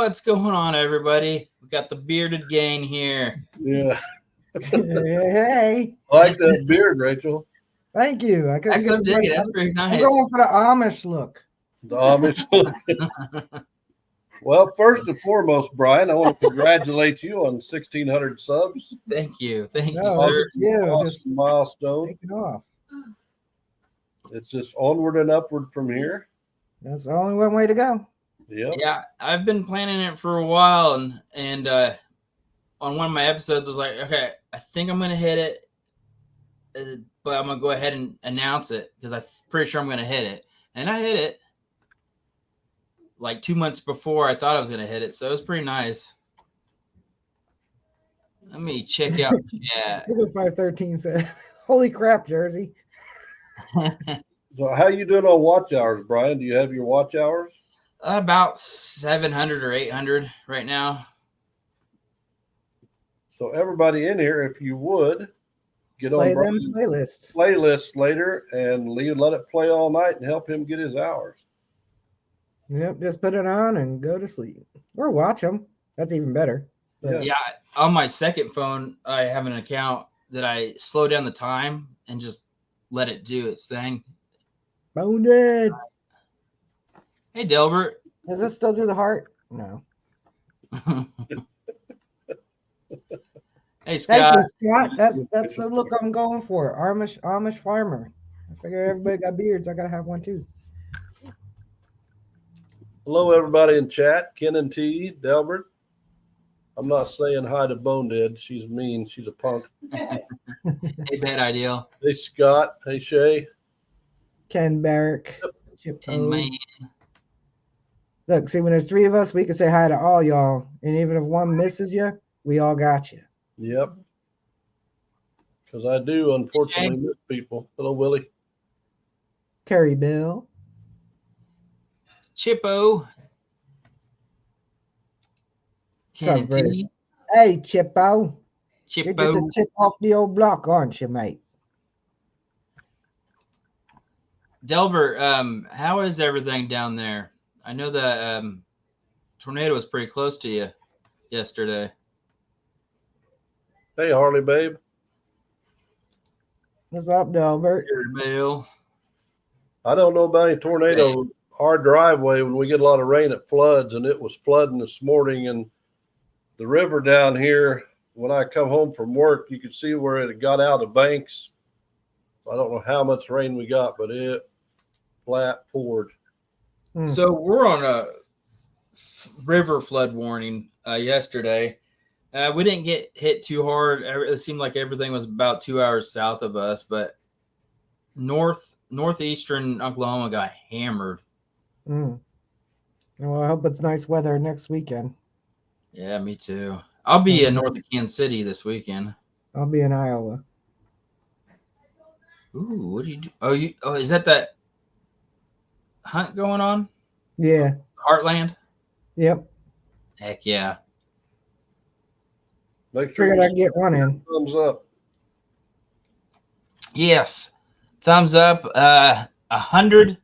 What's going on, everybody? We got the bearded gang here. Yeah. Hey, I like that beard, Rachel. thank you. Actually, I'm digging it. That's pretty I'm nice. going for the Amish look. The Amish. Well, first and foremost, Brian, I want to congratulate you on 1,600 subs. Thank you, No, sir. you just Milestone. take it off. It's just onward and upward from here. That's the only one way to go. Yep. Yeah, I've been planning it for a while, and on one of my episodes, I was like, okay, I think I'm gonna hit it, but I'm gonna go ahead and announce it because I'm pretty sure I'm gonna hit it, and I hit it like 2 months before I thought I was gonna hit it, so it was pretty nice. Let me check out chat. 513 said, "Holy crap, Jersey!" So, how you doing on watch hours, Brian? Do you have your watch hours? About 700 or 800 right now. So, everybody in here, if you would get Play on them Brian's playlists. playlist later and let it play all night and help him get his hours. Yep, just put it on and go to sleep, or watch them. That's even better. But Yeah, on my second phone, I have an account that I slow down the time and just let it do its thing. boned. Hey, Delbert. Does this still do the heart? No. Hey, Thank Scott. you, Scott. That's the look I'm going for. Amish farmer. I figure everybody got beards. I gotta have one too. Hello, everybody in chat. Ken and T, Delbert. I'm not saying hi to Bonehead. She's mean. She's a punk. Hey, bad ideal. Hey, Scott. Hey, Shay. Ken Barrick. Chip 10 O. man. Look, see, when there's three of us, we can say hi to all y'all. And even if one misses you, we all got you. Yep. Because I do, unfortunately, miss people. Hello, Willie. Terry Bill. Chippo. Ken and Brother? T. Hey, Chippo. You're just a Chippo. chip off the old block, aren't you, mate? Delbert, how is everything down there? I know the tornado was pretty close to you yesterday. Hey, Harley, babe. What's up, Delbert? Bill. I don't know about any tornado. Our driveway, when we get a lot of rain, it floods, and it was flooding this morning. And the river down here, when I come home from work, you could see where it got out of banks. I don't know how much rain we got, but it flat poured. So we're on a river flood warning yesterday. We didn't get hit too hard. It seemed like everything was about 2 hours south of us, but northeastern Oklahoma got hammered. Well, I hope it's nice weather next weekend. Yeah, me too. I'll be north of Kansas City this weekend. I'll be in Iowa. Ooh, what do you do? Oh, is that hunt going on? Yeah. Heartland? Yep. Heck yeah. Make sure Figured you I'd get one in. thumbs up. Yes. Thumbs up. 100.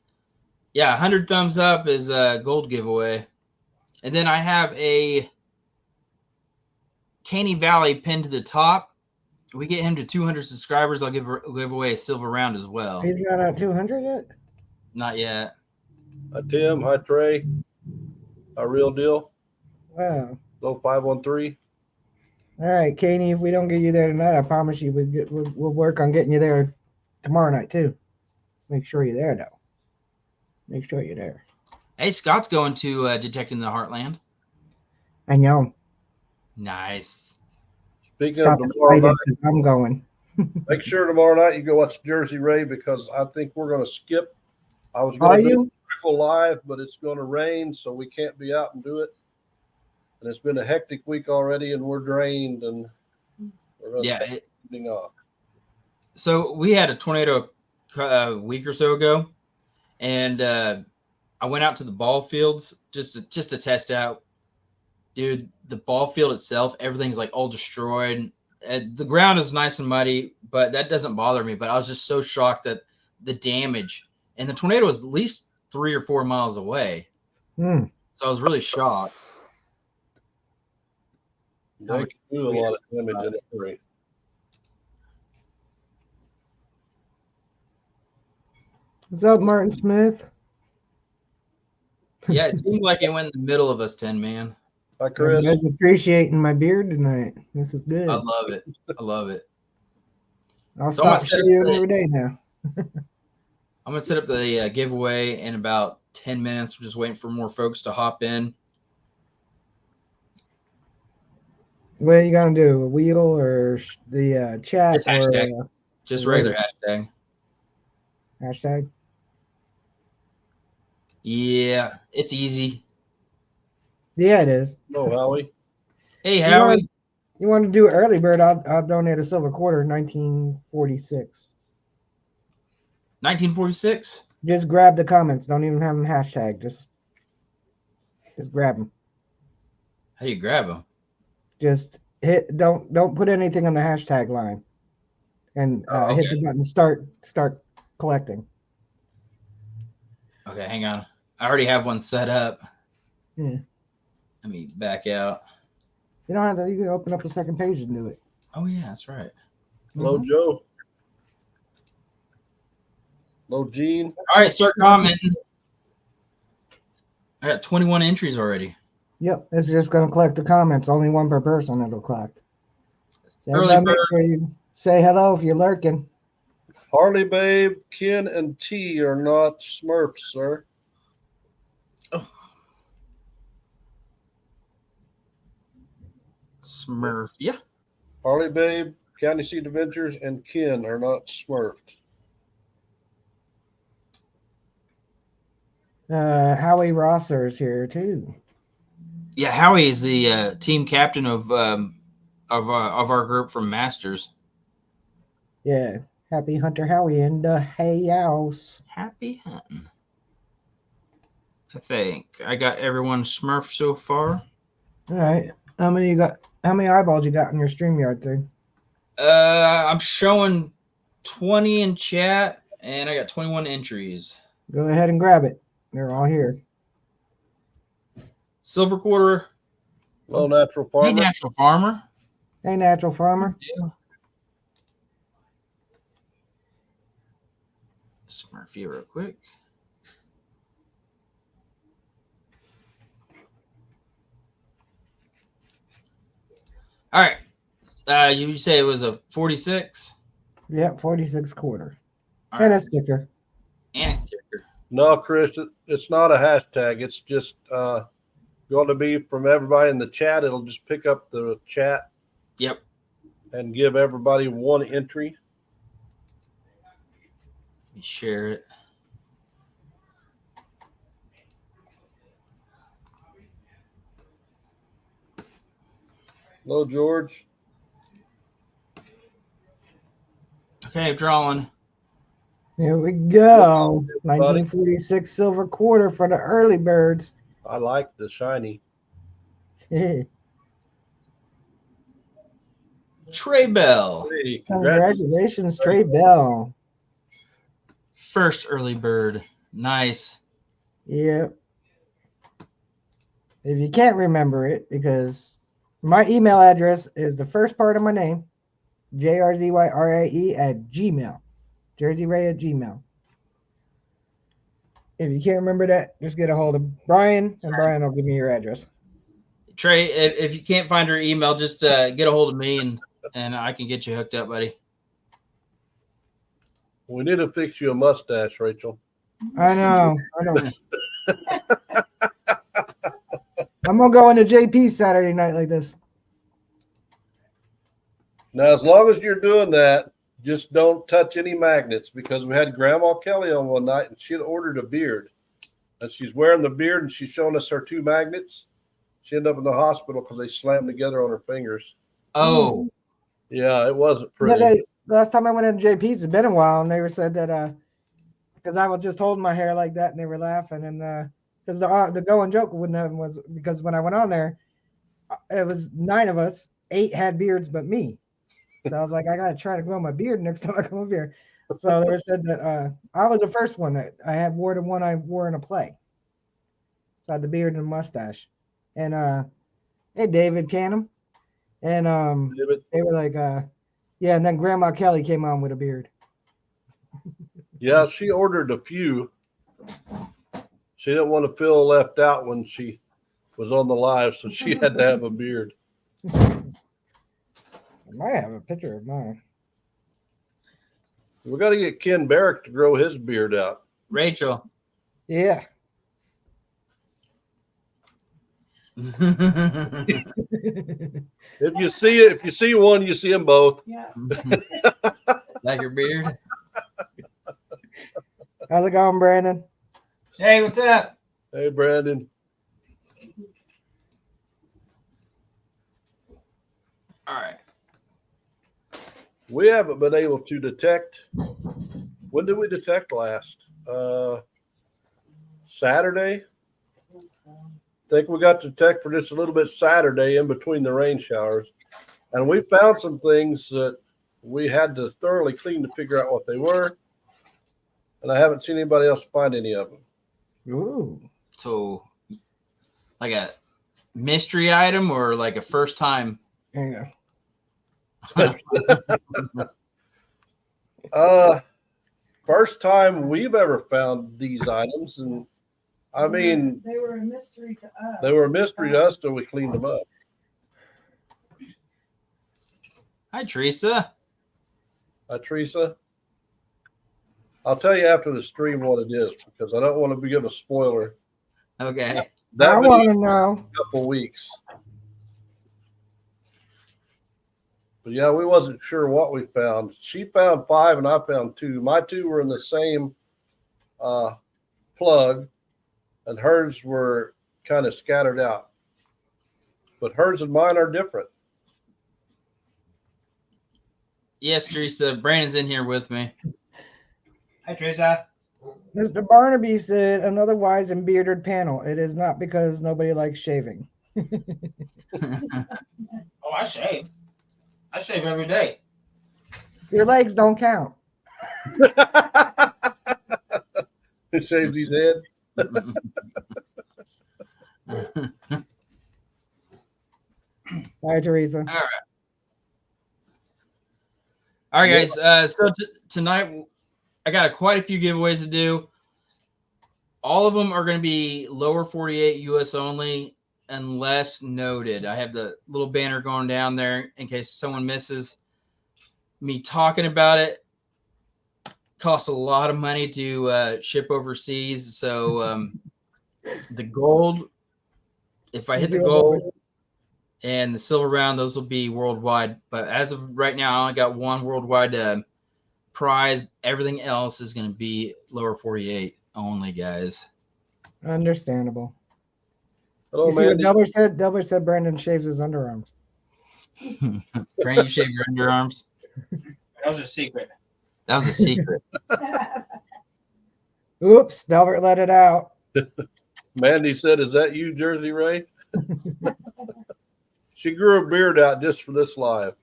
Yeah, 100 thumbs up is a gold giveaway. And then I have a Caney Valley pinned to the top. We get him to 200 subscribers. I'll give away a silver round as well. He's not at 200 yet? Not yet. Hi, Tim. Hi, Trey. Hi, Real Deal. Wow. Low 513. All right, Caney, if we don't get you there tonight, I promise you we'll work on getting you there tomorrow night too. Make sure you're there, though. Make sure you're there. Hey, Scott's going to Detecting the Heartland. I know. Nice. Speaking Scott's of tomorrow excited night, 'cause I'm going. make sure tomorrow night you go watch Jersey Ray, because I think we're going to skip. I was Are going to do you? Trickle Live, but it's going to rain, so we can't be out and do it. And it's been a hectic week already, and we're drained, and we're going to take evening off. So we had a tornado a week or so ago, and I went out to the ball fields just to test out. Dude, the ball field itself, everything's like all destroyed. The ground is nice and muddy, but that doesn't bother me. But I was just so shocked that the damage, and the tornado was at least 3 or 4 miles away. So I was really shocked. They can do a lot of damage in a hurry. What's up, Martin Smith? Yeah, it seemed like it went in the middle of us 10, man. Hi, Chris. Everybody's appreciating my beard tonight. This is good. I love it. I love it. I'll So I'm gonna stop set up shaving the- every day now. I'm going to set up the giveaway in about 10 minutes. We're just waiting for more folks to hop in. What are you gonna do? A wheel or the chat Just or hashtag. Just regular hashtag. hashtag? Yeah, it's easy. Yeah, it is. Oh, Howie. Hey, Howie. You want to do early bird? I'll donate a silver quarter, 1946. 1946? Just grab the comments. Don't even have them hashtag. Just grab them. How do you grab them? Just hit. Don't put anything on the hashtag line, and Oh, hit okay. the button. Start collecting. Okay, hang on. I already have one set up. Yeah. Let me back out. You don't have to. You can open up the second page and do it. Oh, yeah, that's right. Hello, Joe. Hello, Gene. All right, start commenting. I got 21 entries already. Yep, it's just gonna collect the comments. Only one per person. It'll collect. So Early everybody make bird. sure you say hello if you're lurking. Harley, babe, Ken, and T are not Smurfs, sir. Smurf. Yeah. Harley, babe, County Seat Adventures, and Ken are not Smurfed. Howie Rosser is here too. Yeah, Howie is the team captain of our group from Masters. Yeah, happy Hunter Howie in the hay house. Happy hunting. I think I got everyone Smurf so far. All right, how many you got? How many eyeballs you got in your StreamYard thing? I'm showing 20 in chat, and I got 21 entries. Go ahead and grab it. They're all here. Silver quarter. Hello, Natural Farmer. Hey, natural farmer. Hey, Natural Farmer. Yeah. Smurf you real quick. All right. You say it was a 46? Yep, 46 quarter. All And right. a sticker. And a sticker. No, Chris, it's not a hashtag. It's just going to be from everybody in the chat. It'll just pick up the chat. Yep. And give everybody one entry. Let me share it. Hello, George. Okay, drawing. Here we go. 1946 silver quarter for the early birds. I like the shiny. Trey Bell. Hey, Congratulations, Trey Bell. First early bird. Nice. Yep. If you can't remember it, because my email address is the first part of my name, JRZYRAE@gmail. JerseyRay@gmail. If you can't remember that, just get a hold of Brian, and Brian will give me your address. Trey, if you can't find her email, just get a hold of me and I can get you hooked up, buddy. We need to fix you a mustache, Rachel. I know. I don't. I'm gonna go into JP Saturday night like this. Now, as long as you're doing that, just don't touch any magnets, because we had Grandma Kelly on one night and she had ordered a beard. And she's wearing the beard and she's showing us her two magnets. She ended up in the hospital because they slammed together on her fingers. Oh. Yeah, it wasn't pretty. Yeah, last time I went into JP's, it's been a while, and they were said that because I was just holding my hair like that, and they were laughing, and because the going joke wouldn't have was because when I went on there, it was 9 of us, 8 had beards but me, so I was like, I gotta try to grow my beard next time I come up here. So they said that I was the first one that I had wore the one I wore in a play. So I had the beard and the mustache, and hey, David Canham. And they were like, yeah, and then Grandma Kelly came on with a beard. Yeah, she ordered a few. She didn't want to feel left out when she was on the live, so she had to have a beard. I might have a picture of mine. We got to get Ken Barrick to grow his beard out. Rachel. Yeah. If you see one, you see them both. Yeah. Like your beard? How's it going, Brandon? Hey, what's up? Hey, Brandon. All right. We haven't been able to detect. When did we detect last? Saturday. I think we got to detect for just a little bit Saturday in between the rain showers. And we found some things that we had to thoroughly clean to figure out what they were. And I haven't seen anybody else find any of them. Ooh. So, like a mystery item or like a first time? There you First time we've ever found these items. And I mean, they were a mystery to us. They were a mystery to us till we cleaned them up. Hi, Teresa. Hi, Teresa. I'll tell you after the stream what it is because I don't want to give a spoiler. Okay. That I video want to know. in a couple weeks. But yeah, we wasn't sure what we found. She found 5 and I found 2. My 2 were in the same plug, and hers were kind of scattered out. But hers and mine are different. Yes, Teresa. Brandon's in here with me. Hi, Teresa. Mr. Barnaby said another wise and bearded panel. It is not because nobody likes shaving. Oh, I shave. I shave every day. Your legs don't count. He shaves his head. Hi, Teresa. All right, guys. So tonight, I got quite a few giveaways to do. All of them are going to be lower 48 U.S. only, unless noted. I have the little banner going down there in case someone misses me talking about it. Costs a lot of money to ship overseas. So the gold, if I hit the gold and the silver round, those will be worldwide. But as of right now, I only got one worldwide prize. Everything else is going to be lower 48 only, guys. Understandable. Hello, You see what Mandy. Delbert said Brandon shaves his underarms. Brandon, you shave your underarms? That was a secret. That was a secret. Oops, Delbert let it out. Mandy said, "Is that you, Jersey Ray?" She grew her beard out just for this live.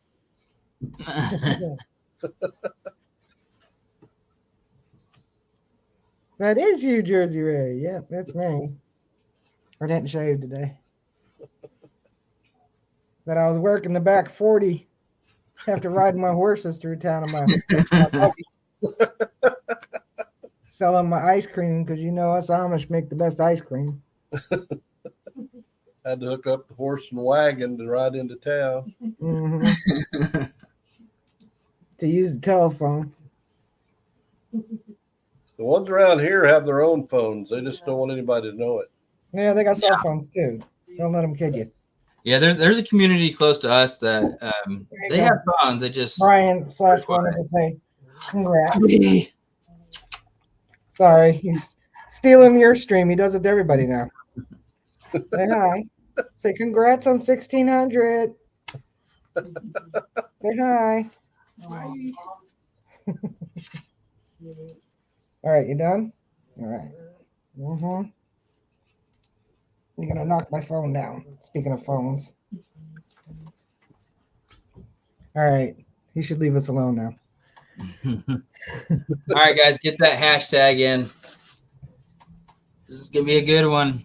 That is you, Jersey Ray. Yeah, that's me. I didn't shave today. But I was working the back 40 after riding my horses through town on my buggy. Selling my ice cream because you know us Amish make the best ice cream. Had to hook up the horse and wagon to ride into town. Mm-hmm. To use the telephone. The ones around here have their own phones. They just don't want anybody to know it. Yeah, they got cell phones too. Don't let them kid you. Yeah, there's a community close to us that they have phones. They just Brian / wanted to say congrats. Sorry, he's stealing your stream. He does it to everybody now. Say hi. Say congrats on 1600. Say hi. All right, you done? All right. Mm-hmm. You're gonna knock my phone down. Speaking of phones. All right. He should leave us alone now. All right, guys, get that hashtag in. This is gonna be a good one.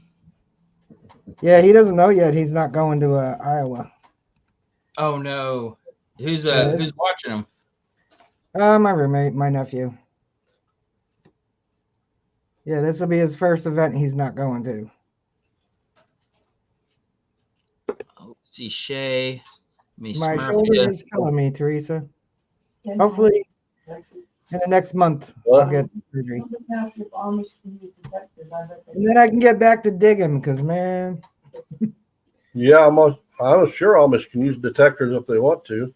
Yeah, he doesn't know yet. He's not going to Iowa. Oh no. Who's Yeah. who's watching them? My roommate, my nephew. Yeah, this will be his first event he's not going to. Oh, see Shay. Me My shoulder Smurfia. is killing me, Teresa. Hopefully, in the next month, What? I'll get surgery. And then I can get back to digging because, man, Yeah, I'm sure Amish can use detectors if they want to.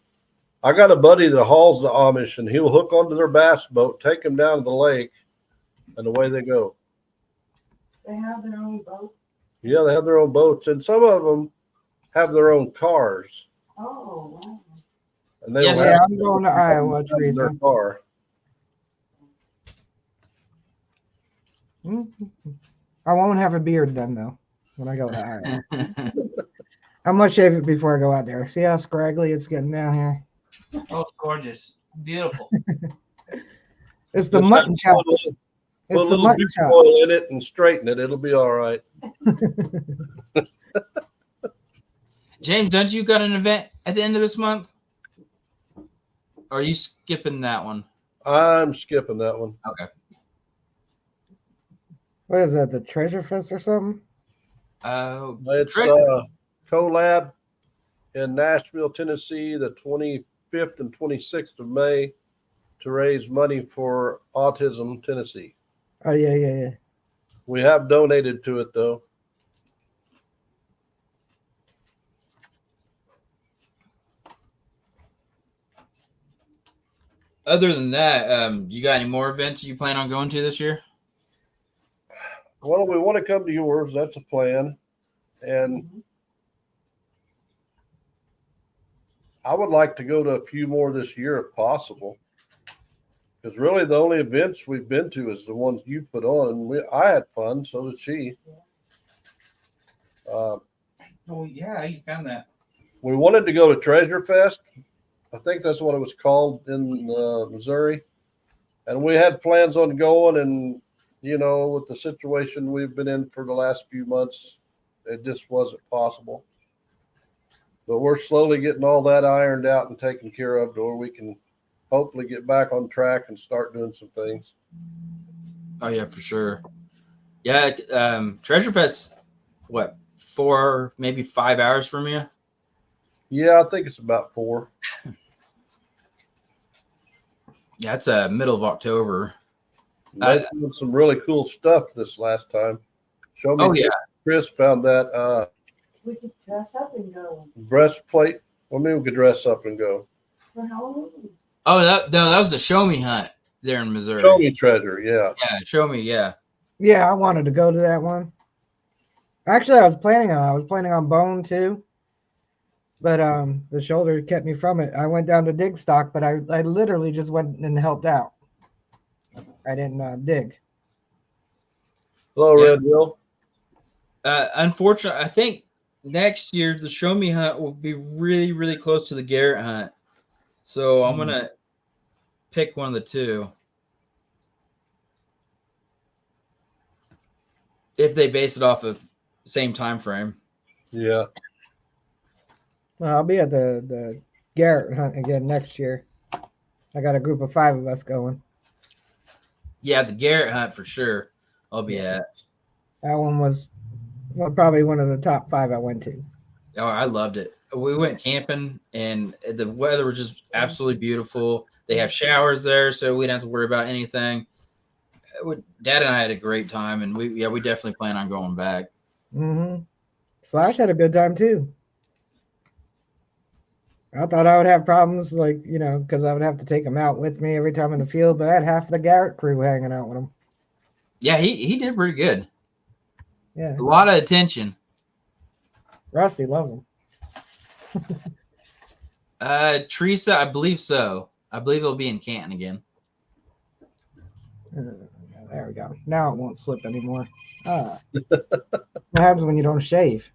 I got a buddy that hauls the Amish, and he'll hook onto their bass boat, take them down to the lake, and away they go. They have their own boat. Yeah, they have their own boats, and some of them have their own cars. Oh, wow. And they Yes, will yeah, have I'm going to Iowa, in Teresa. their car. I won't have a beard then, though, when I go to Iowa. I'm going to shave it before I go out there. See how scraggly it's getting down here? Oh, it's gorgeous. Beautiful. It's the Just mutton have to chops. put a It's the little mutton bit chops. oil in it and straighten it. It'll be all right. James, don't you got an event at the end of this month? Or are you skipping that one? I'm skipping that one. Okay. What is that, the Treasure Fest or something? Oh, It's CoLab in Nashville, Tennessee, the 25th and 26th of May to raise money for Autism Tennessee. Oh, yeah. We have donated to it, though. other than that, you got any more events you plan on going to this year? Well, we want to come to yours. That's a plan. And I would like to go to a few more this year if possible. Because really the only events we've been to is the ones you put on. I had fun, so did she. Oh, yeah, you found that. We wanted to go to Treasure Fest. I think that's what it was called in Missouri. And we had plans on going, and, you know, with the situation we've been in for the last few months, it just wasn't possible. But we're slowly getting all that ironed out and taken care of to where we can hopefully get back on track and start doing some things. Oh, yeah, for sure. Yeah, Treasure Fest, what, 4, maybe 5 hours from you? Yeah, I think it's about 4. Yeah, it's middle of October. They found some really cool stuff this last time. Show me. Oh, yeah. Chris found that We could dress up and go breastplate. Well, maybe we could dress up and go. for Halloween. Oh, that was the Show Me Hunt there in Missouri. Show me treasure. Yeah. Yeah, Show Me, yeah. Yeah, I wanted to go to that one. Actually, I was planning on Bone too. But the shoulder kept me from it. I went down to dig stock, but I literally just went and helped out. I didn't dig. Hello, Yeah. Red Will. Unfortunately, I think next year the Show Me Hunt will be really, really close to the Garrett Hunt. So I'm going to pick one of the two. If they base it off of same time frame. Yeah. Well, I'll be at the Garrett Hunt again next year. I got a group of 5 of us going. Yeah, the Garrett Hunt for sure. I'll be at. That one was probably one of the top 5 I went to. Oh, I loved it. We went camping and the weather was just absolutely beautiful. They have showers there, so we didn't have to worry about anything. Dad and I had a great time, and we definitely plan on going back. Slash had a good time too. I thought I would have problems, like, you know, because I would have to take him out with me every time in the field, but I had half the Garrett crew hanging out with him. Yeah, he did pretty good. Yeah. A lot of attention. Rusty loves him. Teresa, I believe so. I believe he'll be in Canton again. There we go. Now it won't slip anymore. What happens when you don't shave?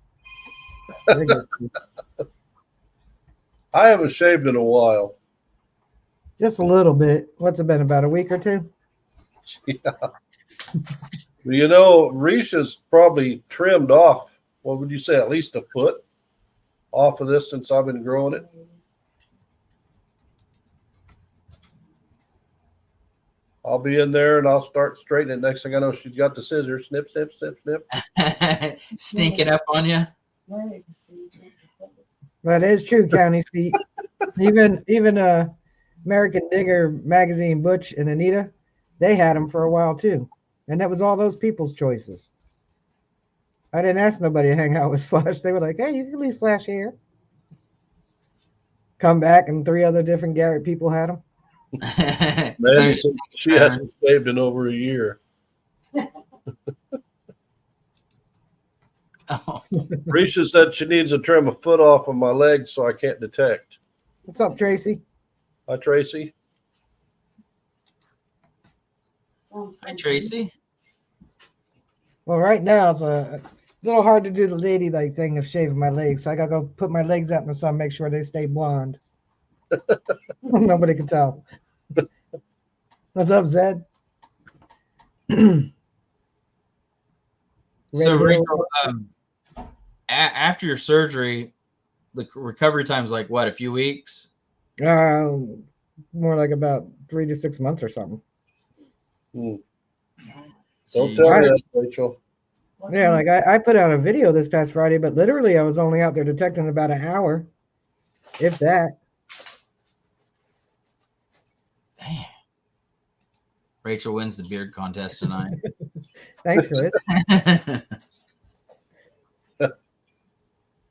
I haven't shaved in a while. Just a little bit. What's it been, about a week or 2? Yeah. You know, Risha's probably trimmed off, what would you say, at least a foot? off of this since I've been growing it. I'll be in there and I'll start straightening it. Next thing I know, she's got the scissors. Snip, snip, snip, snip. Sneaking up on you. That is true, County Seat. Even American Digger magazine, Butch and Anita, they had them for a while too, and that was all those people's choices. I didn't ask nobody to hang out with Slash. They were like, "Hey, you can leave Slash here." Come back, and 3 other different Garrett people had them. Man, she hasn't shaved in over a year. Oh. Risha said she needs to trim a foot off of my leg so I can't detect. What's up, Tracy? Hi, Tracy. Hi, Tracy. Well, right now it's a little hard to do the ladylike thing of shaving my legs, so I gotta go put my legs out in the sun, make sure they stay blonde. Nobody can tell. What's up, Zed? So, Rachel, after your surgery, the recovery time is like what, a few weeks? More like about 3 to 6 months or something. Don't See, tell me that, Rachel. Yeah, like I put out a video this past Friday, but literally I was only out there detecting about an hour, if that. Damn. Rachel wins the beard contest tonight. Thanks, Chris.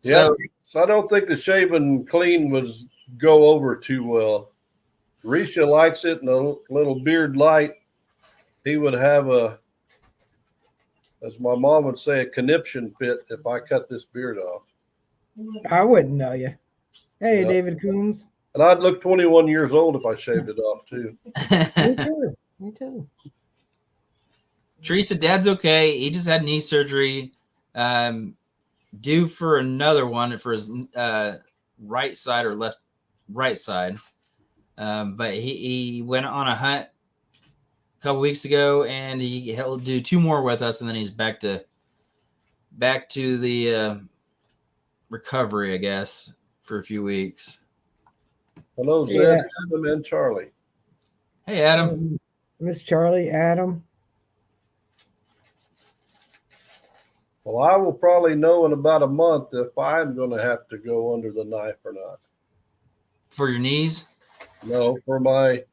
Yeah, so I don't think the shaving clean was go over too well. Risha likes it, and a little beard light. He would have a, as my mom would say, a conniption fit if I cut this beard off. I wouldn't know you. Hey, Yeah. David Coombs. And I'd look 21 years old if I shaved it off too. Me too. Me too. Teresa, Dad's okay. He just had knee surgery. Due for another one for his right side or right side. But he went on a hunt a couple weeks ago, and he'll do 2 more with us, and then he's back to the recovery, I guess, for a few weeks. Hello, Zed, Yeah. Adam, and Charlie. Hey, Adam. Miss Charlie, Adam. Well, I will probably know in about a month if I'm going to have to go under the knife or not. For your knees? No, for my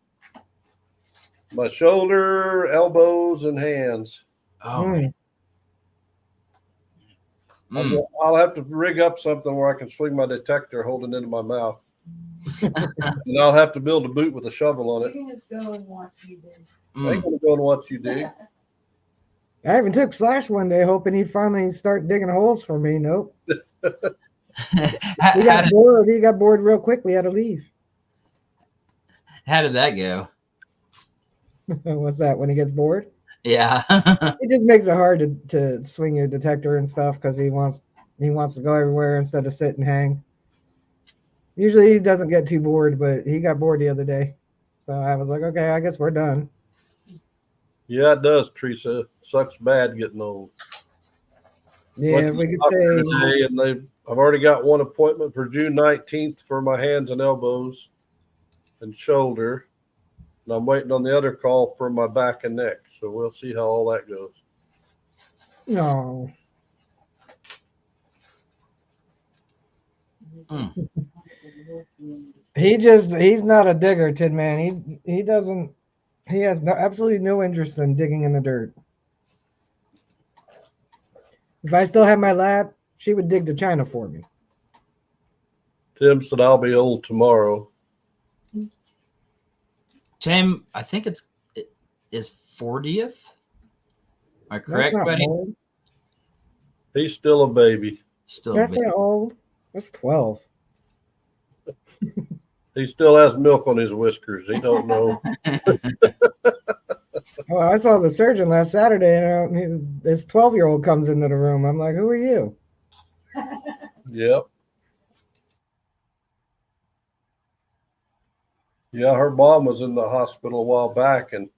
shoulder, elbows, and hands. Oh, Mm. Mm. I'll have to rig up something where I can swing my detector holding it into my mouth. And I'll have to build a boot with a shovel on it. You can just go and watch you do. I ain't going to go and watch you dig. I even took Slash one day hoping he'd finally start digging holes for me. Nope. How, He got bored. He got bored real quick. We had to leave. how did that go? What's that? When he gets bored? Yeah. It just makes it hard to swing your detector and stuff because he wants to go everywhere instead of sit and hang. Usually he doesn't get too bored, but he got bored the other day. So I was like, okay, I guess we're done. Yeah, it does, Teresa. It sucks bad getting old. Yeah, Went to we the could doctor say today, and I've already got one appointment for June 19th for my hands and elbows and shoulder. And I'm waiting on the other call for my back and neck. So we'll see how all that goes. no. He's not a digger, Tin Man. He has absolutely no interest in digging in the dirt. If I still had my lab, she would dig the china for me. Tim said I'll be old tomorrow. Tim, I think it is 40th. Am I correct, That's not buddy? old. He's still a baby. Still That's big. not old. That's 12. He still has milk on his whiskers. He don't know. Oh, I saw the surgeon last Saturday, and this 12-year-old comes into the room. I'm like, who are you? Yep. Yeah, her mom was in the hospital a while back, and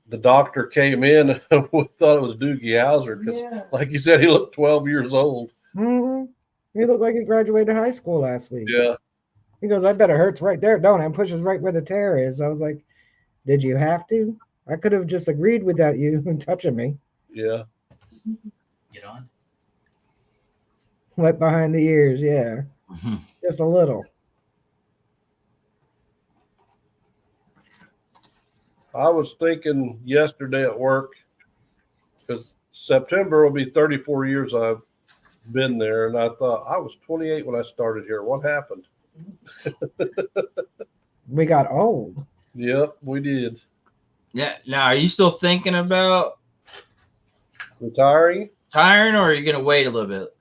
the doctor came in and we thought it was Doogie Howser because, Yeah. like you said, he looked 12 years old. Mm-hmm. He looked like he graduated high school last week. Yeah. He goes, I bet it hurts right there, don't it? And pushes right where the tear is. I was like, did you have to? I could have just agreed without you touching me. Yeah. Get on. Wet behind the ears, yeah. Just a little. I was thinking yesterday at work, because September will be 34 years I've been there, and I thought I was 28 when I started here. What happened? We got old. Yep, we did. Yeah. Now, are you still thinking about Retiring? retiring, or are you gonna wait a little bit?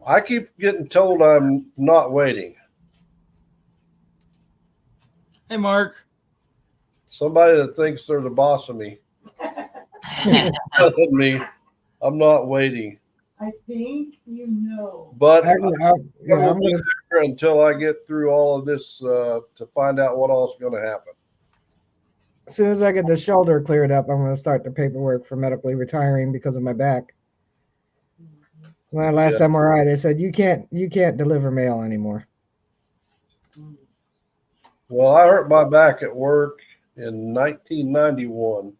I keep getting told I'm not waiting. Hey, Mark. Somebody that thinks they're the boss of me telling me I'm not waiting. I think you know. But Actually, I won't be there until I get through all of this to find out what else is going to happen. as soon as I get the shoulder cleared up, I'm going to start the paperwork for medically retiring because of my back. When I last MRI, they said you can't deliver mail anymore. Well, I hurt my back at work in 1991.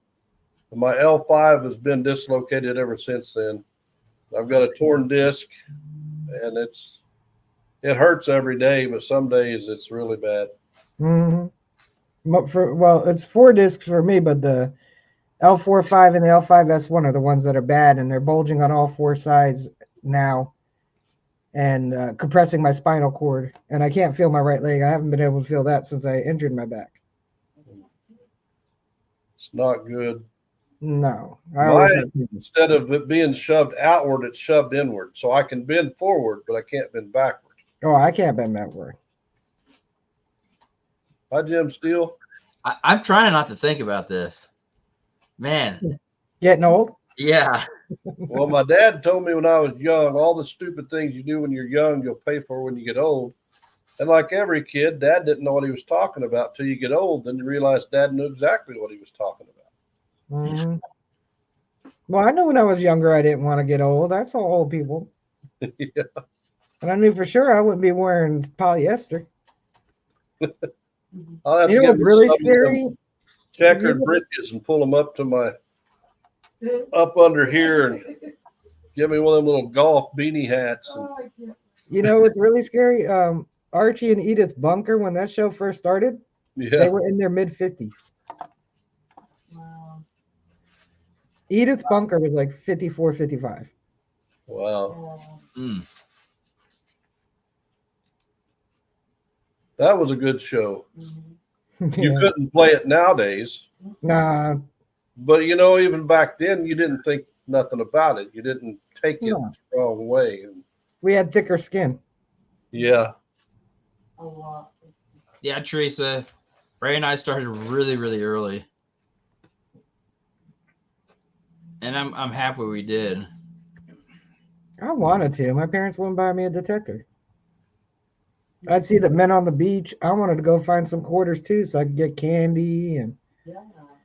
And my L5 has been dislocated ever since then. I've got a torn disc, and it hurts every day, but some days it's really bad. Mm-hmm. Well, it's 4 discs for me, but the L45 and the L5S1 are the ones that are bad, and they're bulging on all 4 sides now and compressing my spinal cord. And I can't feel my right leg. I haven't been able to feel that since I injured my back. It's not good. No. Mine, instead of it being shoved outward, it's shoved inward. So I can bend forward, but I can't bend backward. Oh, I can't bend backward. Hi, Jim Steele. I'm trying not to think about this. Man. Getting old? Yeah. Well, my dad told me when I was young, all the stupid things you do when you're young, you'll pay for when you get old. And like every kid, Dad didn't know what he was talking about till you get old. Then you realize Dad knew exactly what he was talking about. Mm-hmm. Well, I knew when I was younger I didn't want to get old. I saw old people. Yeah. And I knew for sure I wouldn't be wearing polyester. I'll have to You know get what's really scary? Checkered britches and pull them up to my up under here and give me one of them little golf beanie hats. And, you know what's really scary? Archie and Edith Bunker, when that show first started, they were in their mid-50s. Wow. Edith Bunker was like 54, 55. Wow. Mm. That was a good show. Mm-hmm. You couldn't play it nowadays. Nah. But, you know, even back then, you didn't think nothing about it. You didn't take it the wrong way. We had thicker skin. Yeah. A lot. Yeah, Teresa. Ray and I started really, really early. And I'm happy we did. I wanted to. My parents wouldn't buy me a detector. I'd see the men on the beach. I wanted to go find some quarters too, so I could get candy and.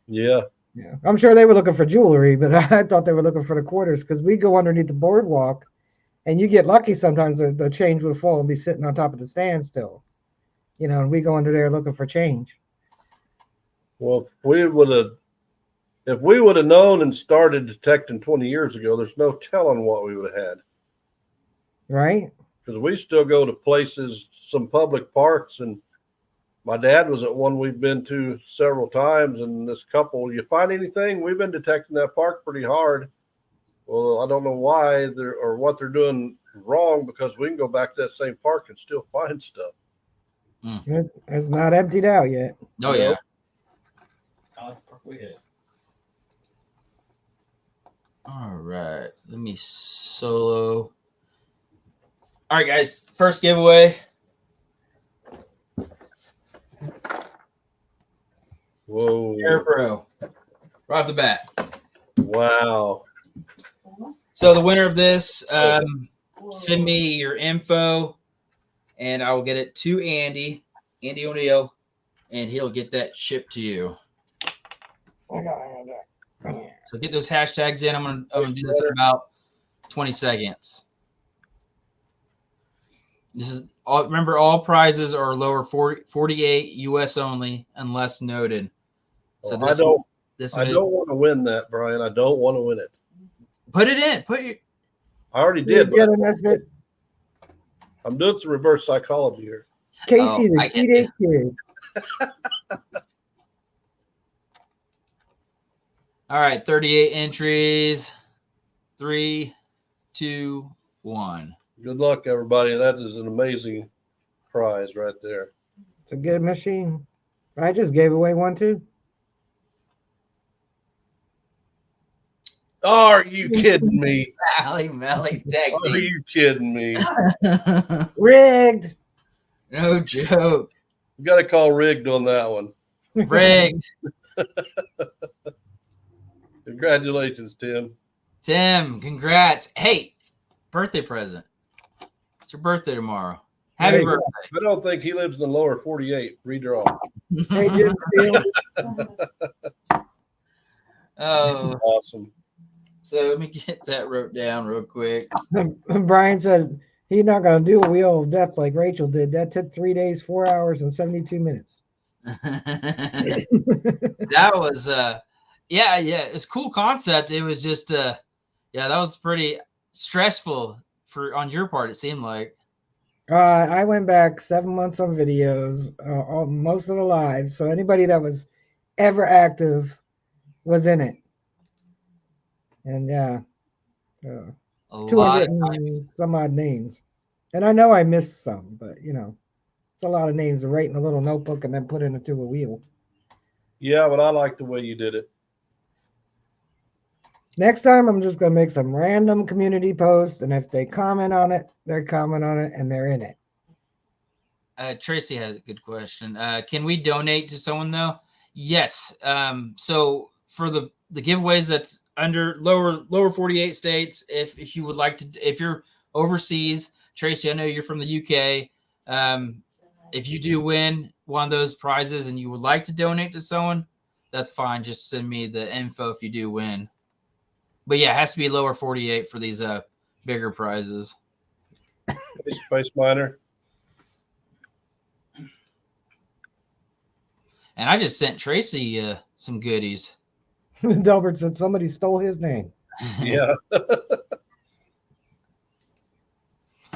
Yeah. Yeah, I'm sure they were looking for jewelry, but I thought they were looking for the quarters because we go underneath the boardwalk, and you get lucky sometimes the change would fall and be sitting on top of the stand still, you know, and we go under there looking for change. Well, if we would have known and started detecting 20 years ago, there's no telling what we would have had. Right? Because we still go to places, some public parks, and my dad was at one we've been to several times, and this couple, you find anything? We've been detecting that park pretty hard. Well, I don't know why or what they're doing wrong, because we can go back to that same park and still find stuff. It's not emptied out yet. Oh, yeah. All right. Let me solo. All right, guys. First giveaway. Whoa. Air Pro. Right off the bat. Wow. So the winner of this, send me your info, and I will get it to Andy O'Neill, and he'll get that shipped to you. So get those hashtags in. I'm gonna do this in about 20 seconds. This is all. Remember, all prizes are lower 48 US only, unless noted. So I don't this I one is. don't want to win that, Brian. I don't want to win it. Put it in. Put your. I already You did. get But a message. I'm doing some reverse psychology here. Casey, I the get key kid. All right, 38 entries. 3, 2, 1. Good luck, everybody. That is an amazing prize right there. It's a good machine. I just gave away one too. Are you kidding me? Mally Melly tag Are team. you kidding me? Rigged. No joke. You got to call rigged on that one. Rigged. Congratulations, Tim. Tim, congrats. Hey, birthday present. It's your birthday tomorrow. Happy Hey, birthday. I don't think he lives in the lower 48. Redraw. Hey, Jim Steele. Oh, Awesome. so let me get that wrote down real quick. Brian said he's not going to do a wheel of death like Rachel did. That took 3 days, 4 hours, and 72 minutes. That was yeah, it's a cool concept. It was just yeah, that was pretty stressful for on your part, it seemed like. I went back 7 months on videos, most of the lives. So anybody that was ever active was in it. And yeah, A it's lot 200 of and some odd names. And I know I missed some, but it's a lot of names to write in a little notebook and then put into a wheel. Yeah, but I like the way you did it. Next time, I'm just going to make some random community post. And if they comment on it, they're comment on it and they're in it. Tracy has a good question. Can we donate to someone though? Yes. So for the giveaways that's under lower 48 states, if you would like to, if you're overseas, Tracy, I know you're from the UK. If you do win one of those prizes and you would like to donate to someone, that's fine. Just send me the info if you do win. But yeah, it has to be lower 48 for these bigger prizes. Space Miner. And I just sent Tracy some goodies. Delbert said somebody stole his name. Yeah.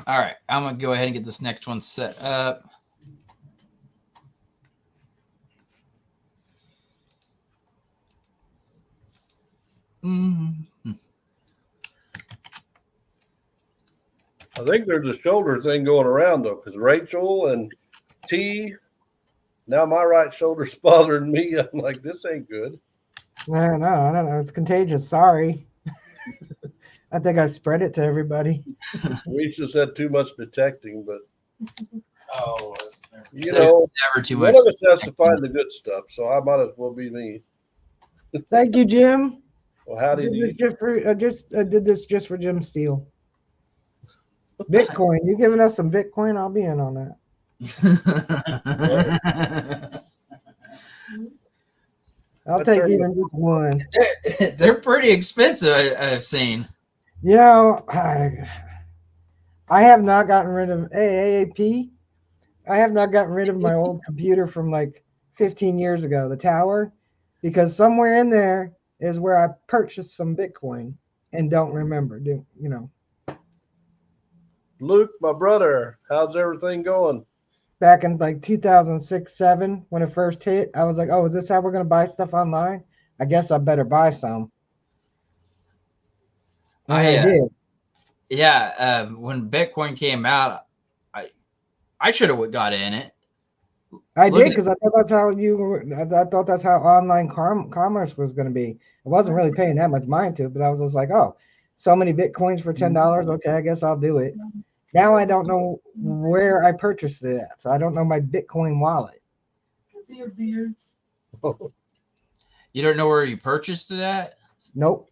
All right, I'm gonna go ahead and get this next one set up. Mm-hmm. I think there's a shoulder thing going around though, because Rachel and T, now my right shoulder's bothering me. I'm like, this ain't good. I don't know. It's contagious. Sorry. I think I spread it to everybody. We just had too much detecting, but Oh, never too one much. of us has to find the good stuff, so I might as well be me. Thank you, Jim. Well, how did you? I did this just for Jim Steele. Bitcoin. You giving us some Bitcoin? I'll be in on that. I'll take even just one. They're pretty expensive, I've seen. I have not gotten rid of AAP. I have not gotten rid of my old computer from like 15 years ago, the tower, because somewhere in there is where I purchased some Bitcoin and don't remember. Luke, my brother, how's everything going? Back in like 2006-07 when it first hit, I was like, oh, is this how we're going to buy stuff online? I guess I better buy some. And I did. Yeah, when Bitcoin came out, I should have got in it. I did because I thought that's how I thought that's how online commerce was going to be. I wasn't really paying that much mind to it, but I was just like, oh, so many Bitcoins for $10. Okay, I guess I'll do it. Now I don't know where I purchased it at, so I don't know my Bitcoin wallet. See your beards. You don't know where you purchased it at? Nope.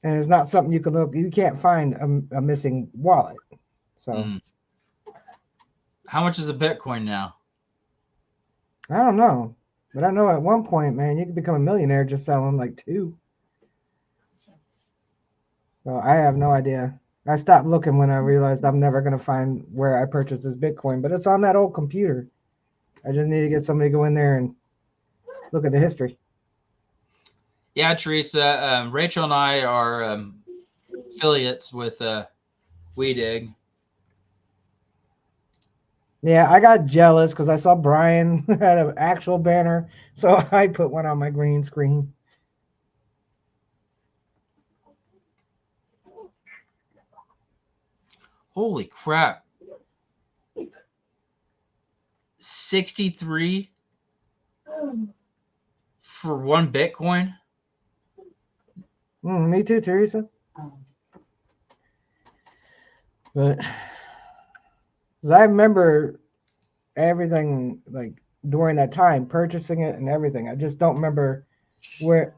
And it's not something you can look. You can't find a missing wallet. So How much is a Bitcoin now? I don't know, but I know at one point, man, you could become a millionaire just selling like 2. So I have no idea. I stopped looking when I realized I'm never going to find where I purchased this Bitcoin, but it's on that old computer. I just need to get somebody to go in there and look at the history. Yeah, Teresa. Rachel and I are affiliates with Weed Egg. Yeah, I got jealous because I saw Brian had an actual banner, so I put one on my green screen. Holy crap. 63 for one Bitcoin? Me too, Teresa. But 'cause I remember everything like during that time, purchasing it and everything. I just don't remember where,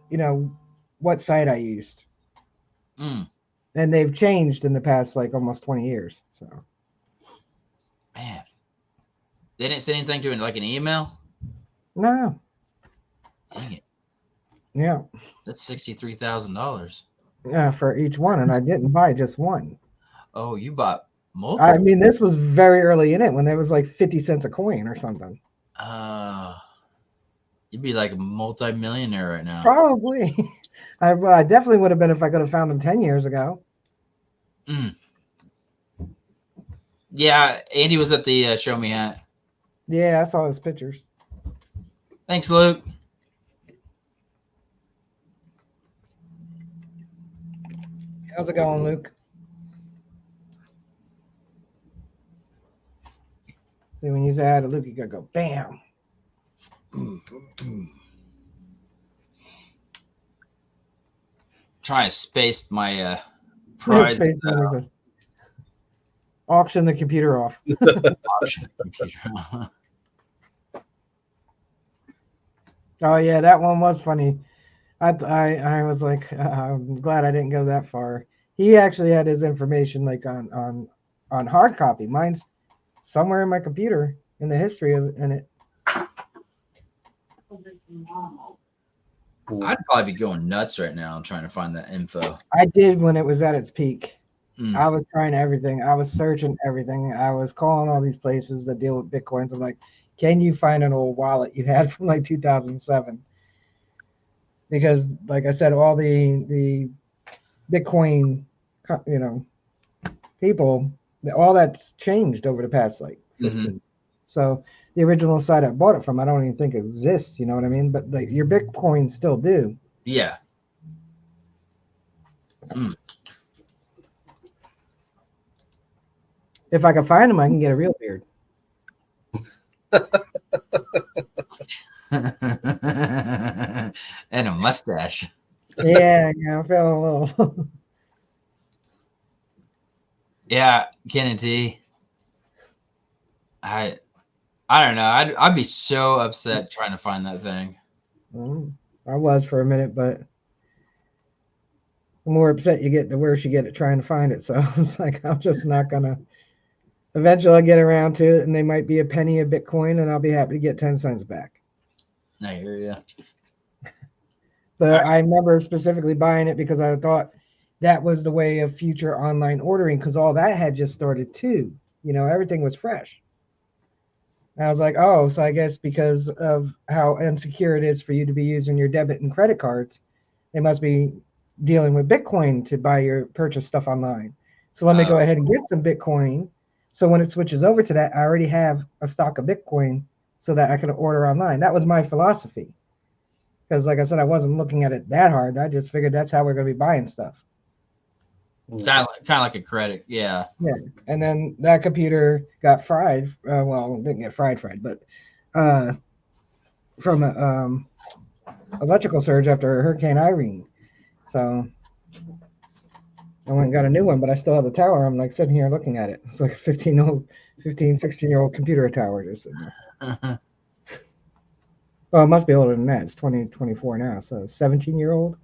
what site I used. Mm, And they've changed in the past like almost 20 years. So man. They didn't send anything to it like an email? no. Dang it. Yeah. That's $63,000. Yeah, for each one. And I didn't buy just one. Oh, you bought I multiple? mean, this was very early in it when there was like 50 cents a coin or something. You'd be like a multi-millionaire right now. Probably. I definitely would have been if I could have found them 10 years ago. Mm. Yeah, Andy was at the Show Me Hat. Yeah, I saw his pictures. Thanks, Luke. How's it going, Luke? See, when you say hi to Luke, you gotta go bam. Trying to space my prize Space Marines, auction the computer off. option computer. Oh yeah, that one was funny. I was like, I'm glad I didn't go that far. He actually had his information like on hard copy. Mine's somewhere in my computer in the history of it, and it. I'd probably be going nuts right now trying to find that info. I did when it was at its peak. Mm. I was trying everything. I was searching everything. I was calling all these places that deal with Bitcoins. I'm like, can you find an old wallet you had from like 2007? Because, like I said, all the Bitcoin, people, all that's changed over the past like 15. Mhm. So the original site I bought it from, I don't even think exists. You know what I mean? But like your Bitcoins still do. Yeah. Mm. If I can find them, I can get a real beard. And a mustache. Yeah, I'm feeling a little. Yeah, Kennedy. I don't know. I'd be so upset trying to find that thing. I was for a minute, but the more upset you get, the worse you get at trying to find it. So it's like I'm just not gonna. Eventually, I'll get around to it, and they might be a penny a Bitcoin, and I'll be happy to get 10 cents back. I hear you. But I remember specifically buying it because I thought that was the way of future online ordering because all that had just started too. Everything was fresh. And I was like, oh, so I guess because of how insecure it is for you to be using your debit and credit cards, they must be dealing with Bitcoin to buy your purchase stuff online. So let me go ahead and get some Bitcoin. So when it switches over to that, I already have a stock of Bitcoin so that I can order online. That was my philosophy. Because like I said, I wasn't looking at it that hard. I just figured that's how we're going to be buying stuff. Kind of like a credit. Yeah. Yeah. And then that computer got fried. Well, didn't get fried, but from a electrical surge after Hurricane Irene. So I went and got a new one, but I still have the tower. I'm like sitting here looking at it. It's like a 16-year-old computer tower just sitting there. Well, it must be older than that. It's 2024 now. So 17-year-old,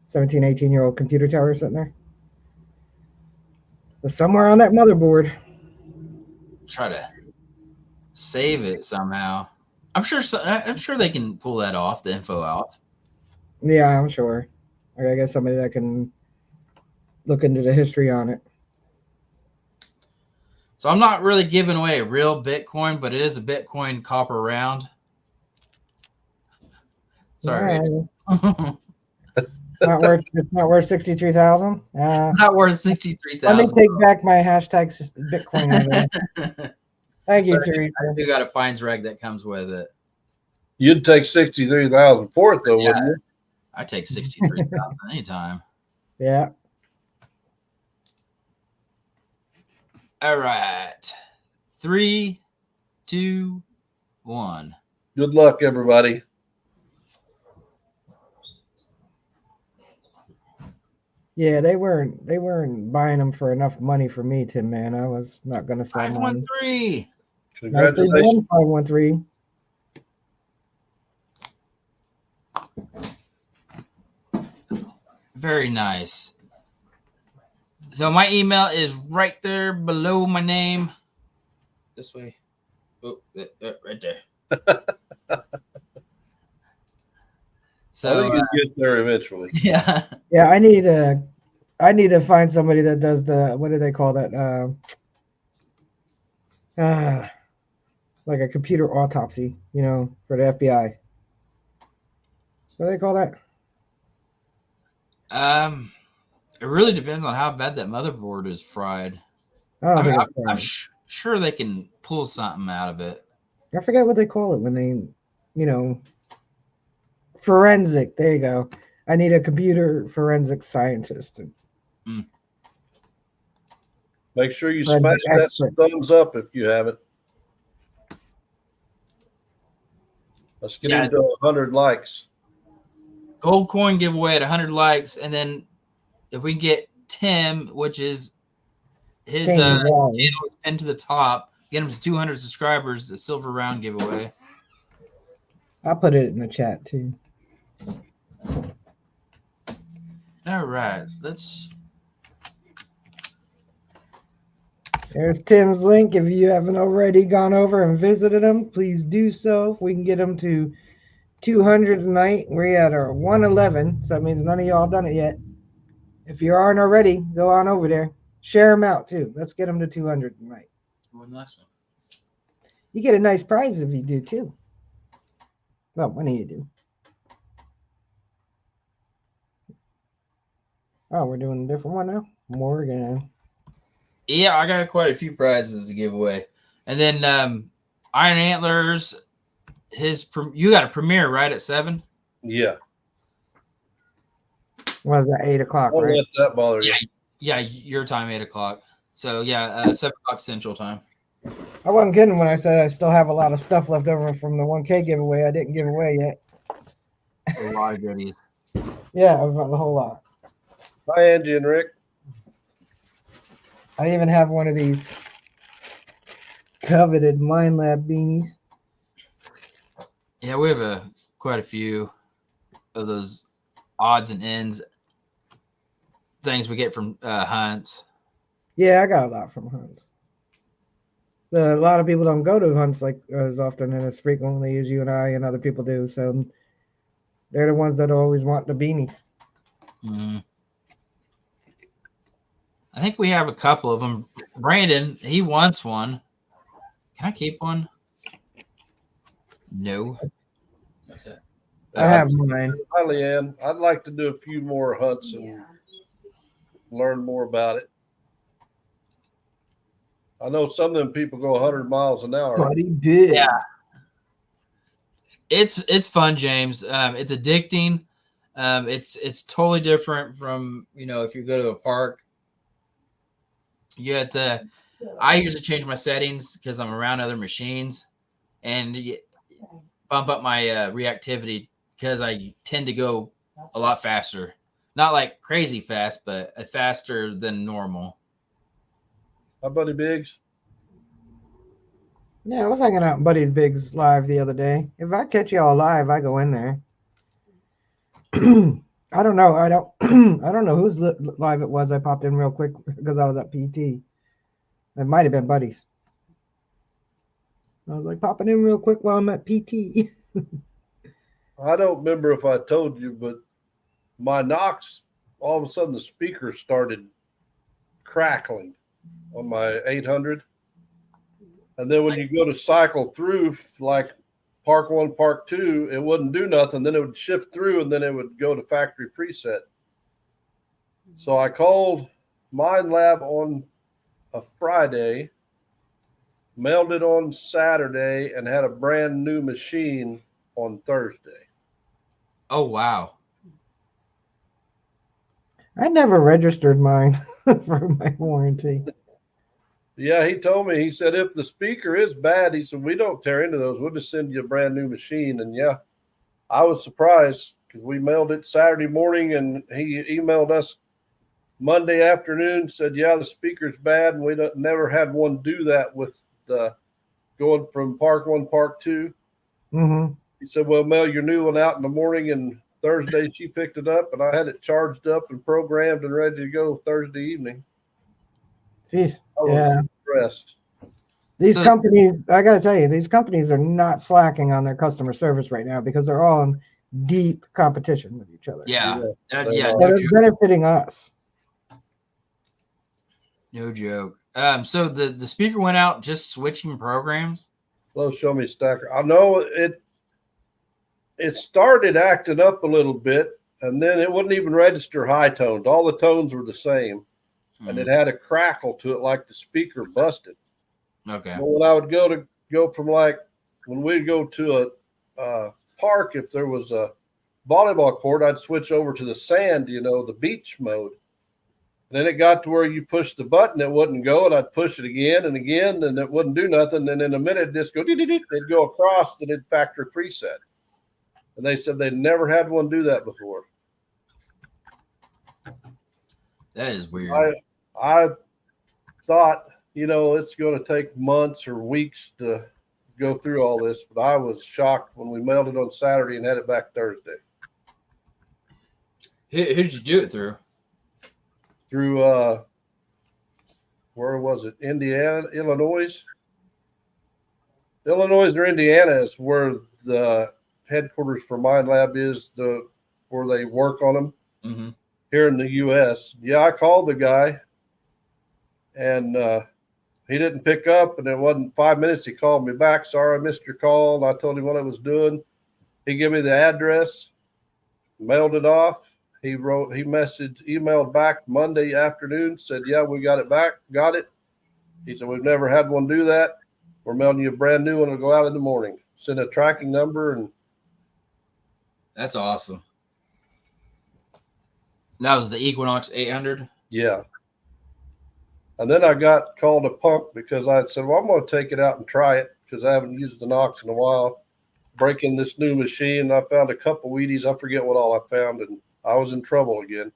17, 18-year-old computer tower sitting there. But somewhere on that motherboard. Try to save it somehow. I'm sure they can pull that off, the info off. Yeah, I'm sure. I guess somebody that can look into the history on it. So I'm not really giving away a real Bitcoin, but it is a Bitcoin copper round. Sorry. Yeah, it's not worth 63,000. Not worth 63,000. Let me take back my hashtag Bitcoin over there. Thank you, But Teresa. I do got a fines reg that comes with it. You'd take 63,000 for it, though, wouldn't you? I take 63,000 anytime. Yeah. All right. 3, 2, 1. Good luck, everybody. Yeah, they weren't buying them for enough money for me, Tim. Man, I was not gonna sell mine. 513. Nicely Congratulations. done, 513. Very nice. So my email is right there below my name. This way. Oh, right there. So I think you'll get there eventually. yeah. Yeah, I need to find somebody that does the, what do they call that? Like a computer autopsy, for the FBI. What do they call that? It really depends on how bad that motherboard is fried. I don't think it's I'm fried. sure they can pull something out of it. I forget what they call it when they, forensic. There you go. I need a computer forensic scientist. Make sure you Forensic smash that expert. thumbs up if you haven't. Let's get into 100 likes. Gold coin giveaway at 100 likes, and then if we get Tim, which is his channel is pinned to the top, get him to 200 subscribers, the silver round giveaway. I'll put it in the chat too. All right, There's Tim's link. If you haven't already gone over and visited him, please do so. If we can get him to 200 tonight, we're at our 111, so that means none of y'all done it yet. If you aren't already, go on over there. Share them out too. Let's get them to 200 tonight. one last one. You get a nice prize if you do too. Well, one of you do. Oh, we're doing a different one now? Morgan. Yeah, I got quite a few prizes to give away. And then Iron Antlers, you got a premiere, right, at 7? Yeah. Was that 8 o'clock, Don't right? let that bother you. Yeah, your time, 8 o'clock. So, yeah, 7 o'clock Central Time. I wasn't kidding when I said I still have a lot of stuff left over from the 1K giveaway I didn't give away yet. A lot of goodies. Yeah, about the whole lot. Hi, Angie and Rick. I even have one of these coveted Mind Lab beanies. Yeah, we have quite a few of those odds and ends things we get from hunts. Yeah, I got a lot from hunts. A lot of people don't go to hunts like as often and as frequently as you and I and other people do. So they're the ones that always want the beanies. Mm-hmm. I think we have a couple of them. Brandon, he wants one. Can I keep one? No. That's it. I have mine. Hi, Leanne. I'd like to do a few more hunts and learn more about it. I know some of them people go 100 miles an hour. Buddy Biggs. Yeah. It's fun, James. It's addicting. It's totally different from, if you go to a park. You have to. I usually change my settings because I'm around other machines, and bump up my reactivity because I tend to go a lot faster. Not like crazy fast, but faster than normal. Hi, Buddy Biggs. Yeah, I was hanging out in Buddy Biggs live the other day. If I catch y'all live, I go in there. I don't know. I don't know whose live it was. I popped in real quick because I was at PT. It might have been Buddy's. I was like popping in real quick while I'm at PT. I don't remember if I told you, but my Knox, all of a sudden the speaker started crackling on my 800. And then when you go to cycle through, like Park 1, Park 2, it wouldn't do nothing. Then it would shift through, and then it would go to factory preset. So I called Mind Lab on a Friday, mailed it on Saturday, and had a brand new machine on Thursday. Oh wow. I never registered mine for my warranty. Yeah, he told me, he said, if the speaker is bad, he said, we don't tear into those. We'll just send you a brand new machine. And yeah, I was surprised because we mailed it Saturday morning and he emailed us Monday afternoon, said, yeah, the speaker's bad. And we never had one do that with going from Park 1, Park 2. Mm-hmm. He said, we'll mail your new one out in the morning. And Thursday she picked it up and I had it charged up and programmed and ready to go Thursday evening. Jeez. I was Yeah. impressed. These So- companies, I got to tell you, these companies are not slacking on their customer service right now because they're all in deep competition with each other. Yeah. Yeah. Yeah. But No But it's joke. benefiting us. No joke. So the speaker went out just switching programs. Well, show me stacker. I know it started acting up a little bit, and then it wouldn't even register high tones. All the tones were the same, and it had a crackle to it like the speaker busted. Okay. But when I would go from like when we'd go to a park, if there was a volleyball court, I'd switch over to the sand, the beach mode. And then it got to where you push the button, it wouldn't go, and I'd push it again, and it wouldn't do nothing. And in a minute, it'd just go, it'd go across, and it'd factory preset. And they said they'd never had one do that before. That is weird. I thought, it's going to take months or weeks to go through all this, but I was shocked when we mailed it on Saturday and had it back Thursday. Who did you do it through? Through where was it? Illinois or Indiana is where the headquarters for Mind Lab is, where they work on them here in the U.S. Yeah, I called the guy, and he didn't pick up, and it wasn't 5 minutes. He called me back. Sorry, I missed your call. And I told him what I was doing. He gave me the address, mailed it off. He emailed back Monday afternoon, said, yeah, we got it back, got it. He said, we've never had one do that. We're mailing you a brand new one. It'll go out in the morning. Send a tracking number. And that's awesome. That was the Equinox 800. Yeah. And then I got called a punk because I said, well, I'm going to take it out and try it because I haven't used the Nox in a while. Breaking this new machine, I found a couple Wheaties. I forget what all I found, and I was in trouble again.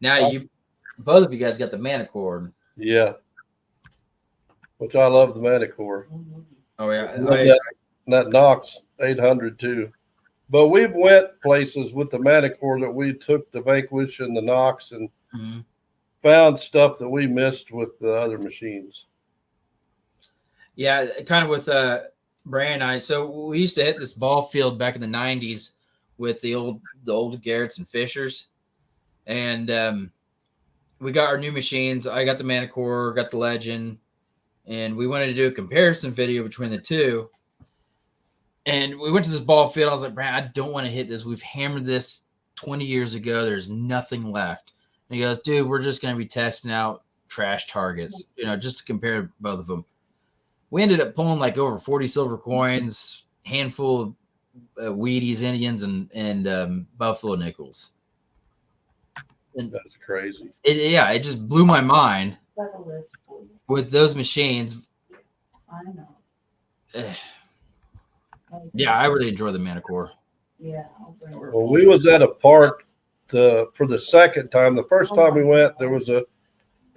Now both of you guys got the Manicord. Yeah. Which I love the Manicore. Oh yeah. That Nox 800 too. But we've went places with the Manicore that we took the Vanquish and the Nox and found stuff that we missed with the other machines. Yeah, kind of with Brian and I. So we used to hit this ball field back in the 90s with the old Garretts and Fishers. And we got our new machines. I got the Manicore, got the Legend, and we wanted to do a comparison video between the two. And we went to this ball field. I was like, Brian, I don't want to hit this. We've hammered this 20 years ago. There's nothing left. And he goes, dude, we're just going to be testing out trash targets, just to compare both of them. We ended up pulling like over 40 silver coins, handful of Wheaties, Indians, and Buffalo nickels. And That's crazy. it just blew my mind Got a list for you. with those machines. I know. Eh, yeah, I really enjoy the Manicore. Yeah. I'll bring it. Well, we was at a park for the second time. The first time we went, there was a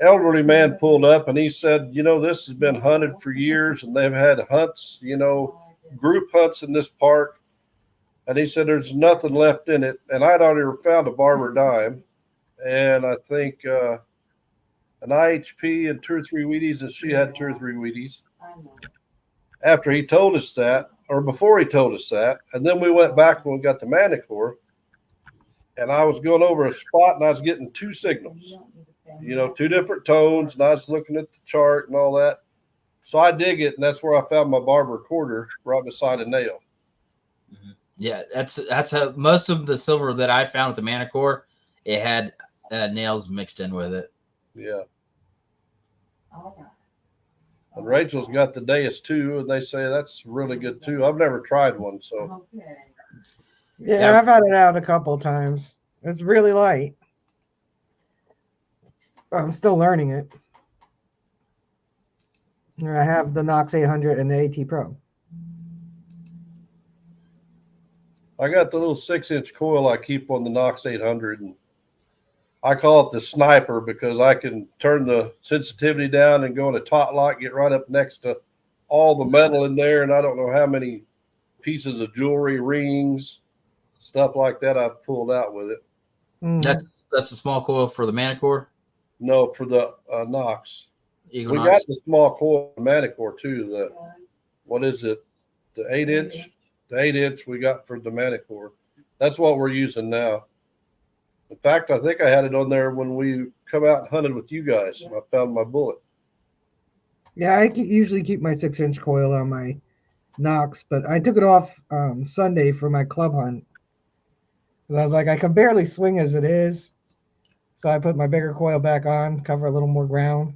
elderly man pulled up and he said, this has been hunted for years and they've had hunts, group hunts in this park. And he said, there's nothing left in it. And I'd already found a barber dime and I think an IHP and 2 or 3 Wheaties, and she had 2 or 3 Wheaties. I know. After he told us that, or before he told us that, and then we went back when we got the Manicore, and I was going over a spot and I was getting 2 signals. You don't need to pay. you know, 2 different tones, nice looking at the chart and all that. So I dig it, and that's where I found my barber quarter right beside a nail. Yeah, that's how most of the silver that I found with the Manicore, it had nails mixed in with it. Yeah. All right. And Rachel's got the Deus too, and they say that's really good too. I've never tried one, so Okay. Yeah, Yeah. I've had it out a couple times. It's really light. I'm still learning it. And I have the Knox 800 and the AT Pro. I got the little 6-inch coil I keep on the Knox 800, and I call it the sniper because I can turn the sensitivity down and go in a taut lock, get right up next to all the metal in there, and I don't know how many pieces of jewelry, rings, stuff like that I've pulled out with it. That's the small coil for the Manicore. No, for the Knox. We Equinox. got the small coil Manicore too. The what is it? The 8-inch. The 8-inch we got for the Manicore. That's what we're using now. In fact, I think I had it on there when we come out and hunted with you guys. I found my bullet. Yeah, I usually keep my 6-inch coil on my Knox, but I took it off Sunday for my club hunt. Because I was like, I can barely swing as it is. So I put my bigger coil back on, cover a little more ground,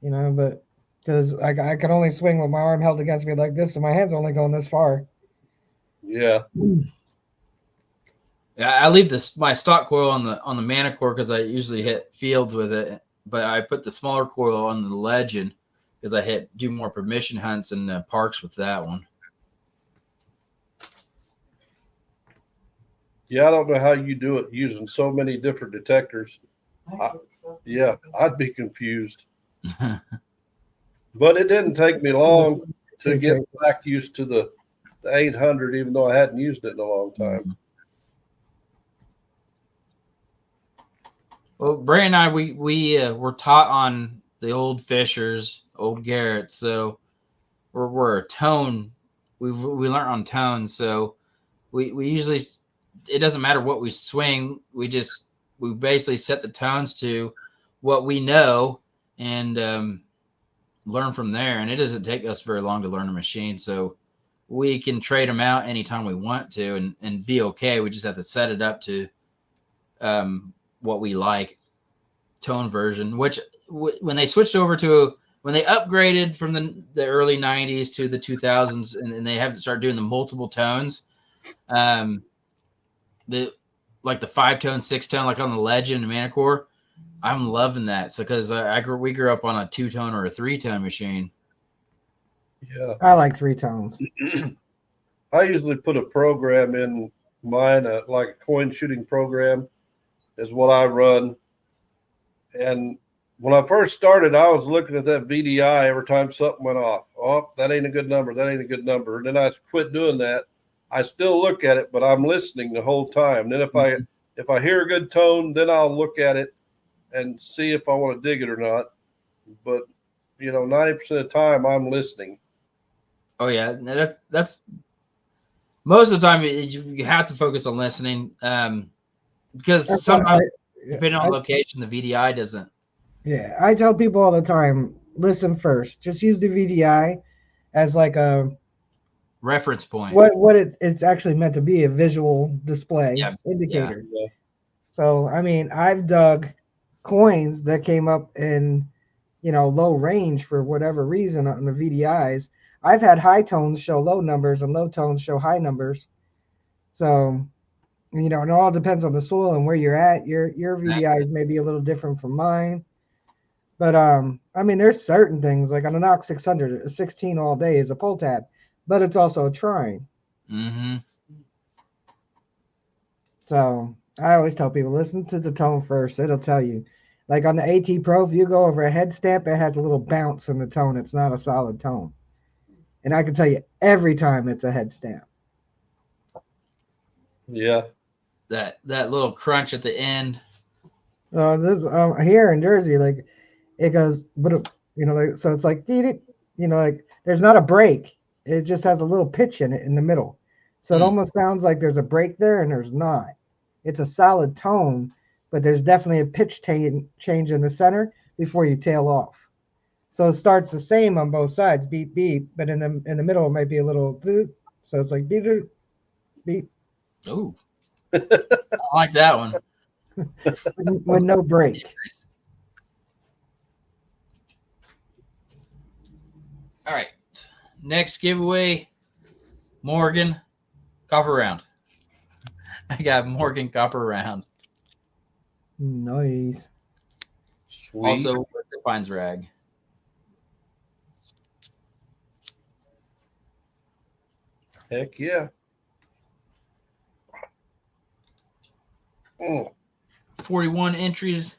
you know, but because I can only swing with my arm held against me like this, and my hand's only going this far. Yeah. Yeah, I leave my stock coil on the Manicore because I usually hit fields with it, but I put the smaller coil on the Legend because I do more permission hunts and parks with that one. Yeah, I don't know how you do it using so many different detectors. Yeah, I'd be confused. But it didn't take me long to get back used to the 800, even though I hadn't used it in a long time. Well, Brant and I, we were taught on the old Fishers, old Garrett, so we're a tone. We learned on tone, so we usually, it doesn't matter what we swing. We basically set the tones to what we know and learn from there. And it doesn't take us very long to learn a machine, so we can trade them out anytime we want to and be okay. We just have to set it up to what we like, tone version, which when they switched over to, when they upgraded from the early 90s to the 2000s and they have to start doing the multiple tones, the 5-tone, 6-tone, like on the Legend and Manicore, I'm loving that. So because we grew up on a 2-tone or a 3-tone machine. Yeah, I like 3 tones. I usually put a program in mine, like a coin shooting program is what I run. And when I first started, I was looking at that VDI every time something went off. Oh, that ain't a good number. That ain't a good number. And then I quit doing that. I still look at it, but I'm listening the whole time. Then if I hear a good tone, then I'll look at it and see if I want to dig it or not. But 90% of the time I'm listening. Oh yeah, that's most of the time you have to focus on listening because sometimes depending on location, the VDI doesn't. Yeah, I tell people all the time, listen first. Just use the VDI as like a reference point. What it's actually meant to be, a visual display indicator. Yeah. So I mean, I've dug coins that came up in low range for whatever reason on the VDIs. I've had high tones show low numbers and low tones show high numbers. So it all depends on the soil and where you're at. Your VDIs may be a little different from mine. But I mean, there's certain things like on a Knox 600, a 16 all day is a pull tab, but it's also a trine. Mm-hmm. So I always tell people, listen to the tone first. It'll tell you. Like on the AT Pro, if you go over a head stamp, it has a little bounce in the tone. It's not a solid tone. And I can tell you every time it's a head stamp. Yeah. That little crunch at the end. This here in Jersey, like it goes, but so it's like, like there's not a break. It just has a little pitch in it in the middle. So it almost sounds like there's a break there, and there's not. It's a solid tone, but there's definitely a pitch change in the center before you tail off. So it starts the same on both sides, beep beep, but in the middle it might be a little doot. So it's like beep doot, beep. Ooh, I like that one. With no break. All right, next giveaway, Morgan copper round. I got Morgan copper round. Nice. Sweet. Also, Pines rag. Heck yeah. 41 entries.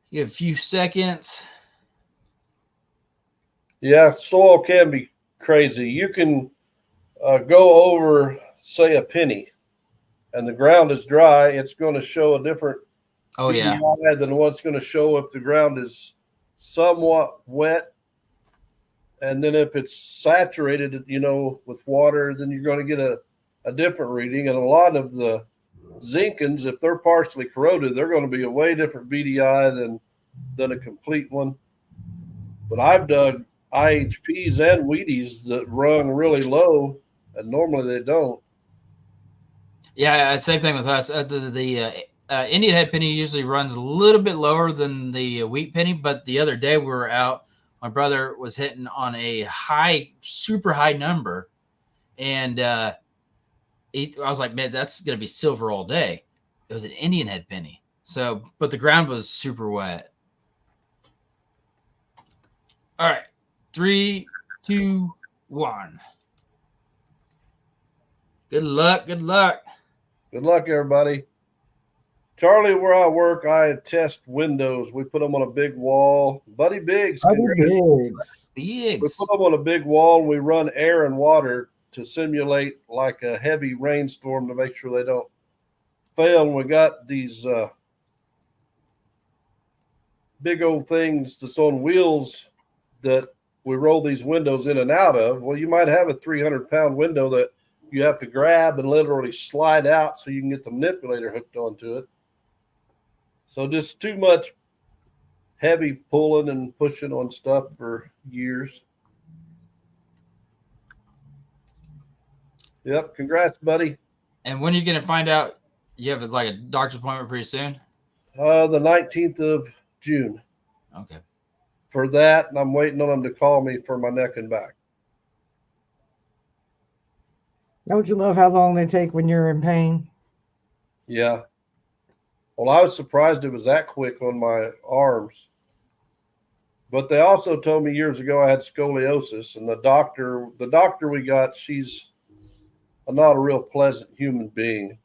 You have a few seconds. Yeah, soil can be crazy. You can go over, say, a penny, and the ground is dry. It's going to show a different PEI than what's going to show if the ground is somewhat wet. And then if it's saturated, with water, then you're going to get a different reading. And a lot of the zincans, if they're partially corroded, they're going to be a way different VDI than a complete one. But I've dug IHPs and Wheaties that run really low, and normally they don't. Yeah, same thing with us. The Indian head penny usually runs a little bit lower than the wheat penny, but the other day we were out. My brother was hitting on a super high number, and I was like, man, that's going to be silver all day. It was an Indian head penny. So, but the ground was super wet. All right, 3, 2, 1. Good luck. Good luck. Good luck, everybody. Charlie, where I work, I test windows. We put them on a big wall. Buddy Biggs. Biggs. We put them on a big wall, and we run air and water to simulate like a heavy rainstorm to make sure they don't fail. And we got these big old things that's on wheels that we roll these windows in and out of. Well, you might have a 300-pound window that you have to grab and literally slide out so you can get the manipulator hooked onto it. So just too much heavy pulling and pushing on stuff for years. Yep. Congrats, buddy. And when are you going to find out you have like a doctor's appointment pretty soon? The 19th of June. Okay. For that, and I'm waiting on them to call me for my neck and back. Don't you love how long they take when you're in pain? Yeah. Well, I was surprised it was that quick on my arms. But they also told me years ago I had scoliosis, and the doctor we got, she's not a real pleasant human being.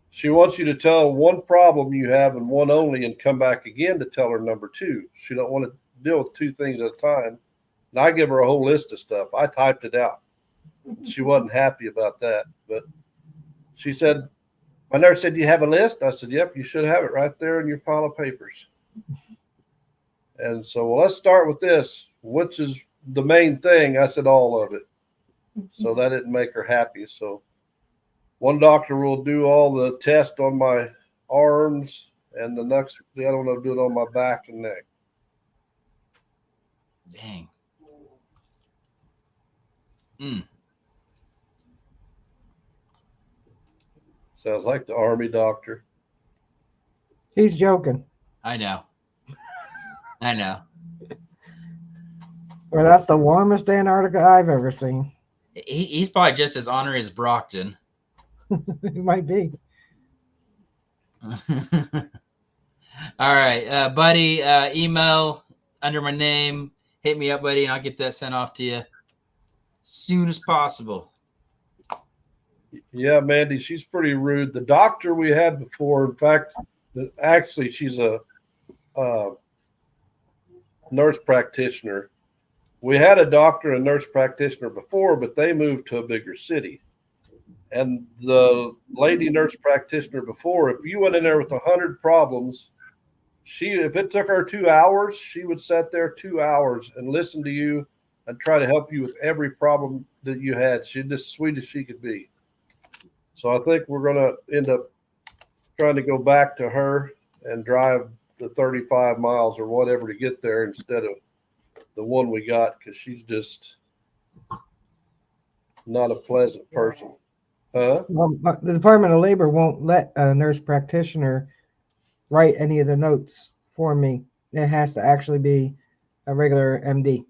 She wants you to tell one problem you have and one only and come back again to tell her number two. She don't want to deal with two things at a time. And I give her a whole list of stuff. I typed it out. She wasn't happy about that. But she said, my nurse said, do you have a list? I said, yep, you should have it right there in your pile of papers. And so, well, let's start with this. Which is the main thing? I said, all of it. So that didn't make her happy. So one doctor will do all the tests on my arms, and the other one will do it on my back and neck. Dang. Sounds like the Army doctor. He's joking. I know. I know. Well, that's the warmest Antarctica I've ever seen. He's probably just as honorary as Brockton. It might be. All right, buddy, email under my name. Hit me up, buddy, and I'll get that sent off to you as soon as possible. Yeah, Mandy, she's pretty rude. The doctor we had before, in fact, actually, she's a nurse practitioner. We had a doctor and nurse practitioner before, but they moved to a bigger city. And the lady nurse practitioner before, if you went in there with 100 problems, if it took her 2 hours, she would sit there 2 hours and listen to you and try to help you with every problem that you had. She's as sweet as she could be. So I think we're going to end up trying to go back to her and drive the 35 miles or whatever to get there instead of the one we got, because she's just not a pleasant person. Huh? Well, the Department of Labor won't let a nurse practitioner write any of the notes for me. It has to actually be a regular MD.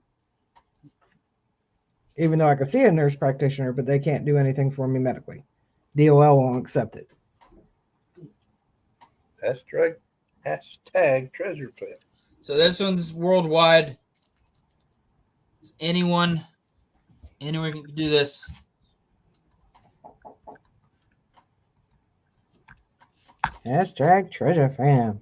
Even though I could see a nurse practitioner, but they can't do anything for me medically. DOL won't accept it. Hashtag treasure fit. So this one's worldwide. Anyone can do this. Hashtag treasure fam.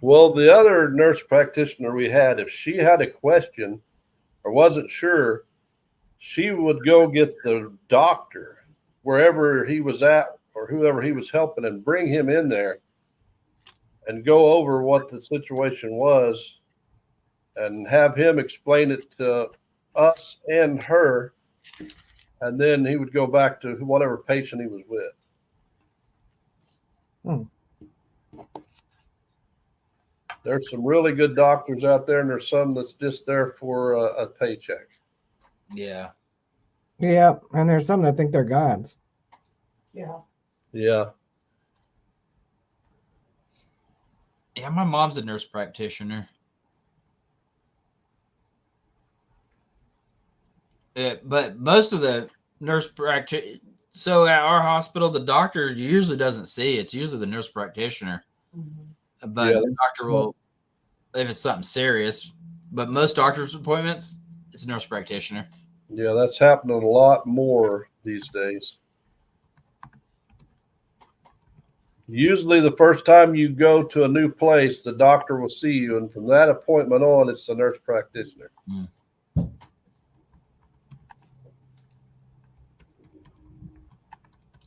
Well, the other nurse practitioner we had, if she had a question or wasn't sure, she would go get the doctor wherever he was at or whoever he was helping and bring him in there and go over what the situation was and have him explain it to us and her. And then he would go back to whatever patient he was with. There's some really good doctors out there, and there's some that's just there for a paycheck. Yeah. Yeah, and there's some that think they're gods. Yeah. Yeah. Yeah, my mom's a nurse practitioner. Yeah, but most of the nurse practitioner. So at our hospital, the doctor usually doesn't see. It's usually the nurse practitioner. Mm-hmm. But Yeah, the doctor will, if it's something serious. But most doctor's appointments, it's a nurse practitioner. Yeah, that's happening a lot more these days. Usually the first time you go to a new place, the doctor will see you. And from that appointment on, it's the nurse practitioner.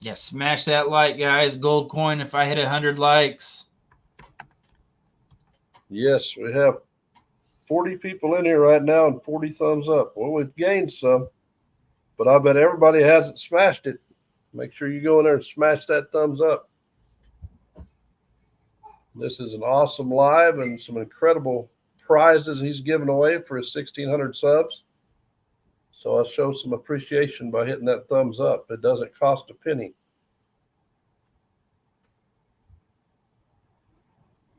Yeah, smash that like, guys. Gold coin if I hit 100 likes. Yes, we have 40 people in here right now and 40 thumbs up. Well, we've gained some, but I bet everybody hasn't smashed it. Make sure you go in there and smash that thumbs up. This is an awesome live and some incredible prizes he's giving away for his 1,600 subs. So I'll show some appreciation by hitting that thumbs up. It doesn't cost a penny.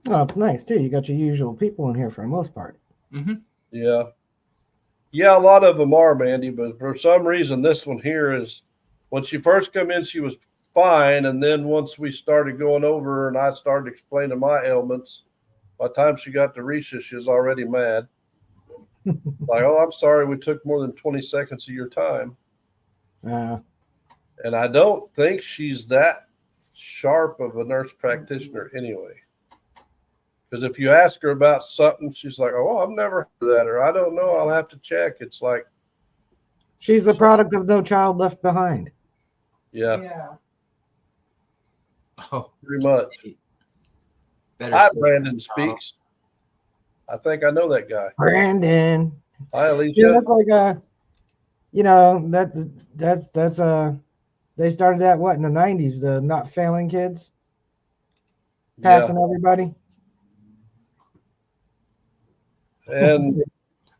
Oh, it's nice too. You got your usual people in here for the most part. Mm-hmm. Yeah. Yeah, a lot of them are, Mandy, but for some reason, this one here is when she first come in, she was fine. And then once we started going over and I started explaining my ailments, by the time she got to Risha, she was already mad. Like, oh, I'm sorry, we took more than 20 seconds of your time. And I don't think she's that sharp of a nurse practitioner anyway. Because if you ask her about something, she's like, oh, I've never heard of that, or I don't know, I'll have to check. It's like, she's a product of No Child Left Behind. yeah, Yeah. Oh, pretty much. better. Hi, say Brandon something. Speaks. I think I know that guy. Brandon. Hi, Yeah, Alicia. that's like you know, that's they started that what in the 90s, the not failing kids passing everybody. And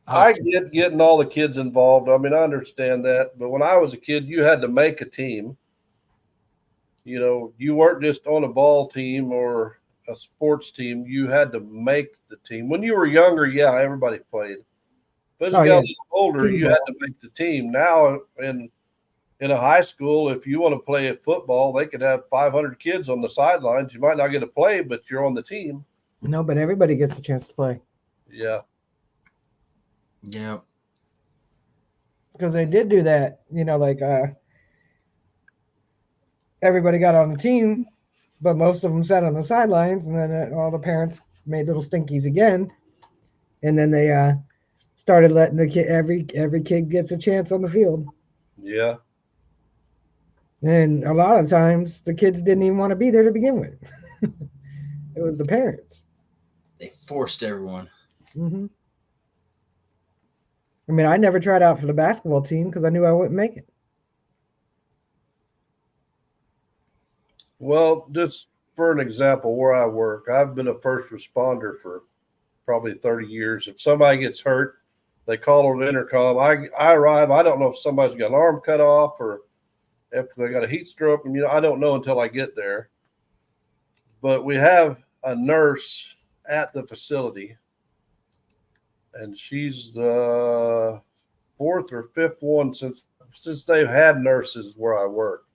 I get getting all the kids involved. I mean, I understand that. But when I was a kid, you had to make a team. You know, you weren't just on a ball team or a sports team. You had to make the team. When you were younger, yeah, everybody played. But as you got a little older, you had to make the team. Now, in a high school, if you want to play at football, they could have 500 kids on the sidelines. You might not get to play, but you're on the team. No, but everybody gets a chance to play. Yeah. Yeah. Because they did do that, you know, like everybody got on the team, but most of them sat on the sidelines, and then all the parents made little stinkies again, and then they started letting the kid every kid gets a chance on the field. Yeah. And a lot of times the kids didn't even want to be there to begin with. It was the parents. They forced everyone. Mm-hmm. I mean, I never tried out for the basketball team because I knew I wouldn't make it. Well, just for an example, where I work, I've been a first responder for probably 30 years. If somebody gets hurt, they call on the intercom. I arrive. I don't know if somebody's got an arm cut off or if they got a heat stroke. And, I don't know until I get there. But we have a nurse at the facility, and she's the fourth or fifth one since they've had nurses where I work.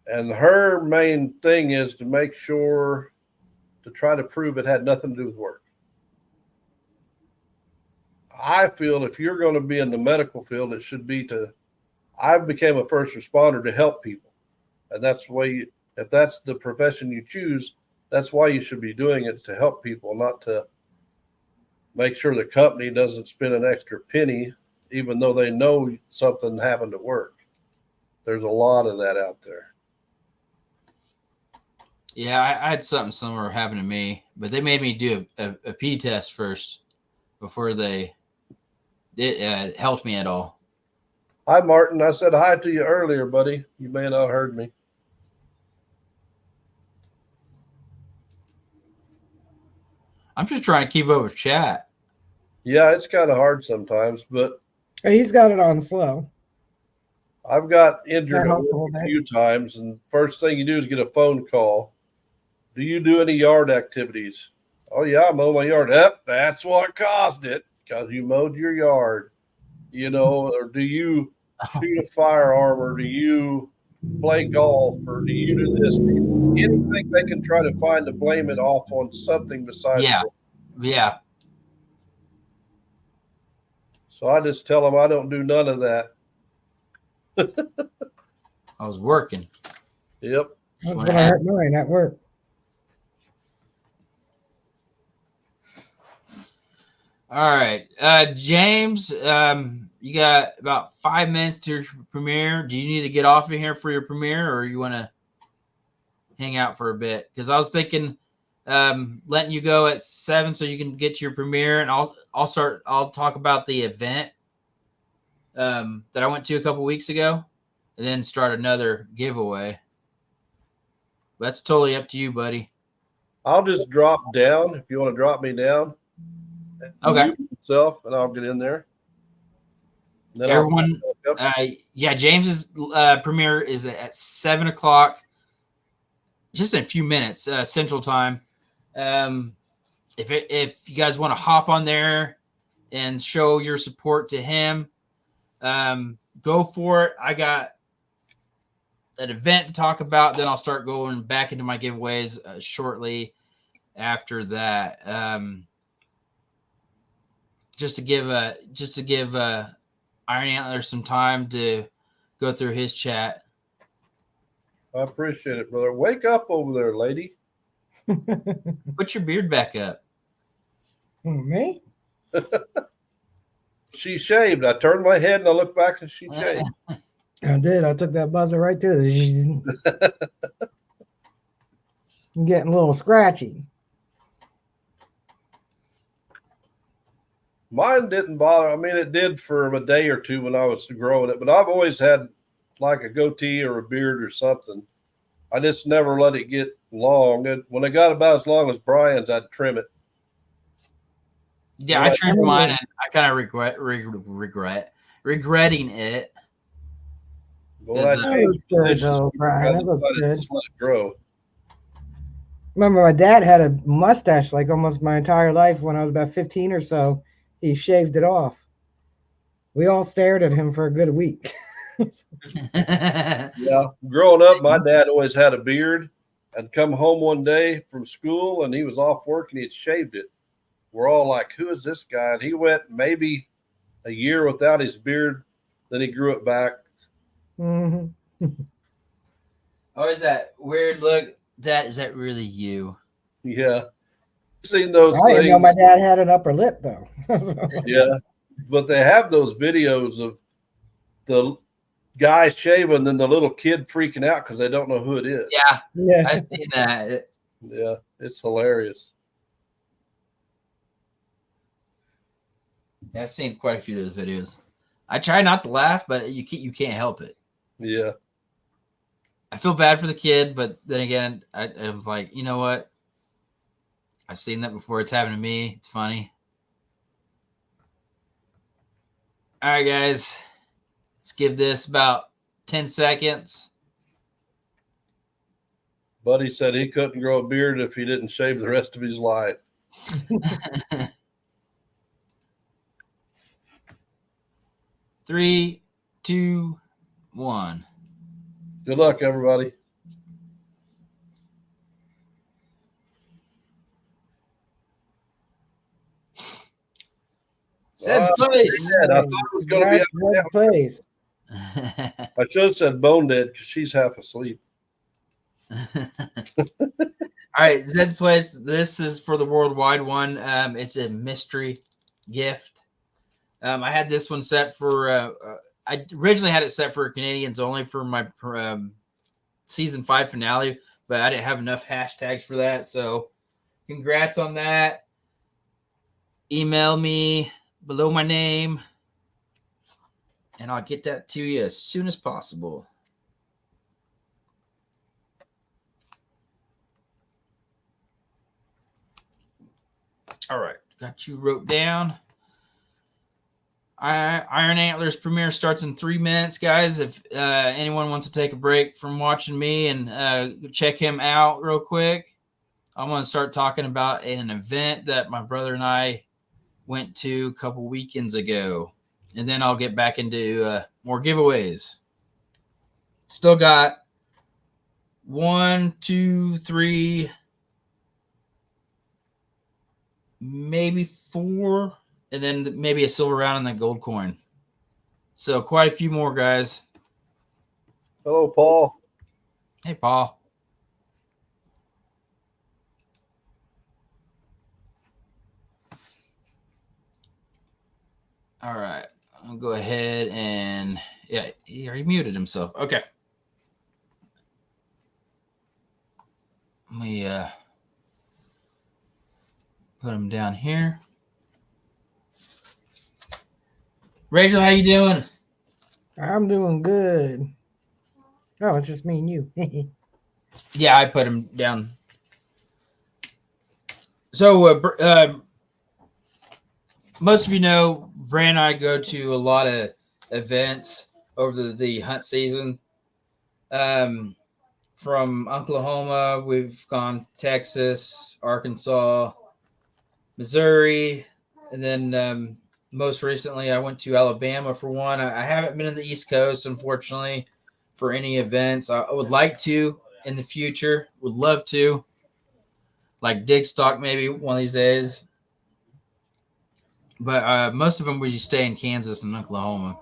And her main thing is to make sure to try to prove it had nothing to do with work. I feel if you're going to be in the medical field, it should be I became a first responder to help people. And that's the way, if that's the profession you choose, that's why you should be doing it, to help people, not to make sure the company doesn't spend an extra penny, even though they know something happened at work. There's a lot of that out there. Yeah, I had something similar happen to me, but they made me do a pee test first before it helped me at all. Hi, Martin. I said hi to you earlier, buddy. You may not have heard me. I'm just trying to keep up with chat. Yeah, it's kind of hard sometimes, but He's got it on slow. I've got injured Yeah, at work a few times, and first thing you do is get a phone call. Do you do any yard activities? Oh, yeah, I mow my yard. Yep, that's what caused it, because you mowed your yard. Or do you shoot a firearm, or do you play golf, or do you do this? Anything they can try to find to blame it off on something besides. Yeah. So I just tell them I don't do none of that. I was working. Yep. That's when I hurt mine at work. All right. James, you got about 5 minutes to your premiere. Do you need to get off of here for your premiere, or you want to hang out for a bit? Because I was thinking letting you go at 7 so you can get to your premiere, and I'll talk about the event that I went to a couple weeks ago, and then start another giveaway. That's totally up to you, buddy. I'll just drop down if you want to drop me down. Okay. Myself, and I'll get in there. Then everyone, James's premiere is at 7 o'clock, just in a few minutes, Central Time. If you guys want to hop on there and show your support to him, go for it. I got an event to talk about. Then I'll start going back into my giveaways shortly after that. Just to give Iron Antler some time to go through his chat. I appreciate it, brother. Wake up over there, lady. Put your beard back up. Me? She shaved. I turned my head and I looked back and she shaved. I did. I took that buzzer right to the. I'm getting a little scratchy. Mine didn't bother. I mean, it did for a day or two when I was growing it, but I've always had like a goatee or a beard or something. I just never let it get long. When it got about as long as Brian's, I'd trim it. Yeah, I trimmed mine, and I kind of regretting it. Well, that looks good, though, Brian. That looks good. Just let it grow. Remember, my dad had a mustache like almost my entire life. When I was about 15 or so, he shaved it off. We all stared at him for a good week. Yeah, growing up, my dad always had a beard. I'd come home one day from school, and he was off work, and he had shaved it. We're all like, who is this guy? And he went maybe a year without his beard. Then he grew it back. Mm-hmm. Oh, is that weird look? Dad, is that really you? Yeah. Seen those I didn't know my dad had an upper lip, though. Yeah. But they have those videos of the guy shaving, then the little kid freaking out because they don't know who it is. Yeah. I've seen that. Yeah, it's hilarious. Yeah, I've seen quite a few of those videos. I try not to laugh, but you can't help it. Yeah. I feel bad for the kid, but then again, I was like, you know what? I've seen that before. It's happened to me. It's funny. All right, guys. Let's give this about 10 seconds. Buddy said he couldn't grow a beard if he didn't shave the rest of his life. 3, 2, 1. Good luck, everybody. Zed's place. I thought it was going to be. Zed's place. I should have said bone dead because she's half asleep. All right, Zed's place. This is for the worldwide one. It's a mystery gift. I had this one set for. I originally had it set for Canadians only for my season 5 finale, but I didn't have enough hashtags for that. So, congrats on that. Email me below my name, and I'll get that to you as soon as possible. All right, got you wrote down. Iron Antlers premiere starts in 3 minutes, guys. If anyone wants to take a break from watching me and check him out real quick, I'm going to start talking about an event that my brother and I went to a couple weekends ago. And then I'll get back into more giveaways. Still got 1, 2, 3, maybe 4, and then maybe a silver round and the gold coin. So quite a few more, guys. Hello, Paul. Hey, Paul. All right. I'll go ahead and, yeah, he already muted himself. Okay. Let me put him down here. Rachel, how you doing? I'm doing good. Oh, it's just me and you. Yeah, I put him down. So, most of you know, Brand and I go to a lot of events over the hunt season. From Oklahoma, we've gone Texas, Arkansas, Missouri, and then most recently I went to Alabama for one. I haven't been in the East Coast, unfortunately, for any events. I would like to in the future. Would love to. Like dig stock maybe one of these days. But most of them we just stay in Kansas and Oklahoma.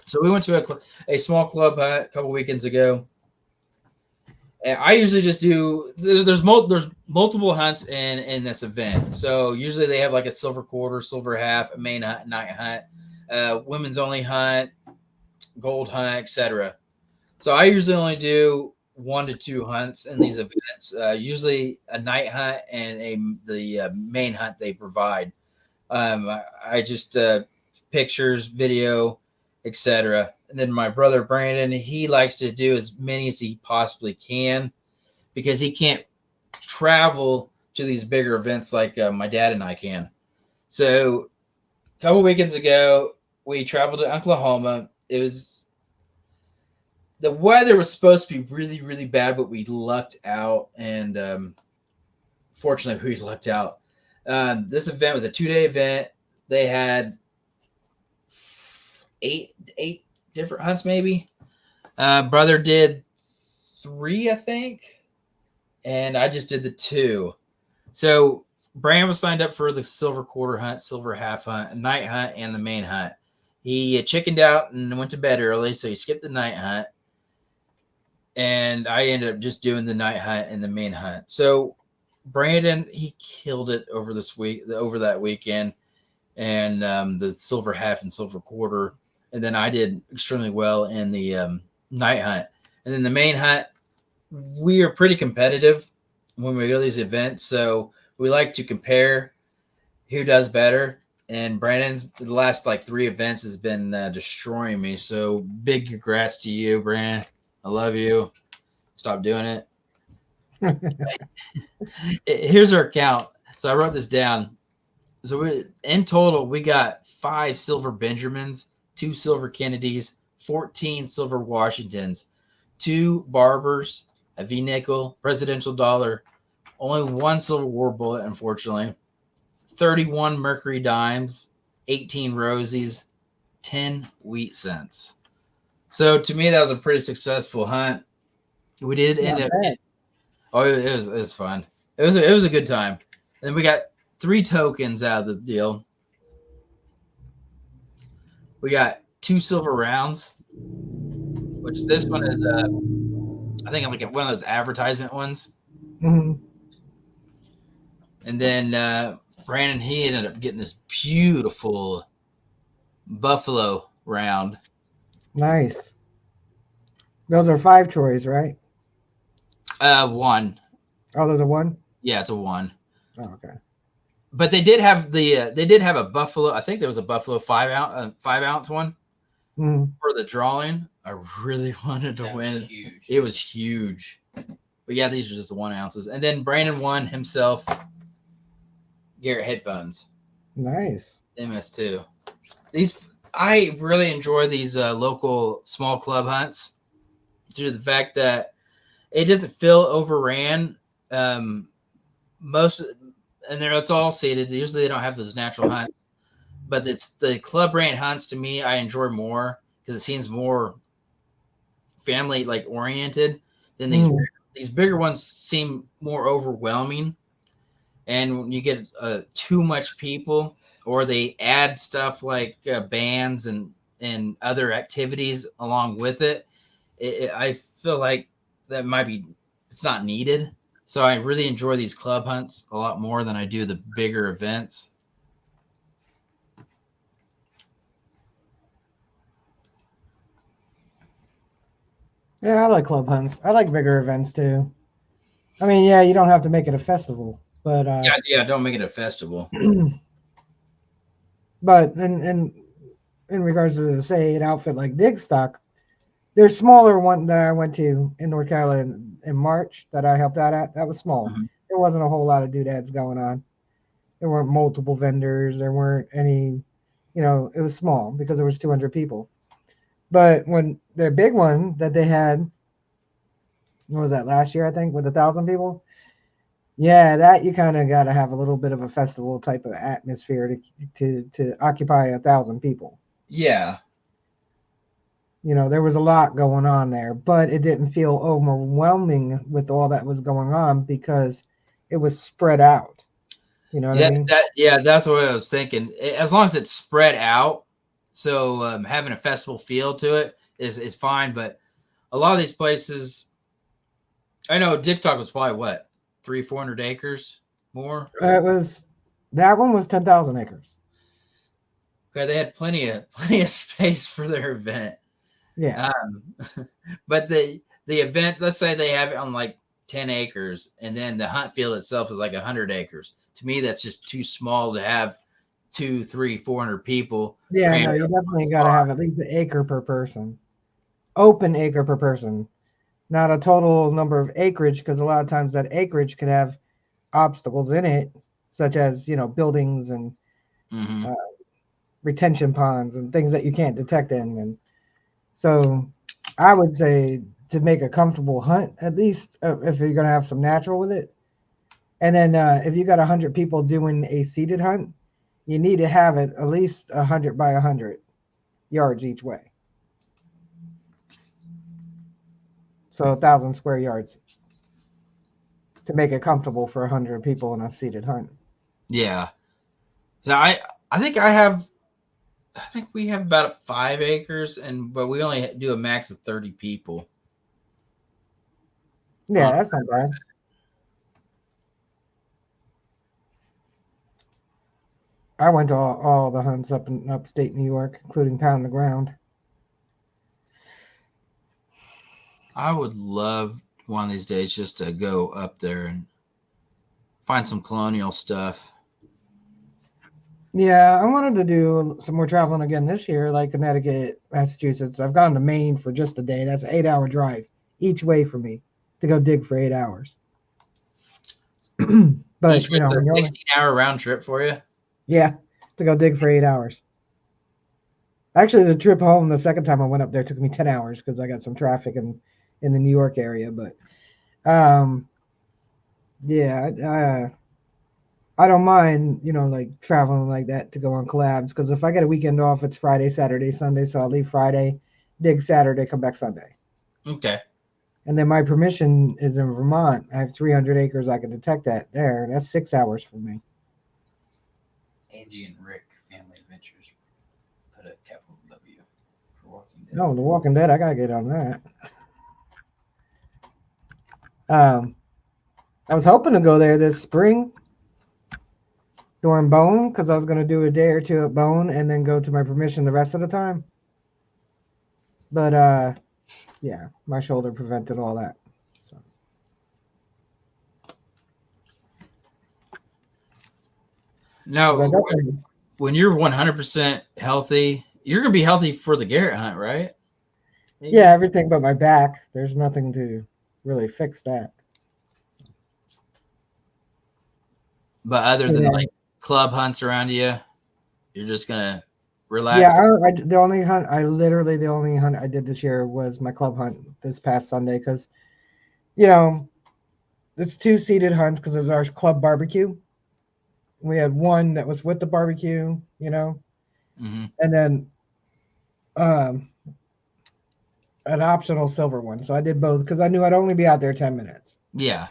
So we went to a small club hunt a couple weekends ago. And I usually just do. There's multiple hunts in this event. So usually they have like a silver quarter, silver half, a main hunt, night hunt, women's only hunt, gold hunt, etc. So I usually only do 1 to 2 hunts in these events. Usually a night hunt and the main hunt they provide. I just pictures, video, etc. And then my brother Brandon, he likes to do as many as he possibly can because he can't travel to these bigger events like my dad and I can. So a couple weekends ago, we traveled to Oklahoma. The weather was supposed to be really, really bad, but we lucked out, and fortunately, we lucked out. This event was a 2-day event. They had eight different hunts, maybe. Brother did 3, I think, and I just did the 2. So Brand was signed up for the silver quarter hunt, silver half hunt, night hunt, and the main hunt. He chickened out and went to bed early, so he skipped the night hunt. And I ended up just doing the night hunt and the main hunt. So Brandon, he killed it over that weekend, and the silver half and silver quarter. And then I did extremely well in the night hunt. And then the main hunt, we are pretty competitive when we go to these events. So we like to compare who does better. And Brandon's the last like 3 events has been destroying me. So big congrats to you, Brandon. I love you. Stop doing it. Here's our count. So I wrote this down. So in total, we got 5 silver Benjamins, 2 silver Kennedys, 14 silver Washingtons, 2 Barbers, a V-nickel, presidential dollar, only 1 silver war bullet, unfortunately, 31 Mercury dimes, 18 Rosies, 10 wheat cents. So to me, that was a pretty successful hunt. We did end up. Oh, it was fun. It was a good time. And then we got 3 tokens out of the deal. We got 2 silver rounds, which this one is I think I'm like one of those advertisement ones. Mm-hmm. And then Brandon, he ended up getting this beautiful buffalo round. Nice. Those are 5 Troys, right? 1. Oh, those are 1. Yeah, it's a 1. Oh, okay. But they did have they did have a buffalo. I think there was a buffalo 5 ounce one for the drawing. I really wanted to win. Huge. It was huge. But yeah, these are just the 1 ounces. And then Brandon won himself Garrett headphones. Nice. MS2. I really enjoy these local small club hunts due to the fact that it doesn't feel overran. It's all seated. Usually they don't have those natural hunts, but it's the club ran hunts to me I enjoy more because it seems more family like oriented than these bigger ones seem more overwhelming. And when you get too much people, or they add stuff like bands and other activities along with it, I feel like that it's not needed. So I really enjoy these club hunts a lot more than I do the bigger events. Yeah, I like club hunts. I like bigger events too. I mean, yeah, you don't have to make it a festival, but Yeah, don't make it a festival. But in regards to say an outfit like Digstock, there's smaller one that I went to in North Carolina in March that I helped out at. That was small. Mhm. There wasn't a whole lot of doodads going on. There weren't multiple vendors. There weren't any, it was small because there was 200 people. But when the big one that they had, what was that, last year, I think, with 1,000 people? Yeah, that you kind of got to have a little bit of a festival type of atmosphere to occupy 1,000 people. Yeah. There was a lot going on there, but it didn't feel overwhelming with all that was going on because it was spread out. You know what I mean? That's what I was thinking. As long as it's spread out, so having a festival feel to it is fine. But a lot of these places, I know Dickstock was probably what 300-400 acres more. That one was 10,000 acres. Okay, they had plenty of space for their event. Yeah. But the event, let's say they have it on like 10 acres, and then the hunt field itself is like 100 acres. To me, that's just too small to have 200, 300, 400 people. Yeah, no, you definitely got to have at least an acre per person. Open acre per person. Not a total number of acreage, because a lot of times that acreage could have obstacles in it, such as, buildings and retention ponds and things that you can't detect in. And so I would say to make a comfortable hunt, at least if you're going to have some natural with it. And then if you got 100 people doing a seated hunt, you need to have it at least 100 by 100 yards each way. So 1,000 square yards to make it comfortable for 100 people in a seated hunt. Yeah. So I think we have about 5 acres, but we only do a max of 30 people. Yeah, that's not bad. I went to all the hunts up in upstate New York, including Pound the Ground. I would love one of these days just to go up there and find some colonial stuff. Yeah, I wanted to do some more traveling again this year, like Connecticut, Massachusetts. I've gone to Maine for just a day. That's an 8-hour drive each way for me to go dig for 8 hours. But Each you way's know, a when you're only 16-hour round trip for you. yeah, to go dig for 8 hours. Actually, the trip home the second time I went up there took me 10 hours because I got some traffic in the New York area. But um, yeah, I don't mind, like traveling like that to go on collabs because if I get a weekend off, it's Friday, Saturday, Sunday. So I'll leave Friday, dig Saturday, come back Sunday. Okay. And then my permission is in Vermont. I have 300 acres I can detect that there. That's 6 hours for me. Angie and Rick Family Adventures. Put a capital W for Walking Dead. No, The Walking Dead, I gotta get on that. I was hoping to go there this spring during Bone because I was gonna do a day or two at Bone and then go to my permission the rest of the time. But yeah, my shoulder prevented all that. So. No, when you're 100% healthy, you're gonna be healthy for the Garrett hunt, right? Maybe? Yeah, everything but my back. There's nothing to really fix that. But other than like club hunts around you, you're just gonna relax. Yeah, the only hunt I did this year was my club hunt this past Sunday because, it's 2 seated hunts because it was our club barbecue. We had one that was with the barbecue, Mm-hmm. and then an optional silver one. So I did both because I knew I'd only be out there 10 minutes. Yeah.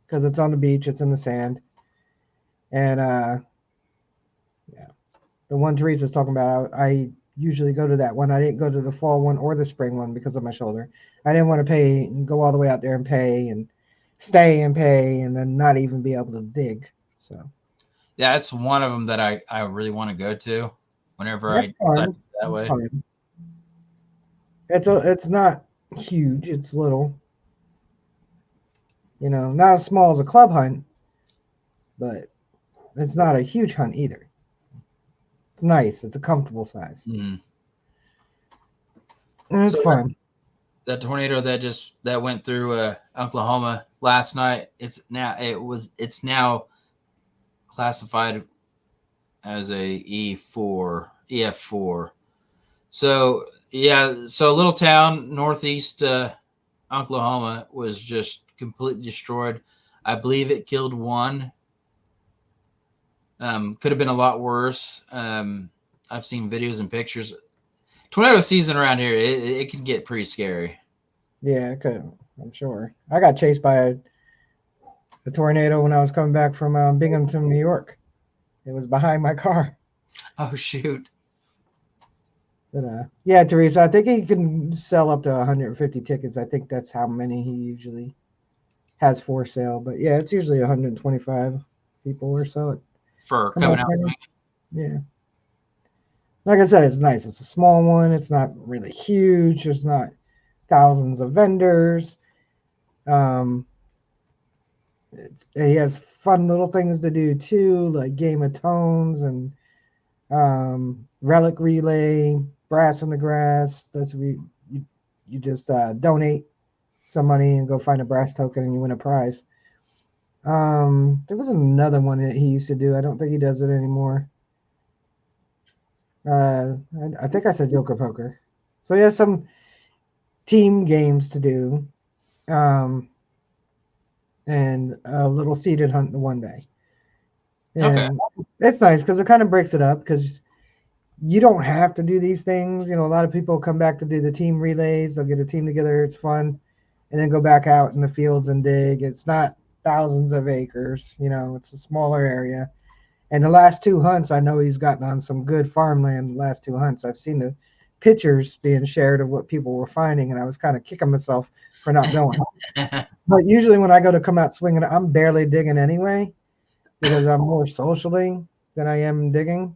Because it's on the beach, it's in the sand. And yeah. The one Teresa's talking about, I usually go to that one. I didn't go to the fall one or the spring one because of my shoulder. I didn't want to pay and go all the way out there and pay and stay and pay and then not even be able to dig. So yeah, it's one of them that I really want to go to whenever I decide that way. Fun. It's not huge, it's little. Not as small as a club hunt, but it's not a huge hunt either. It's nice. It's a comfortable size. Mm-hmm. And it's fun. That tornado that went through Oklahoma last night. It's now classified as a EF4. So yeah, so a little town northeast Oklahoma was just completely destroyed. I believe it killed one. Could have been a lot worse. I've seen videos and pictures. Tornado season around here, it can get pretty scary. Yeah, it could. I'm sure. I got chased by a tornado when I was coming back from Binghamton, New York. It was behind my car. Oh shoot! But yeah, Teresa, I think he can sell up to 150 tickets. I think that's how many he usually has for sale. But yeah, it's usually 125 people or so. For coming out swinging. Yeah. Like I said, it's nice. It's a small one. It's not really huge. There's not thousands of vendors. He has fun little things to do too, like Game of Tones and relic relay, brass in the grass. That's you just donate some money and go find a brass token and you win a prize. There was another one that he used to do. I don't think he does it anymore. I think I said Joker Poker. So he has some team games to do, and a little seated hunt one day. And it's nice because it kind of breaks it up because you don't have to do these things. A lot of people come back to do the team relays. They'll get a team together. It's fun. And then go back out in the fields and dig. It's not thousands of acres. It's a smaller area. And the last 2 hunts, I know he's gotten on some good farmland the last 2 hunts. I've seen the pictures being shared of what people were finding, and I was kind of kicking myself for not going. But usually when I go to come out swinging, I'm barely digging anyway because I'm more socially than I am digging.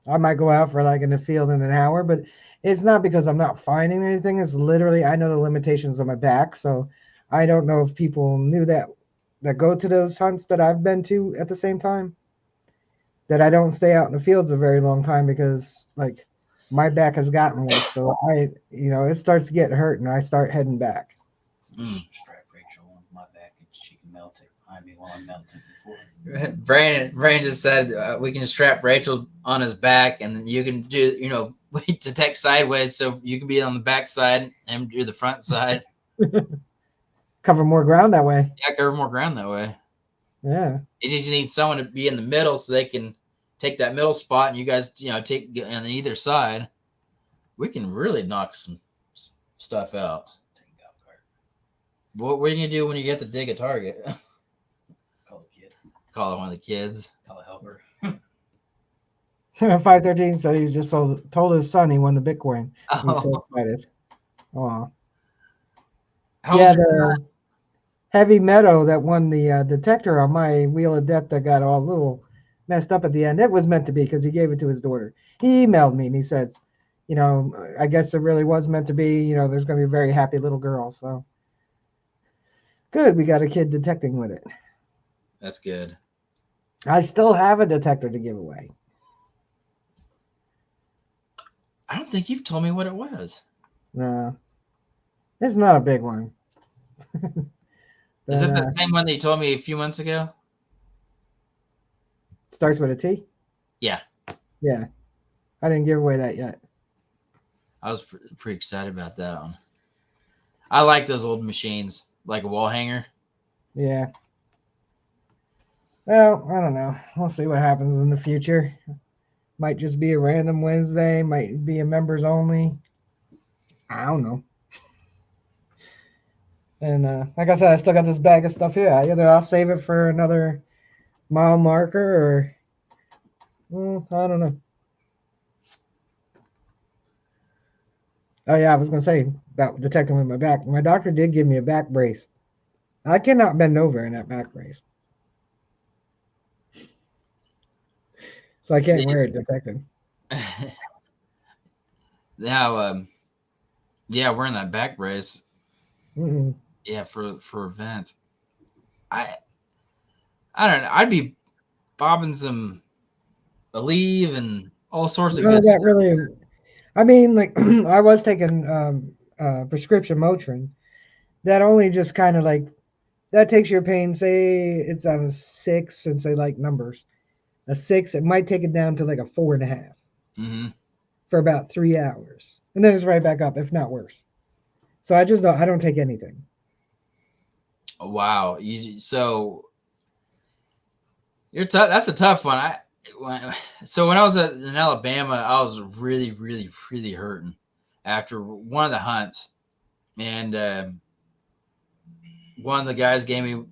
I might go out for like in the field in an hour, but it's not because I'm not finding anything. It's literally I know the limitations of my back, so I don't know if people knew that go to those hunts that I've been to at the same time. that I don't stay out in the fields a very long time because like my back has gotten worse. So it starts to get hurt and I start heading back. Strap Rachel on my back and she can melt it behind me while I'm melting before. Brandon just said we can strap Rachel on his back, and then you can do, we detect sideways, so you can be on the back side and do the front side. Cover more ground that way. Yeah, cover more ground that way. Yeah. You just need someone to be in the middle so they can take that middle spot, and you guys, take on either side. We can really knock some stuff out. What are you gonna do when you get to dig a target? Call the kid. Call it one of the kids. Call a helper. 513 said he just told his son he won the Bitcoin. He's so Oh, excited. Oh. how Yeah, old's the heavy meadow that won the detector on my wheel of death that got all a little messed up at the end. It was meant to be because he gave it to his daughter. He emailed me and he said, I guess it really was meant to be. There's going to be a very happy little girl. So good. We got a kid detecting with it. That's good. I still have a detector to give away. I don't think you've told me what it was. No, it's not a big one. Is it But, the same one that you told me a few months ago? starts with a T? Yeah. Yeah. I didn't give away that yet. I was pretty excited about that one. I like those old machines, like a wall hanger. Yeah. Well, I don't know. We'll see what happens in the future. Might just be a random Wednesday. Might be a members only. I don't know. And like I said, I still got this bag of stuff here. Either I'll save it for another mile marker or I don't know. Oh yeah, I was gonna say about detecting with my back. My doctor did give me a back brace. I cannot bend over in that back brace. So I can't wear it detecting. Now, yeah, wearing that back brace. Mm-mm. Yeah, for events. I don't know. I'd be bobbing some Aleve and all sorts of None good of that stuff. really. I mean, like I was taking prescription Motrin. That only just kind of like that takes your pain. Say it's on a 6, since they like numbers. A 6, it might take it down to like a 4.5 Mm-hmm. for about 3 hours, and then it's right back up, if not worse. So I just don't. I don't take anything. Wow. You're tough. That's a tough one. So when I was in Alabama, I was really, really, really hurting after one of the hunts, and one of the guys gave me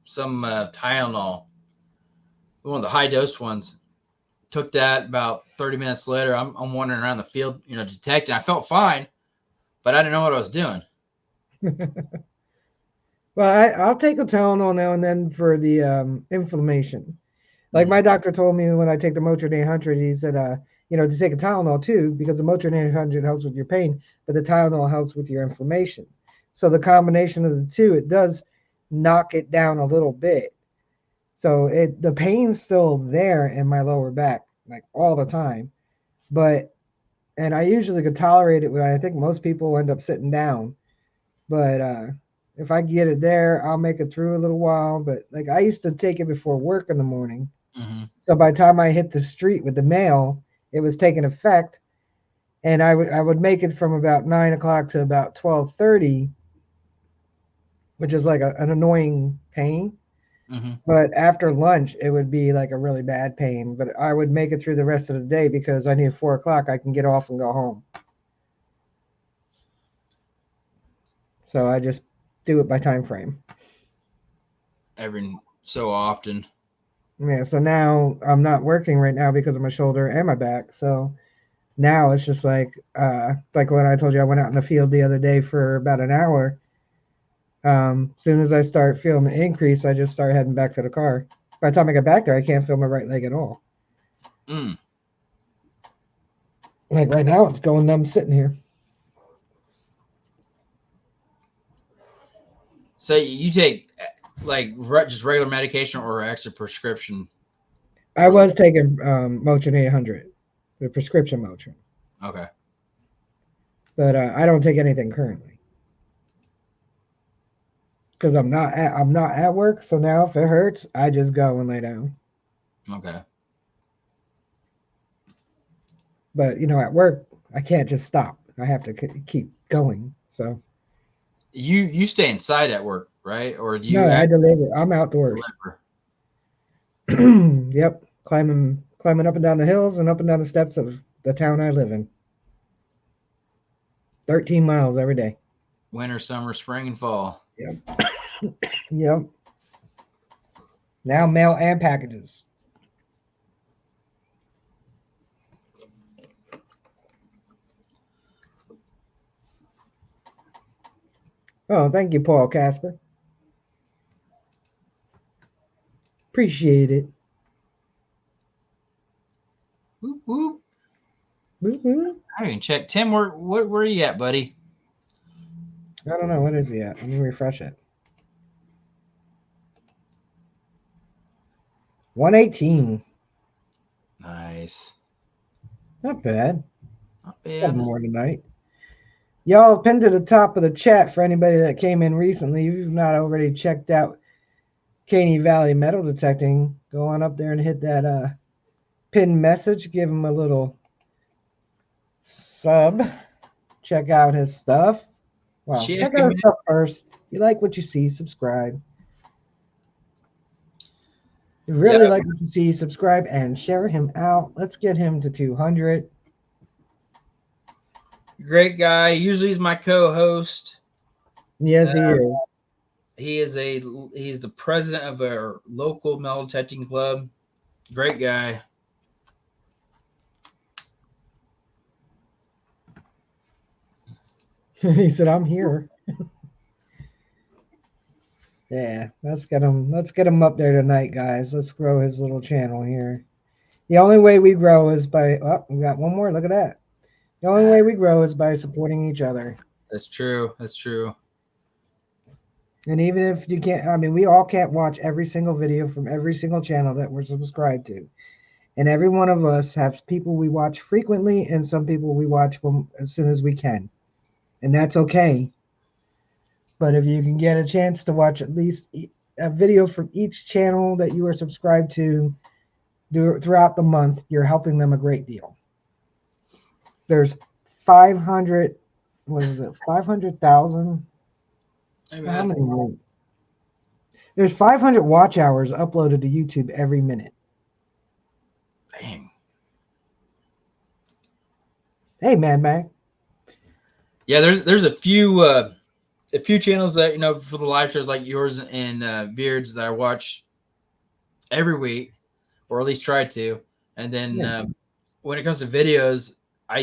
some Tylenol, one of the high dose ones. Took that about 30 minutes later. I'm wandering around the field, detecting. I felt fine, but I didn't know what I was doing. Well, I'll take a Tylenol now and then for the inflammation. Like Mhm. my doctor told me when I take the Motrin 800, he said, to take a Tylenol too, because the Motrin 800 helps with your pain, but the Tylenol helps with your inflammation. So the combination of the two, it does knock it down a little bit. So the pain's still there in my lower back, like all the time. And I usually could tolerate it when I think most people end up sitting down. But if I get it there, I'll make it through a little while. But like I used to take it before work in the morning. Mm-hmm. So by the time I hit the street with the mail, it was taking effect, and I would make it from about 9 o'clock to about 12:30, which is like an annoying pain. Mm-hmm. But after lunch, it would be like a really bad pain. But I would make it through the rest of the day because I knew 4 o'clock I can get off and go home. So I just do it by time frame. Every so often. Yeah. So now I'm not working right now because of my shoulder and my back. So now it's just like when I told you I went out in the field the other day for about an hour. Soon as I start feeling the increase, I just start heading back to the car. By the time I get back there, I can't feel my right leg at all. Mm. Like right now, it's going numb sitting here. So you take like just regular medication or extra prescription? I was taking Motrin 800, the prescription Motrin, Okay. but I don't take anything currently because I'm not at work. So now if it hurts, I just go and lay down. Okay. But at work, I can't just stop. I have to keep going. So You stay inside at work, right? Or do you no, I deliver. I'm outdoors. deliver? Yep, climbing up and down the hills and up and down the steps of the town I live in. 13 miles every day. Winter, summer, spring, and fall. Yep. Now mail and packages. Oh, thank you, Paul Casper. Appreciate it. Whoop, whoop. Woo-hoo. I haven't even checked. Tim, where are you at, buddy? I don't know. What is he at? Let me refresh it. 118. Nice. Not bad. Not bad. 7 more tonight. Y'all pinned to the top of the chat for anybody that came in recently. If you've not already checked out Caney Valley Metal Detecting, go on up there and hit that pinned message. Give him a little sub. Check out his stuff. Well, check out his stuff first. If you like what you see, subscribe. If you really like what you see, subscribe and share him out. Let's get him to 200. Great guy. Usually he's my co-host. Yes, he is. He's the president of our local metal detecting club. Great guy. He said, "I'm here." Yeah, let's get him up there tonight, guys. Let's grow his little channel here. The only way we grow is by we got one more. Look at that. The only way we grow is by supporting each other. That's true. That's true. And even if you can't, I mean, we all can't watch every single video from every single channel that we're subscribed to. And every one of us has people we watch frequently and some people we watch as soon as we can. And that's okay. But if you can get a chance to watch at least a video from each channel that you are subscribed to throughout the month, you're helping them a great deal. There's 500, what is it, 500,000? How many? There's 500 watch hours uploaded to YouTube every minute. Dang. Hey, man. Yeah, there's a few channels that for the live shows like yours and Beards that I watch every week, or at least try to. And then when it comes to videos, I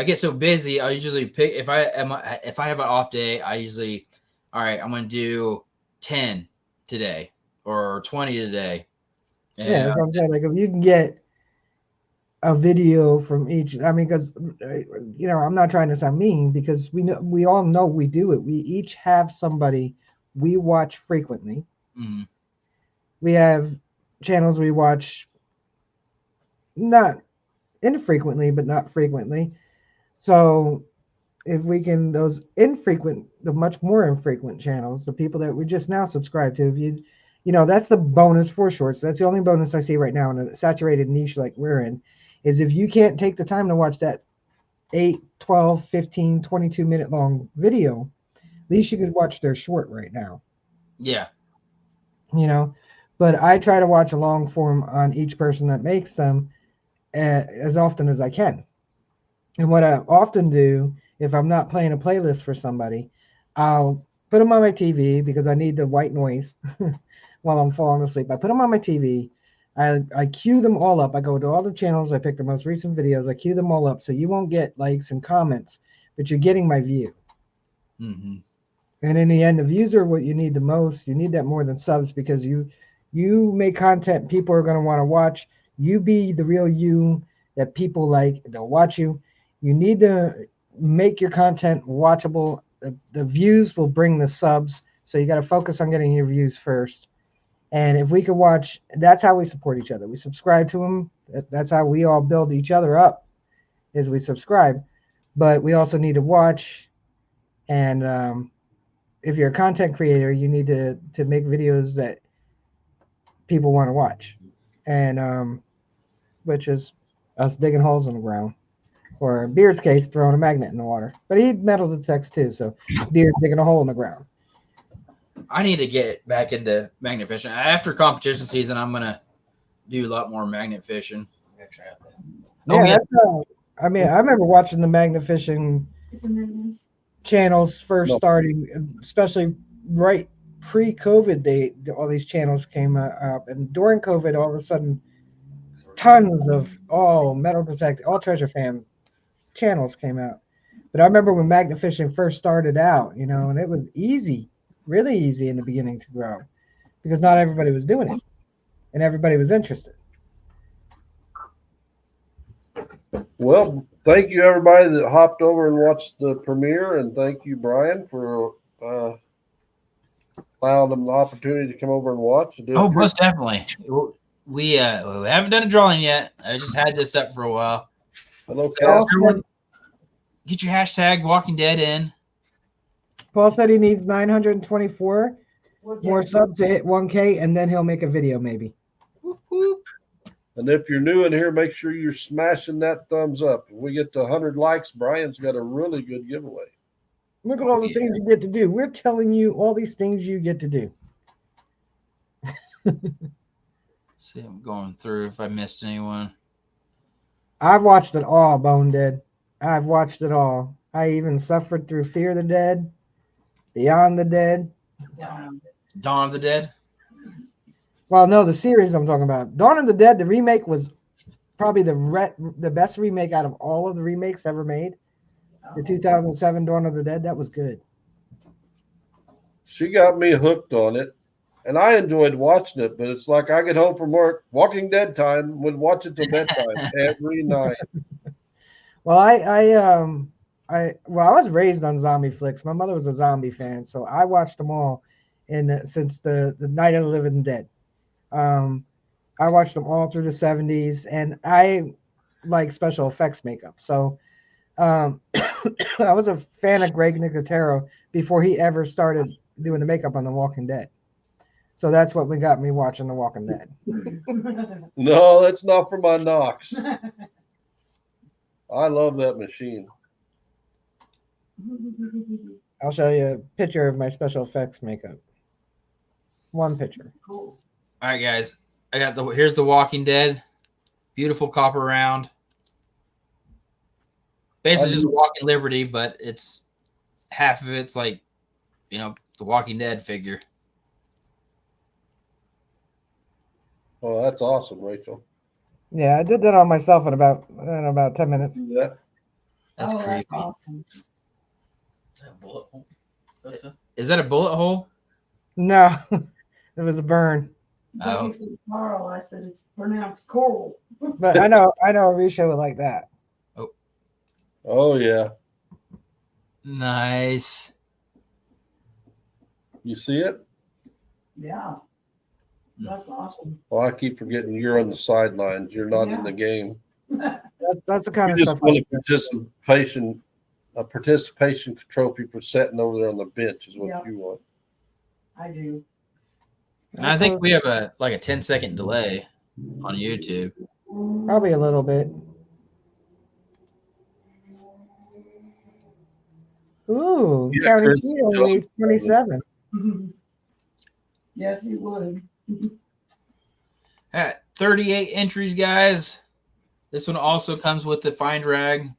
get so busy. I usually pick if I have an off day. I usually, all right, I'm gonna do 10 today or 20 today. Yeah, that's what I'm saying. Like if you can get a video from each, I mean, because I'm not trying to sound mean because we all know we do it. We each have somebody we watch frequently. Mm-hmm. We have channels we watch not infrequently, but not frequently. So if we can, those the much more infrequent channels, the people that we just now subscribe to, if that's the bonus for shorts. That's the only bonus I see right now in a saturated niche like we're in, is if you can't take the time to watch that 8, 12, 15, 22 minute long video, at least you could watch their short right now. Yeah. But I try to watch a long form on each person that makes them as often as I can. And what I often do, if I'm not playing a playlist for somebody, I'll put them on my TV because I need the white noise while I'm falling asleep. I put them on my TV. I queue them all up. I go to all the channels. I pick the most recent videos. I queue them all up so you won't get likes and comments, but you're getting my view. Mm-hmm. And in the end, the views are what you need the most. You need that more than subs because you make content people are going to want to watch. You be the real you that people like. They'll watch you. You need to make your content watchable. The views will bring the subs. So you got to focus on getting your views first. And if we could watch, that's how we support each other. We subscribe to them. That's how we all build each other up, is we subscribe. But we also need to watch. And if you're a content creator, you need to make videos that people want to watch. And which is us digging holes in the ground. Or in Beard's case, throwing a magnet in the water. But he metal detects too, so Beard digging a hole in the ground. I need to get back into magnet fishing. After competition season, I'm gonna do a lot more magnet fishing. I gotta try out that. Yeah, yeah. that's. I mean, I remember watching the magnet fishing channels first starting, especially right pre-COVID. All these channels came up, and during COVID, all of a sudden, tons of all metal detect, all treasure fam channels came out. But I remember when magnet fishing first started out, and it was easy, really easy in the beginning to grow, because not everybody was doing it, and everybody was interested. Well, thank you everybody that hopped over and watched the premiere, and thank you, Brian, for allowing them the opportunity to come over and watch. And Oh, most definitely. We haven't done a drawing yet. I just had this up for a while. Hello, So Cass. everyone, get your hashtag Walking Dead in. Paul said he needs 924 more subs to hit 1K, and then he'll make a video maybe. Whoop, whoop. And if you're new in here, make sure you're smashing that thumbs up. If we get to 100 likes, Brian's got a really good giveaway. Look at all the things you get to do. We're telling you all these things you get to do. See, I'm going through if I missed anyone. I've watched it all, Bone Dead. I've watched it all. I even suffered through Fear the Dead, Beyond the Dead. Dawn of the Dead. Well, no, the series I'm talking about. Dawn of the Dead, the remake was probably the best remake out of all of the remakes ever made. The 2007 Dawn of the Dead, that was good. She got me hooked on it, and I enjoyed watching it, but it's like I get home from work, Walking Dead time, would watch it till bedtime every night. Well, I was raised on zombie flicks. My mother was a zombie fan, so I watched them all since the Night of the Living Dead. I watched them all through the 70s, and I like special effects makeup. So I was a fan of Greg Nicotero before he ever started doing the makeup on The Walking Dead. So that's what got me watching The Walking Dead. No, that's not for my knocks. I love that machine. I'll show you a picture of my special effects makeup. One picture. Cool. All right, guys. Here's The Walking Dead. Beautiful copper round. Basically just Walking Liberty, but it's half of it's like, the Walking Dead figure. Oh, that's awesome, Rachel. Yeah, I did that on myself in about 10 minutes. Yeah. That's creepy. That's awesome. Is that a bullet hole? Is that a bullet hole? No, it was a burn. But you said Carl, I said it's pronounced coral. But I know Risha would like that. Oh, yeah. Nice. You see it? Yeah. That's awesome. Well, I keep forgetting you're on the sidelines. You're not in the game. That's the kind You of just stuff. want a participation trophy for sitting over there on the bench is what you want. I do. And I think we have a 10-second delay on YouTube. Probably a little bit. Ooh, Yeah, County Chris, Key only needs 27. Yes, he would. All right, 38 entries, guys. This one also comes with the fine drag.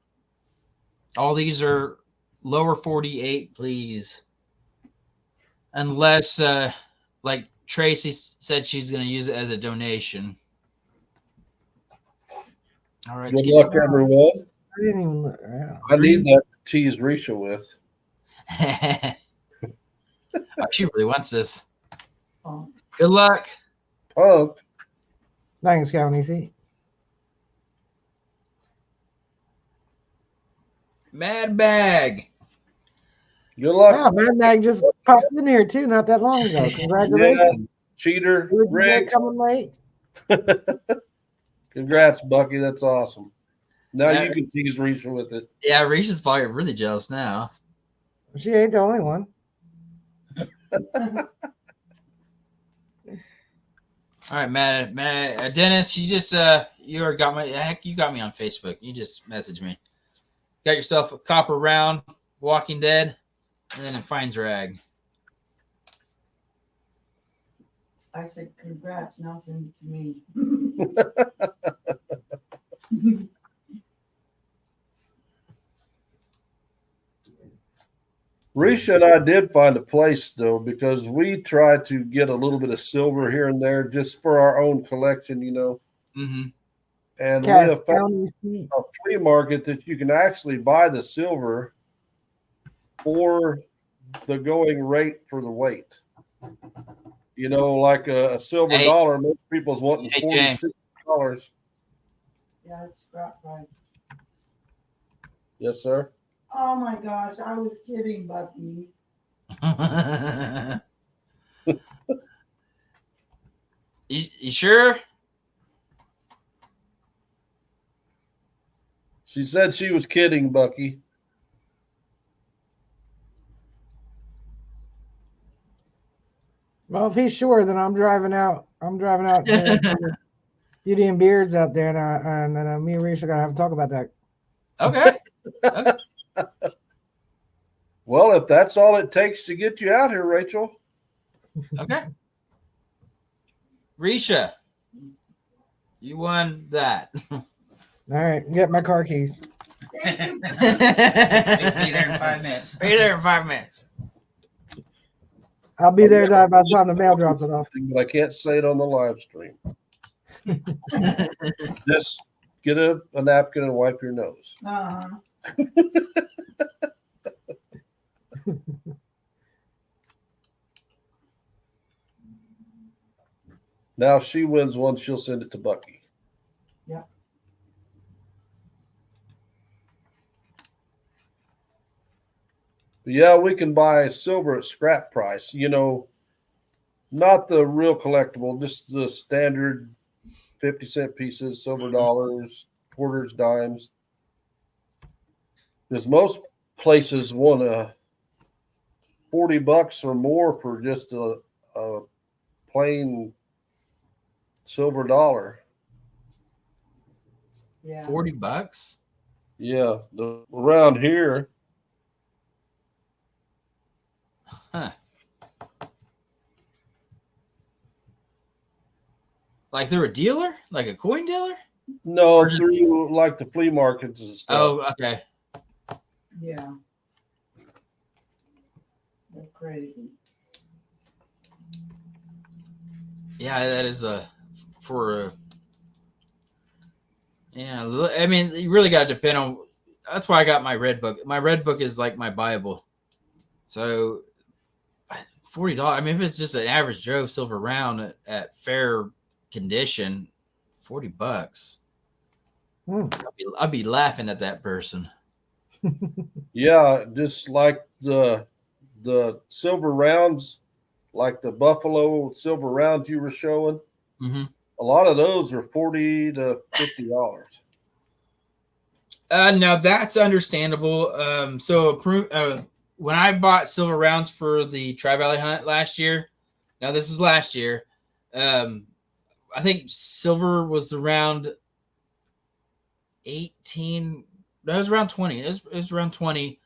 All these are lower 48, please. Unless, like Tracy said, she's going to use it as a donation. All right. Good luck, everyone. I didn't even look. Yeah. I need that to tease Risha with. Oh, she really wants this. Oh. Good luck. Punk. Thanks, County Seat. Mad Bag. Good luck. Wow, Mad Mag just popped in here too, not that long ago. Congratulations. cheater, They're Rick. coming late. Congrats, Bucky. That's awesome. Now Yeah. you can tease Risha with it. Yeah, Reese is probably really jealous now. She ain't the only one. All right, Matt, Dennis, you just you already got you got me on Facebook. You just messaged me. Got yourself a copper round, Walking Dead, and then a Finds Rag. I said, congrats, now send it to me. Risha and I did find a place though, because we try to get a little bit of silver here and there just for our own collection, you know. Mm-hmm. And Cash we have found County Seat. a flea market that you can actually buy the silver for the going rate for the weight. You know, like a silver Hey. dollar, most people's wanting Hey, $46. Yeah, it's scrap right. Yes, sir. Oh my gosh, I was kidding, Bucky. you sure? She said she was kidding, Bucky. Well, if he's sure, then I'm driving out. I'm driving out to Beauty and Beards out there, and then me and Reese are gonna have to talk about that. Okay. Well, if that's all it takes to get you out here, Rachel. Okay. Risha, you won that. All right, get my car keys. Be there in 5 minutes. Be there in 5 minutes. I'll be there by the time the mail drops it off. But I can't say it on the live stream. Just get a napkin and wipe your nose. Uh-huh. Now, if she wins one, she'll send it to Bucky. Yeah. But yeah, we can buy silver at scrap price. You know, not the real collectible, just the standard 50-cent pieces, silver dollars, quarters, dimes. Because most places want $40 or more for just a plain silver dollar. Yeah. $40? Yeah, around here. Huh. Like they're a dealer? Like a coin dealer? No, Or just- through like the flea markets and stuff. Oh, okay. Yeah. They're crazy. Yeah, that is yeah, I mean, you really got to depend on. That's why I got my red book. My red book is like my Bible. So $40. I mean, if it's just an average Joe silver round at fair condition, $40. I'd be laughing at that person. Yeah, just like the silver rounds, like the Buffalo silver rounds you were showing. Mm-hmm. A lot of those are $40 to $50. Now that's understandable. So when I bought silver rounds for the Tri-Valley hunt last year, now this is last year, I think silver was around 18. That was around 20. It was around 20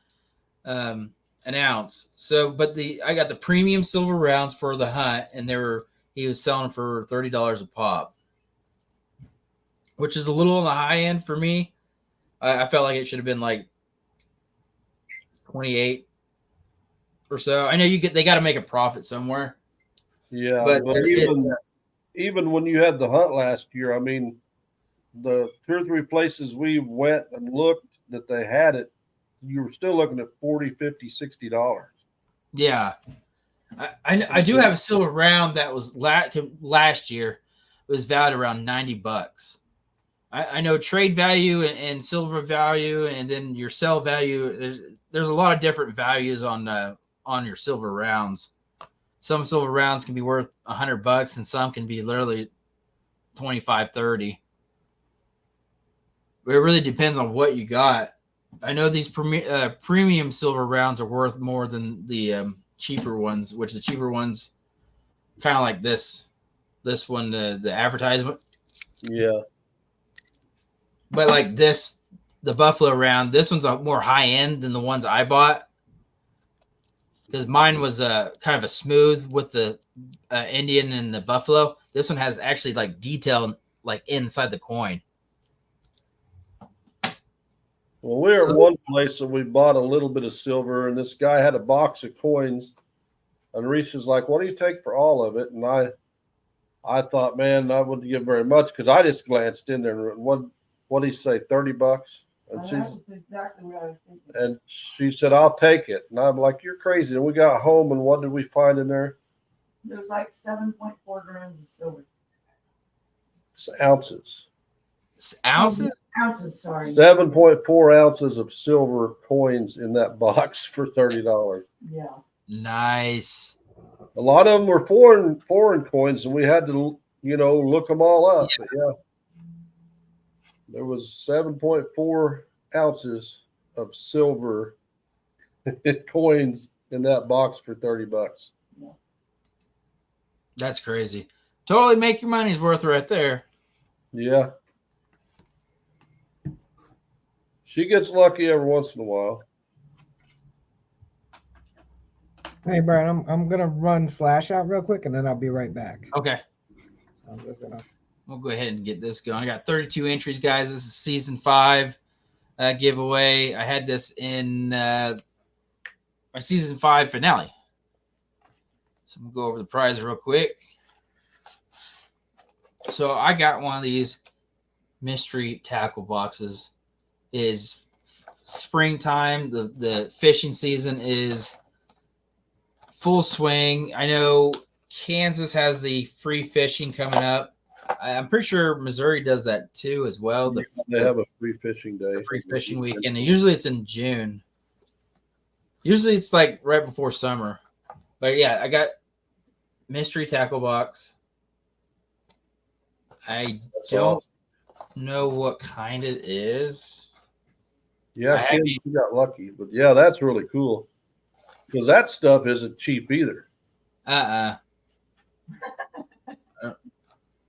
an ounce. So, but I got the premium silver rounds for the hunt, and he was selling for $30 a pop, which is a little on the high end for me. I felt like it should have been like 28 or so. I know they got to make a profit somewhere. Yeah, But but even when you had the hunt last year, I mean, the 2 or 3 places we went and looked that they had it, you were still looking at $40, $50, $60. Yeah. I do have a silver round that was last year. It was valued around $90. I know trade value and silver value, and then your sell value. There's a lot of different values on your silver rounds. some silver rounds can be worth $100 and some can be literally 25, 30. It really depends on what you got. I know these premium silver rounds are worth more than the cheaper ones, which the cheaper ones kind of like this one, the advertisement. Yeah. But like this, the Buffalo round, this one's a more high end than the ones I bought. Because mine was kind of a smooth with the Indian and the Buffalo. This one has actually like detail like inside the coin. Well, we were at one place and we bought a little bit of silver, and this guy had a box of coins, and Reese was like, "What do you take for all of it?" And I thought, man, I wouldn't give very much because I just glanced in there and what did he say, $30? And That's exactly what I was thinking. and she said, "I'll take it." And I'm like, "You're crazy." And we got home, and what did we find in there? There was like 7.4 grams of silver. It's ounces. Ounces? Ounces, sorry. 7.4 ounces of silver coins in that box for $30. Yeah. Nice. A lot of them were foreign coins, and we had to, look them all up. Yeah. But yeah, there was 7.4 ounces of silver coins in that box for $30. That's crazy. Totally make your money's worth right there. Yeah. She gets lucky every once in a while. Hey, Brian, I'm gonna run Slash out real quick, and then I'll be right back. Okay. I'm just gonna. We'll go ahead and get this going. I got 32 entries, guys. This is season 5 giveaway. I had this in my season 5 finale. So I'm going to go over the prize real quick. So I got one of these mystery tackle boxes. Is springtime. The fishing season is full swing. I know Kansas has the free fishing coming up. I'm pretty sure Missouri does that too as well. They have a free fishing day. Free fishing weekend. And usually it's in June. Usually it's like right before summer. But yeah, I got mystery tackle box. I don't know what kind it is. Yeah, Kansas got lucky. But yeah, that's really cool. Because that stuff isn't cheap either.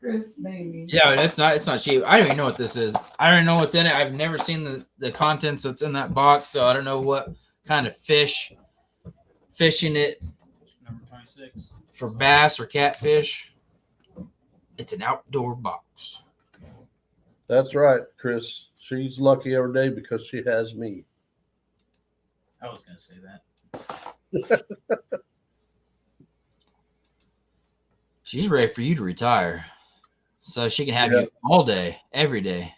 Chris, maybe. Yeah, it's not cheap. I don't even know what this is. I don't know what's in it. I've never seen the contents that's in that box, so I don't know what kind of fishing it. Number 26. For bass or catfish. It's an outdoor box. That's right, Chris. She's lucky every day because she has me. I was going to say that. She's ready for you to retire. So she can have you all day, every day.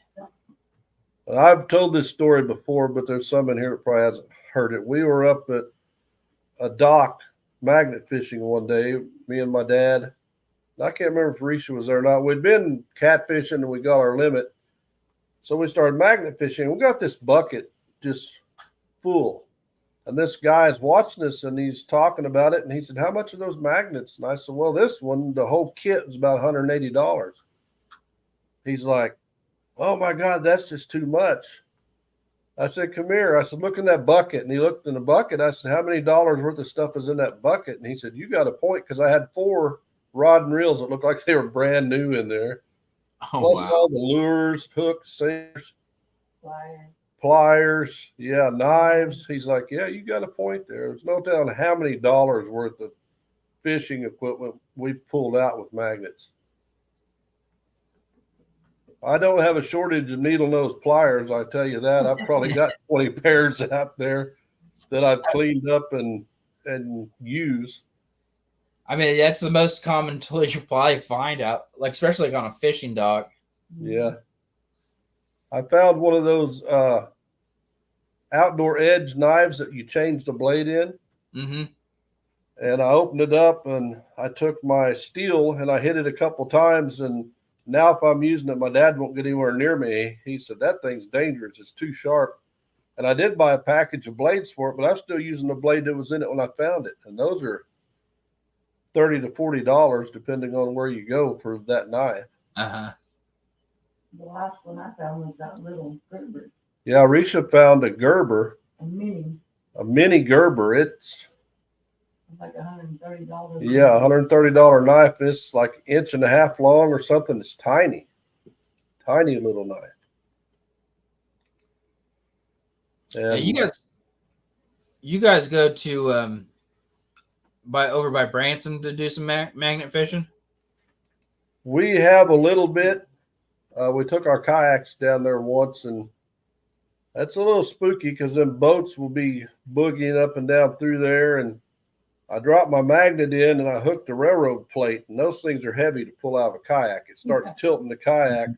I've told this story before, but there's some in here that probably hasn't heard it. We were up at a dock magnet fishing one day, me and my dad. I can't remember if Risha was there or not. We'd been catfishing and we got our limit. So we started magnet fishing. We got this bucket just full. And this guy is watching us and he's talking about it. And he said, "How much are those magnets?" And I said, "Well, this one, the whole kit was about $180. He's like, "Oh my God, that's just too much." I said, "Come here." I said, "Look in that bucket." And he looked in the bucket. I said, "How many dollars worth of stuff is in that bucket?" And he said, "You got a point," because I had 4 rod and reels that looked like they were brand new in there. Oh, Plus wow. all the lures, hooks, singers, pliers, knives. He's like, "Yeah, you got a point there." There's no telling how many dollars worth of fishing equipment we pulled out with magnets. I don't have a shortage of needle nose pliers, I tell you that. I've probably got 20 pairs out there that I've cleaned up and used. I mean, that's the most common tool you'll probably find out, like especially like on a fishing dock. Yeah. I found one of those outdoor edge knives that you change the blade in. Mm-hmm. And I opened it up and I took my steel and I hit it a couple times. And now if I'm using it, my dad won't get anywhere near me. He said, "That thing's dangerous. It's too sharp." And I did buy a package of blades for it, but I'm still using the blade that was in it when I found it. And those are $30 to $40 depending on where you go for that knife. Uh-huh. The last one I found was that little Gerber, Yeah, Risha found a Gerber, a mini, a mini Gerber. It's like $130. yeah, $130 knife. It's like 1.5 inches long or something. It's tiny, tiny little knife. Yeah, And you guys go to over by Branson to do some magnet fishing? we have a little bit. We took our kayaks down there once, and that's a little spooky because them boats will be boogieing up and down through there. And I dropped my magnet in and I hooked a railroad plate, and those things are heavy to pull out of a kayak. It starts tilting the kayak.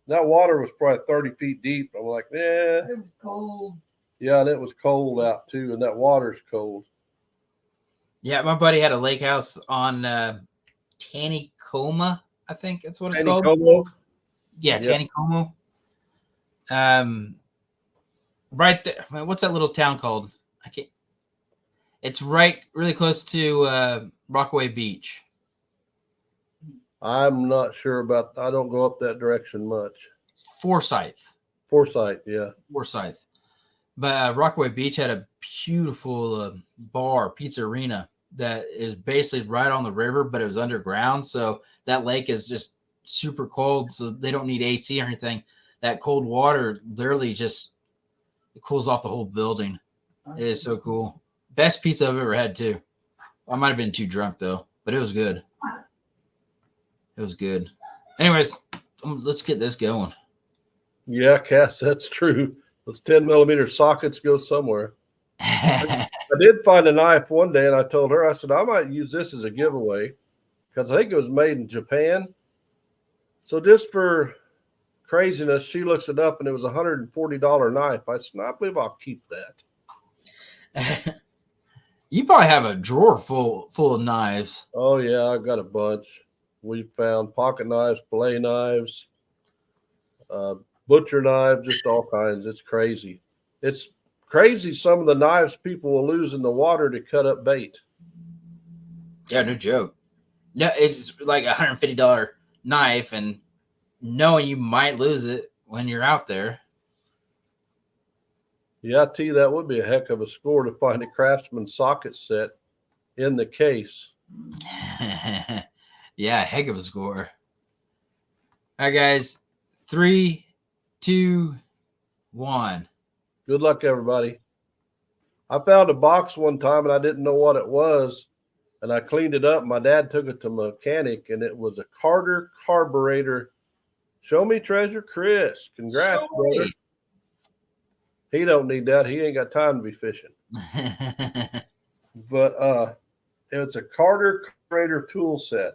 That water was probably 30 feet deep. I'm like, yeah. It was cold. Yeah, and it was cold out too, and that water's cold. Yeah, my buddy had a lake house on Taneycoma, I think that's what it's called. Taneycoma? Yeah, Yeah. Taneycoma. Right there. What's that little town called? I can't. It's really close to Rockaway Beach. I'm not sure about. I don't go up that direction much. Forsyth. Yeah. Forsyth. But Rockaway Beach had a beautiful bar, pizza arena that is basically right on the river, but it was underground. So that lake is just super cold. So they don't need AC or anything. That cold water literally just it cools off the whole building. It is so cool. Best pizza I've ever had too. I might have been too drunk though, but it was good. It was good. Anyways, let's get this going. Yeah, Cass, that's true. Those 10mm sockets go somewhere. I did find a knife one day, and I told her, I said, I might use this as a giveaway because I think it was made in Japan. So just for craziness, she looks it up, and it was a $140 knife. I said, I believe I'll keep that. You probably have a drawer full of knives. Oh, yeah, I've got a bunch. We found pocket knives, fillet knives, butcher knives, just all kinds. It's crazy. It's crazy some of the knives people will lose in the water to cut up bait. Yeah, no joke. No, it's like $150 knife, and knowing you might lose it when you're out there. Yeah, I tell you, that would be a heck of a score to find a Craftsman socket set in the case. Yeah, heck of a score. All right, guys. 3, 2, 1. Good luck, everybody. I found a box one time and I didn't know what it was, and I cleaned it up. My dad took it to mechanic, and it was a Carter carburetor. Show me treasure, Chris. Congrats, brother. He don't need that. He ain't got time to be fishing. But it's a Carter carburetor tool set,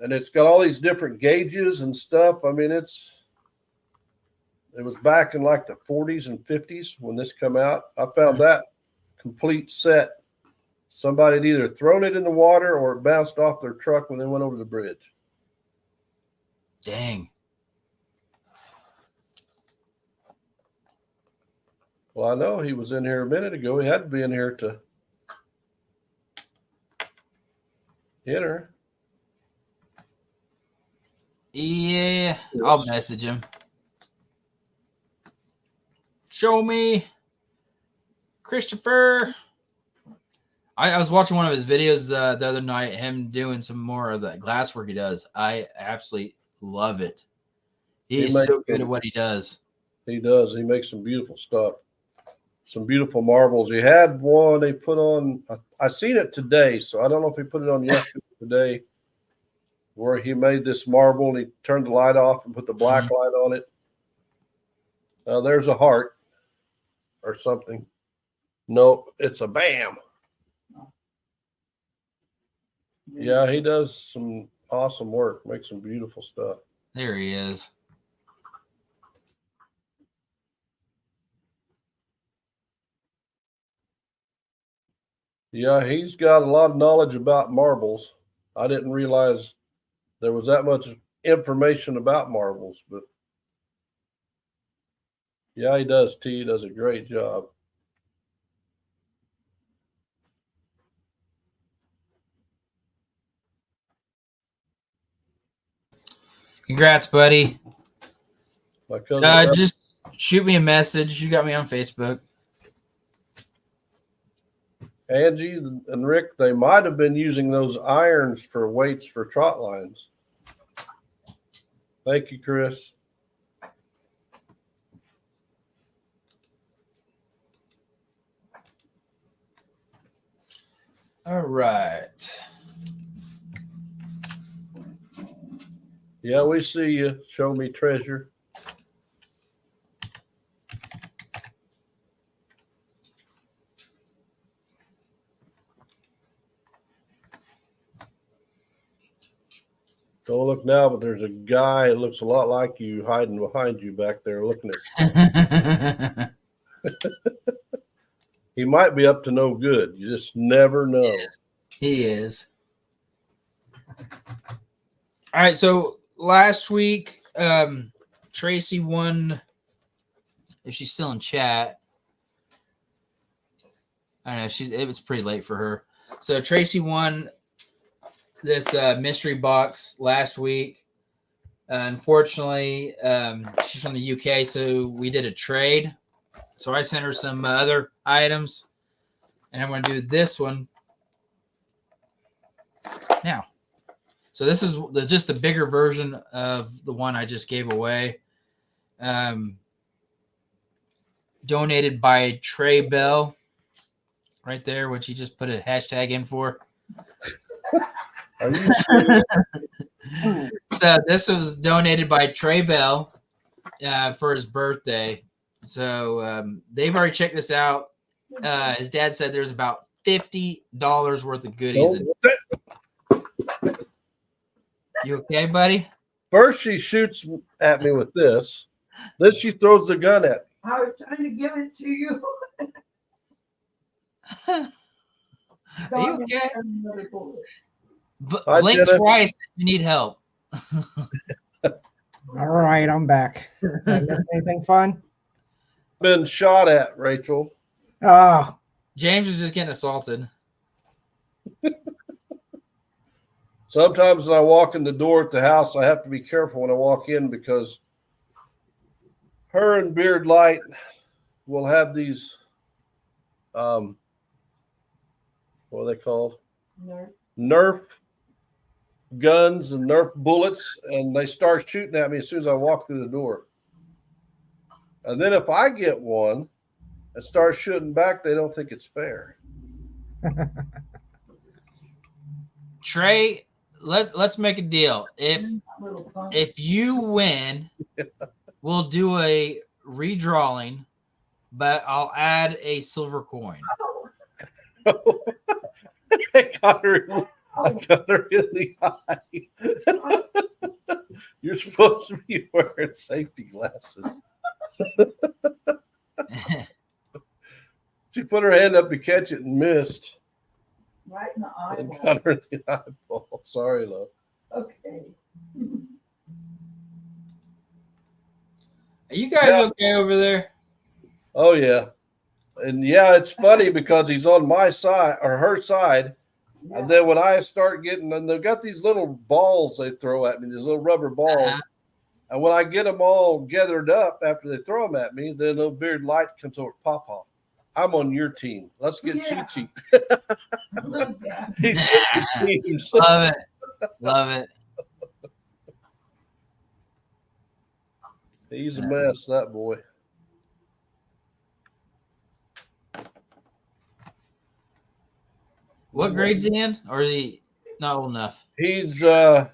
and it's got all these different gauges and stuff. I mean, it was back in like the 40s and 50s when this come out. I found that complete set. Somebody had either thrown it in the water or it bounced off their truck when they went over the bridge. Dang. Well, I know he was in here a minute ago. He had to be in here to enter. Yeah, I'll message him. Show me, Christopher. I was watching one of his videos the other night, him doing some more of that glass work he does. I absolutely love it. He's so good at what he does. He does. He makes some beautiful stuff. Some beautiful marbles. He had one they put on. I seen it today, so I don't know if he put it on yesterday or today, where he made this marble and he turned the light off and put the black light on it. There's a heart or something. No, it's a bam. Yeah, he does some awesome work. Makes some beautiful stuff. There he is. Yeah, he's got a lot of knowledge about marbles. I didn't realize there was that much information about marbles, but yeah, he does. He does a great job. Congrats, buddy. My cousin Just shoot me a message. You got me on Facebook. Angie and Rick, they might have been using those irons for weights for trot lines. Thank you, Chris. All right. Yeah, we see you. Show me treasure. Don't look now, but there's a guy that looks a lot like you hiding behind you back there looking at He might be up to no good. You just never know. He is. All right. So last week, Tracy won. If she's still in chat, I know it was pretty late for her. So Tracy won this mystery box last week. Unfortunately, she's from the UK, so we did a trade. So I sent her some other items, and I'm going to do this one now. So this is just the bigger version of the one I just gave away. Donated by Trey Bell, right there, which he just put a hashtag in for. Are you serious? So this was donated by Trey Bell for his birthday. So they've already checked this out. His dad said there's about $50 worth of goodies. You okay, buddy? First, she shoots at me with this. Then she throws the gun at me. I was trying to give it to you. Are you okay? Another bullet. I Blink did it. twice if you need help. All right, I'm back. Did I miss anything fun? Been shot at, Rachel. Oh, James is just getting assaulted. Sometimes when I walk in the door at the house, I have to be careful when I walk in because her and Beard Light will have these, what are they called? Nerf guns and Nerf bullets, and they start shooting at me as soon as I walk through the door. And then if I get one and start shooting back, they don't think it's fair. Trey, let's make a deal. If you win, we'll do a redrawing, but I'll add a silver coin. I got her really high. You're supposed to be wearing safety glasses. She put her hand up to catch it and missed. Right in the And eyeball. got her in the eyeball. Sorry, love. Okay. Are you guys okay over there? Oh, yeah. And yeah, it's funny because he's on my side or her side. Yeah. And then when I start getting, and they've got these little balls they throw at me, these little rubber balls. Uh-huh. And when I get them all gathered up after they throw them at me, then little Beard Light comes over, Papa, I'm on your team. Let's get Chi-Chi. Look at He's teams. Love it. Love it. He's a mess, that boy. What grade's he in? Or is he not old enough? He's 5.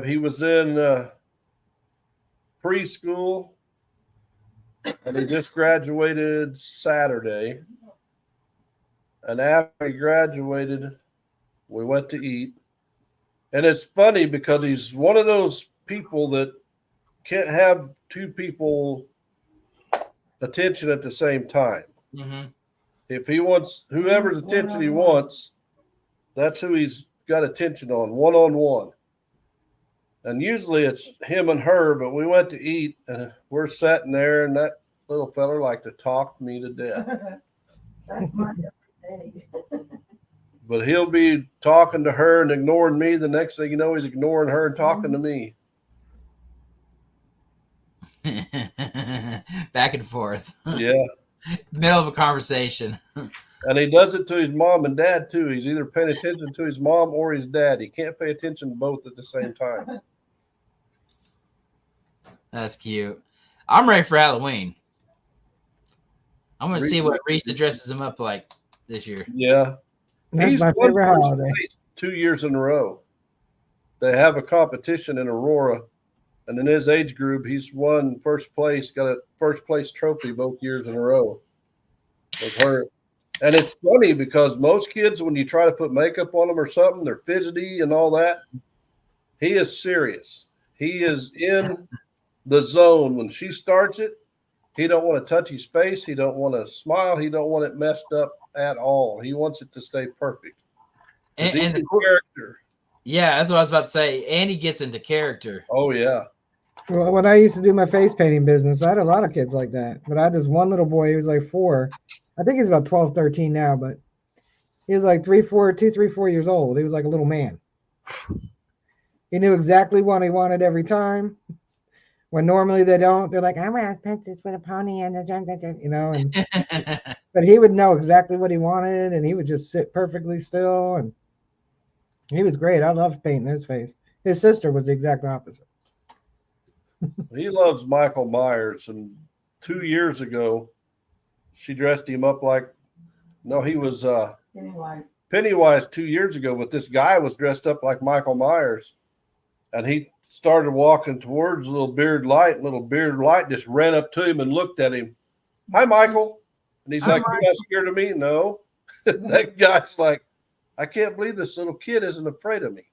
He was in preschool, and he just graduated Saturday. And after he graduated, we went to eat. And it's funny because he's one of those people that can't have two people attention at the same time. Mm-hmm. If he wants whoever's attention he wants, that's who he's got attention on, one-on-one. And usually it's him and her, but we went to eat, and we're sitting there, and that little fella liked to talk me to death. That's my everyday. But he'll be talking to her and ignoring me. The next thing you know, he's ignoring her and talking to me. Back and forth. Yeah. Middle of a conversation. And he does it to his mom and dad too. He's either paying attention to his mom or his dad. He can't pay attention to both at the same time. That's cute. I'm ready for Halloween. I'm going to see what Risa dresses him up like this year. Yeah. That's He's my won favorite first holiday. place 2 years in a row. They have a competition in Aurora, and in his age group, he's won first place, got a first place trophy both years in a row. With her. And it's funny because most kids, when you try to put makeup on them or something, they're fidgety and all that. He is serious. He is in the zone. When she starts it, he don't want to touch his face. He don't want to smile. He don't want it messed up at all. He wants it to stay perfect. And the character. Yeah, that's what I was about to say. And he gets into character. Oh, yeah. Well, when I used to do my face painting business, I had a lot of kids like that. But I had this one little boy, he was like 4. I think he's about 12, 13 now, but he was like 2, 3, 4 years old. He was like a little man. He knew exactly what he wanted every time. When normally they don't, they're like, I want to paint this with a pony and you know. And but he would know exactly what he wanted, and he would just sit perfectly still. And he was great. I loved painting his face. His sister was the exact opposite. He loves Michael Myers, and 2 years ago, she dressed him up like, no, he was Pennywise 2 years ago, but this guy was dressed up like Michael Myers, and he started walking towards little beard light, and little beard light just ran up to him and looked at him. Hi, Michael. And he's like, you got scared of me? No. That guy's like, I can't believe this little kid isn't afraid of me.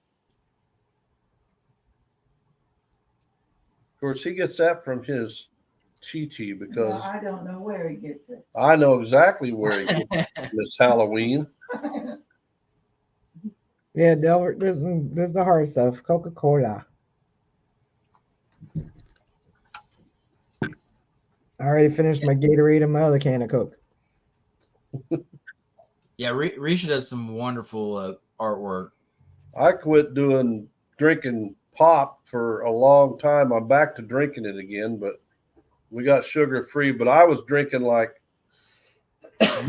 Of course, he gets that from his Chi-Chi because I don't know where he gets it. I know exactly where he gets it this Halloween. Yeah, Delbert, there's the hard stuff. Coca-Cola. I already finished my Gatorade and my other can of Coke. Yeah, Risha does some wonderful artwork. I quit drinking pop for a long time. I'm back to drinking it again, but we got sugar free. But I was drinking like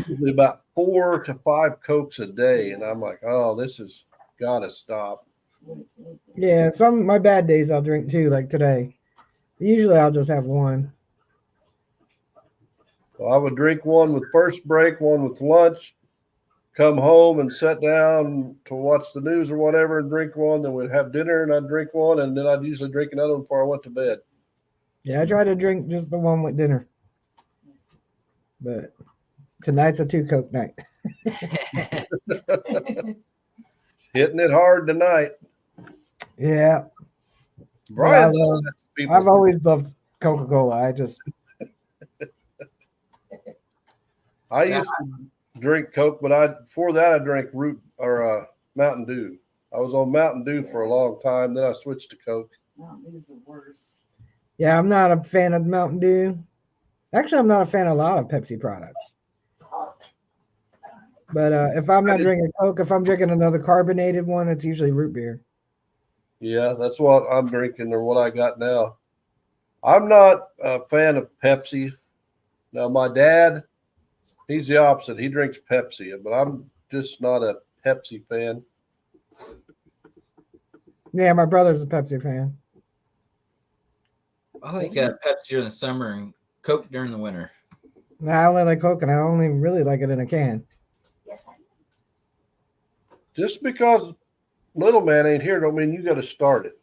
usually about 4 to 5 Cokes a day, and I'm like, oh, this has got to stop. Yeah, some my bad days I'll drink too, like today. Usually I'll just have one. So I would drink one with first break, one with lunch, come home and sit down to watch the news or whatever and drink one. Then we'd have dinner and I'd drink one, and then I'd usually drink another one before I went to bed. Yeah, I try to drink just the one with dinner. But tonight's a 2 Coke night. Hitting it hard tonight. Yeah. Brian, I've always loved Coca-Cola. I used to drink Coke, but before that I drank Mountain Dew. I was on Mountain Dew for a long time. Then I switched to Coke. Mountain Dew's the worst. Yeah, I'm not a fan of Mountain Dew. Actually, I'm not a fan of a lot of Pepsi products. But if I'm not drinking Coke, if I'm drinking another carbonated one, it's usually root beer. Yeah, that's what I'm drinking or what I got now. I'm not a fan of Pepsi. Now, my dad, he's the opposite. He drinks Pepsi, but I'm just not a Pepsi fan. Yeah, my brother's a Pepsi fan. I like Pepsi during the summer and Coke during the winter. I only like Coke, and I only really like it in a can. Yes, I Just because little man ain't here don't mean you got to start it.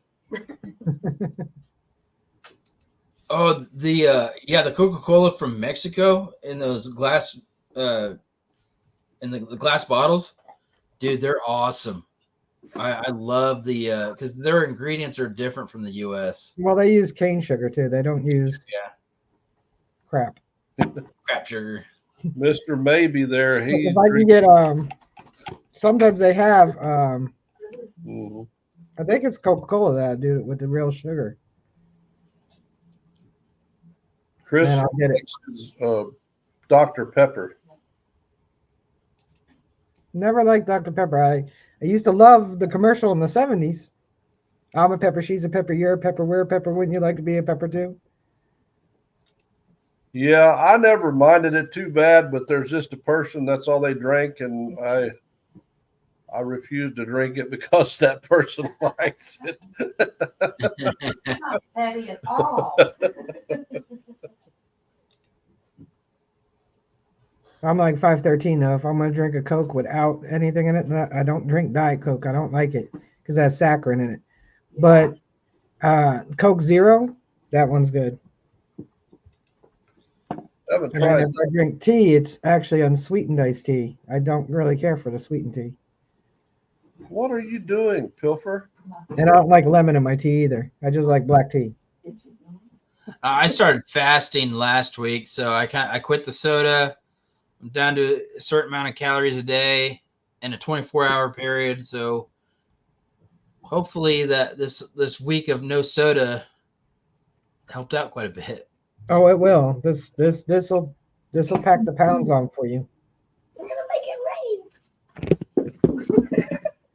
Oh, the Coca-Cola from Mexico in those glass in the glass bottles, dude, they're awesome. I love the because their ingredients are different from the U.S. Well, they use cane sugar too. They don't use crap sugar. Mr. Maybe there. If I can get sometimes they have I think it's Coca-Cola that I do it with the real sugar. Chris, I'll get it. Dr. Pepper. Never liked Dr. Pepper. I used to love the commercial in the 70s. I'm a pepper, she's a pepper, you're a pepper, we're a pepper. Wouldn't you like to be a pepper too? Yeah, I never minded it too bad, but there's just a person that's all they drank, and I refuse to drink it because that person likes it. Not petty at all. I'm like 513 though. If I'm gonna drink a Coke without anything in it, I don't drink Diet Coke. I don't like it because it has saccharin in it. But Coke Zero, that one's good. I haven't And then tried. if I drink tea, it's actually unsweetened iced tea. I don't really care for the sweetened tea. What are you doing, Pilfer? And I don't like lemon in my tea either. I just like black tea. I started fasting last week, so I quit the soda. I'm down to a certain amount of calories a day in a 24-hour period. So hopefully that this week of no soda helped out quite a bit. Oh, it will. This'll pack the pounds on for you. We're gonna make it rain.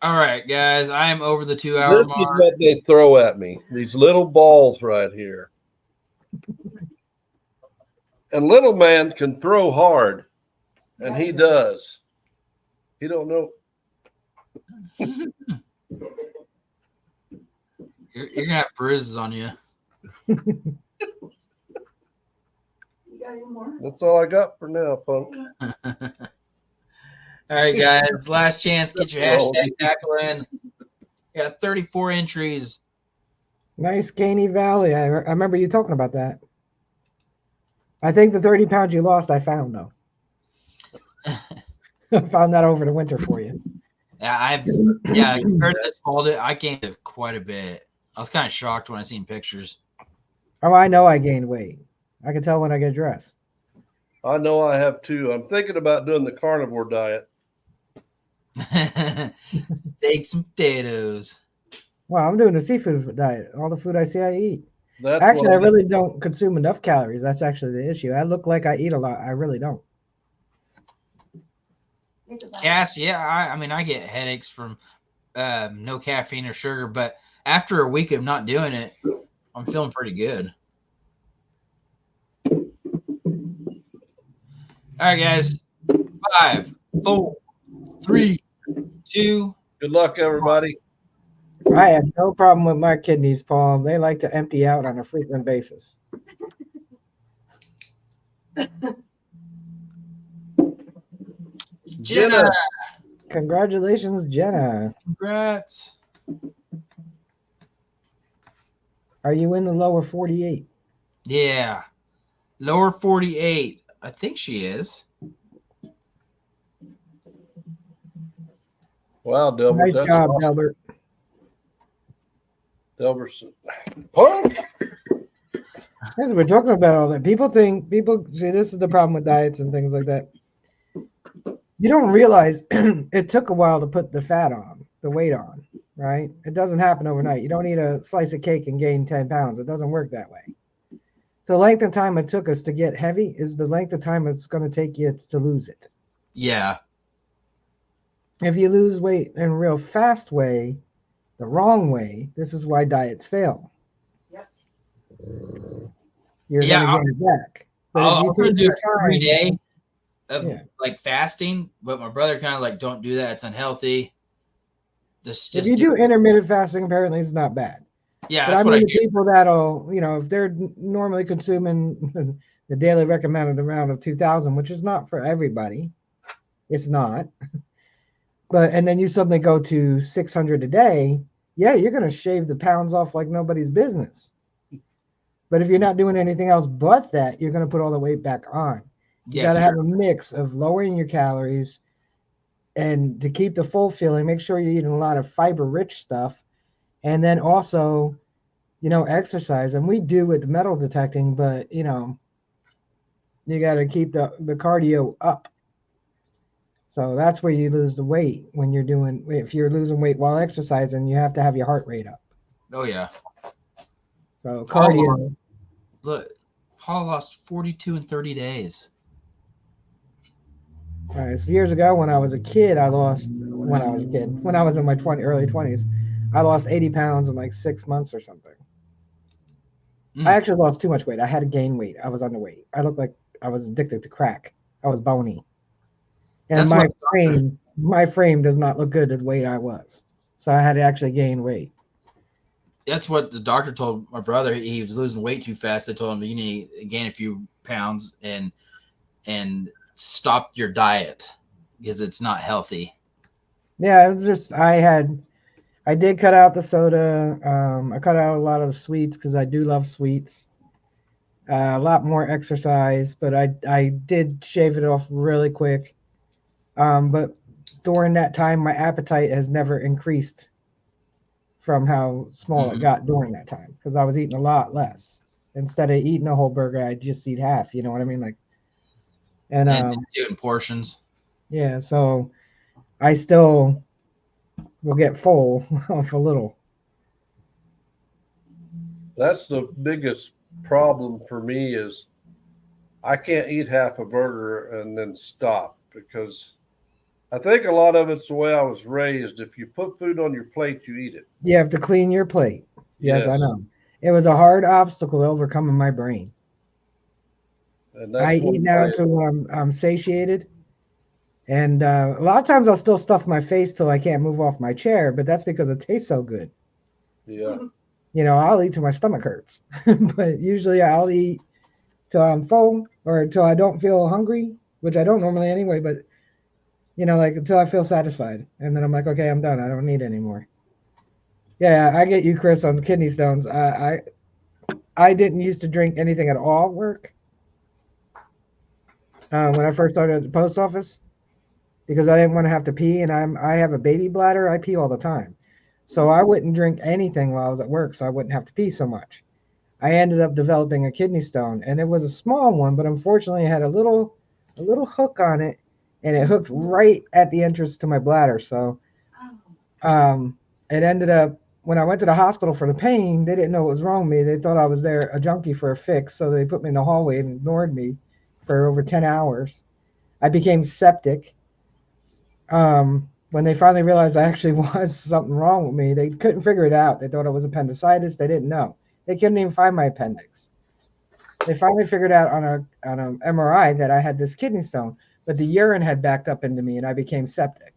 All right, guys, I am over the 2-hour This is mark. what they throw at me. These little balls right here. And little man can throw hard, and he does. He don't know. You're gonna have bruises on you. You got any more? That's all I got for now, punk. All right, guys, last chance. Get your hashtag tackle in. You got 34 entries. Nice Gainey Valley. I remember you talking about that. I think the 30 pounds you lost, I found though. I found that over the winter for you. Yeah, compared to this fall, I gained quite a bit. I was kind of shocked when I seen pictures. Oh, I know I gained weight. I can tell when I get dressed. I know I have too. I'm thinking about doing the carnivore diet. Steaks and potatoes. Well, I'm doing the seafood diet. All the food I see, I eat. That's Actually, what I really don't consume enough calories. That's actually the issue. I look like I eat a lot. I really don't. Cass, yeah, I mean, I get headaches from no caffeine or sugar, but after a week of not doing it, I'm feeling pretty good. All right, guys. 5, 4, 3, 2. Good luck, everybody. I have no problem with my kidneys, Paul. They like to empty out on a frequent basis. Jenna. Congratulations, Jenna. Congrats. Are you in the lower 48? Yeah. Lower 48. I think she is. Wow, Delbert. Nice That's job, awesome. Delbert. Delbert. Punk. As we're talking about all that, people see this is the problem with diets and things like that. You don't realize it took a while to put the fat on, the weight on, right? It doesn't happen overnight. You don't eat a slice of cake and gain 10 pounds. It doesn't work that way. So the length of time it took us to get heavy is the length of time it's going to take you to lose it. Yeah. If you lose weight in a real fast way, the wrong way, this is why diets fail. Yep. You're going to get it back. But I'm if you going to take do your it every time, day of Yeah. like fasting, but my brother kind of like, don't do that. It's unhealthy. Just if you do intermittent fasting, apparently it's not bad. Yeah, But that's I what I mean, the hear. people that'll, if they're normally consuming the daily recommended amount of 2,000, which is not for everybody, it's not. And then you suddenly go to 600 a day, yeah, you're going to shave the pounds off like nobody's business. But if you're not doing anything else but that, you're going to put all the weight back on. You got to have a mix of lowering your calories, and to keep the full feeling, make sure you're eating a lot of fiber-rich stuff, and then also, exercise. And we do with the metal detecting, but you got to keep the cardio up. So that's where you lose the weight when if you're losing weight while exercising, you have to have your heart rate up. Oh, yeah. So cardio. Look, Paul lost 42 in 30 days. All right, so years ago when I was a kid, when I was in my early 20s, I lost 80 pounds in like 6 months or something. I actually lost too much weight. I had to gain weight. I was underweight. I looked like I was addicted to crack. I was bony. And That's my frame does not look good at the weight I was. So I had to actually gain weight. That's what the doctor told my brother. He was losing weight too fast. They told him you need to gain a few pounds and stop your diet because it's not healthy. Yeah, it was just I did cut out the soda. I cut out a lot of the sweets because I do love sweets. A lot more exercise, but I did shave it off really quick. But during that time, my appetite has never increased from how small it got during that time because I was eating a lot less. Instead of eating a whole burger, I just eat half. You know what I mean? Like, and do it in portions. yeah, so I still will get full off a little. That's the biggest problem for me is I can't eat half a burger and then stop because I think a lot of it's the way I was raised. If you put food on your plate, you eat it. You have to clean your plate. Yes, I know. It was a hard obstacle to overcome in my brain. And that's I eat now until I'm satiated. And a lot of times I'll still stuff my face till I can't move off my chair, but that's because it tastes so good. Yeah. You know, I'll eat till my stomach hurts. But usually I'll eat till I'm full or until I don't feel hungry, which I don't normally anyway, but you know, like until I feel satisfied. And then I'm like, okay, I'm done. I don't need anymore. Yeah, I get you, Chris, on kidney stones. I didn't used to drink anything at all at work when I first started at the post office because I didn't want to have to pee, and I have a baby bladder. I pee all the time, so I wouldn't drink anything while I was at work, so I wouldn't have to pee so much. I ended up developing a kidney stone, and it was a small one, but unfortunately, it had a little hook on it, and it hooked right at the entrance to my bladder. So, it ended up when I went to the hospital for the pain, they didn't know what was wrong with me. They thought I was there a junkie for a fix, so they put me in the hallway and ignored me for over 10 hours. I became septic. When they finally realized I actually was something wrong with me, they couldn't figure it out. They thought it was appendicitis. They didn't know. They couldn't even find my appendix. They finally figured out on an MRI that I had this kidney stone, but the urine had backed up into me and I became septic.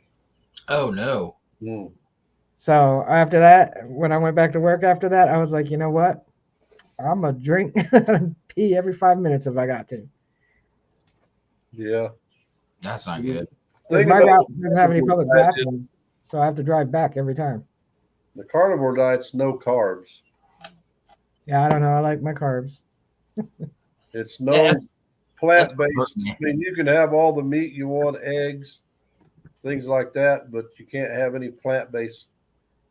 Oh no. Mm. So after that, when I went back to work after that, I was like, you know what? I'm going to drink and pee every 5 minutes if I got to. Yeah. That's not good. My route doesn't have any public bathrooms, so I have to drive back every time. The carnivore diet's no carbs. Yeah, I don't know. I like my carbs. It's no plant-based. That's I mean, you can have all the meat you want, eggs, things like that, but you can't have any plant-based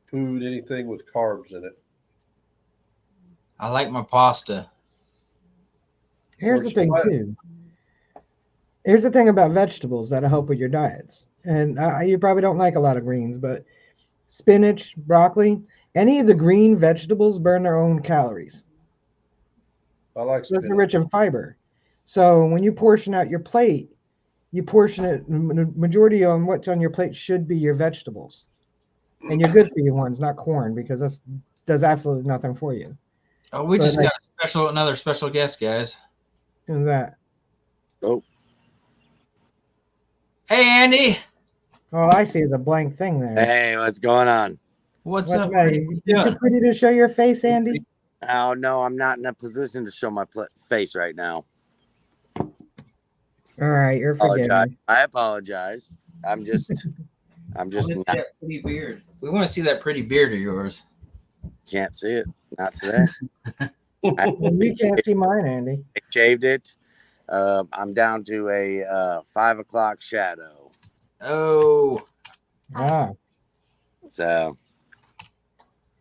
food, anything with carbs in it. I like my pasta. Here's the thing, too. Here's the thing about vegetables that'll help with your diets. And you probably don't like a lot of greens, but spinach, broccoli, any of the green vegetables burn their own calories. I like spinach. They're rich in fiber. So when you portion out your plate, you portion it, the majority on what's on your plate should be your vegetables. And your good for you ones, not corn, because that does absolutely nothing for you. Oh, we just got another special guest, guys. Who's that? Oh. Hey, Andy. All I see is a blank thing there. Hey, what's going on? What's up? You too pretty to show your face, Andy? Oh, no, I'm not in a position to show my face right now. All right, you're forgiven. I apologize. I'm just see that pretty beard. We want to see that pretty beard of yours. Can't see it. Not today. You can't see mine, Andy. I shaved it. I'm down to a 5 o'clock shadow. Oh. Ah. So,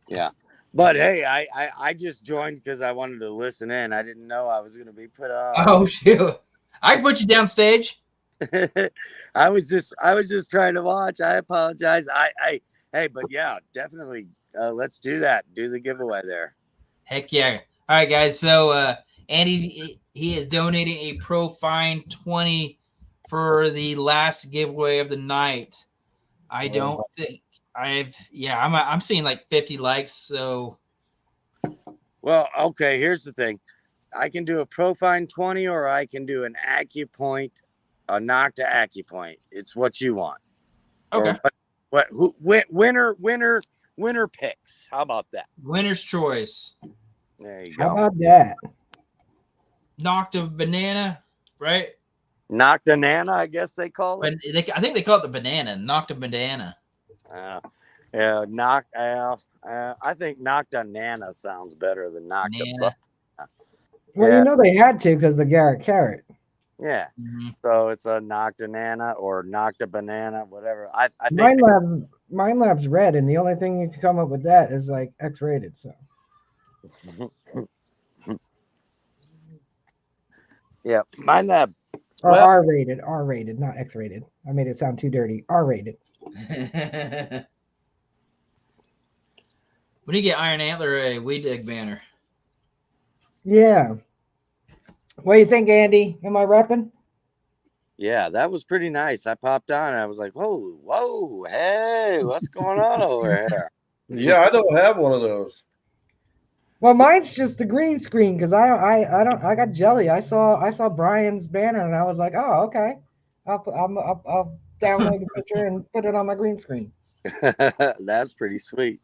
yeah. But hey, I just joined because I wanted to listen in. I didn't know I was going to be put on. Oh shoot! I put you downstage. I was just trying to watch. I apologize. Hey, but yeah, definitely. Let's do that. Do the giveaway there. Heck yeah! All right, guys. So Andy, he is donating a Pro Fine 20 for the last giveaway of the night. I don't think I'm seeing like 50 likes. So Well, okay. Here's the thing. I can do a Profine 20, or I can do an AccuPoint, a Nocta AccuPoint. It's what you want. Okay. Or winner picks. How about that? Winner's choice. There you How go. about that? Knocked a banana, right? Nocta Nana, I guess they call But it. I think they call it the banana. Knocked a banana. Yeah, I think Nocta Nana sounds better than Nocta. Nana. Well, Yeah. you know they had to because the Garrett Carrot. Yeah. Mhm. So it's a Nocta Nana or Nocta Banana, whatever. I think Mine Lab's red, and the only thing you can come up with that is like X-rated. So yeah, mine that. or Well, R-rated, not X-rated. I made it sound too dirty. R-rated. When you get Iron Antler a Weed Dig banner? Yeah. What do you think, Andy? Am I repping? yeah, that was pretty nice. I popped on and I was like, whoa, hey, what's going on over here? Yeah, I don't have one of those. Well, mine's just the green screen because I got jelly. I saw Brian's banner and I was like, oh, okay. I'll download the picture and put it on my green screen. That's pretty sweet.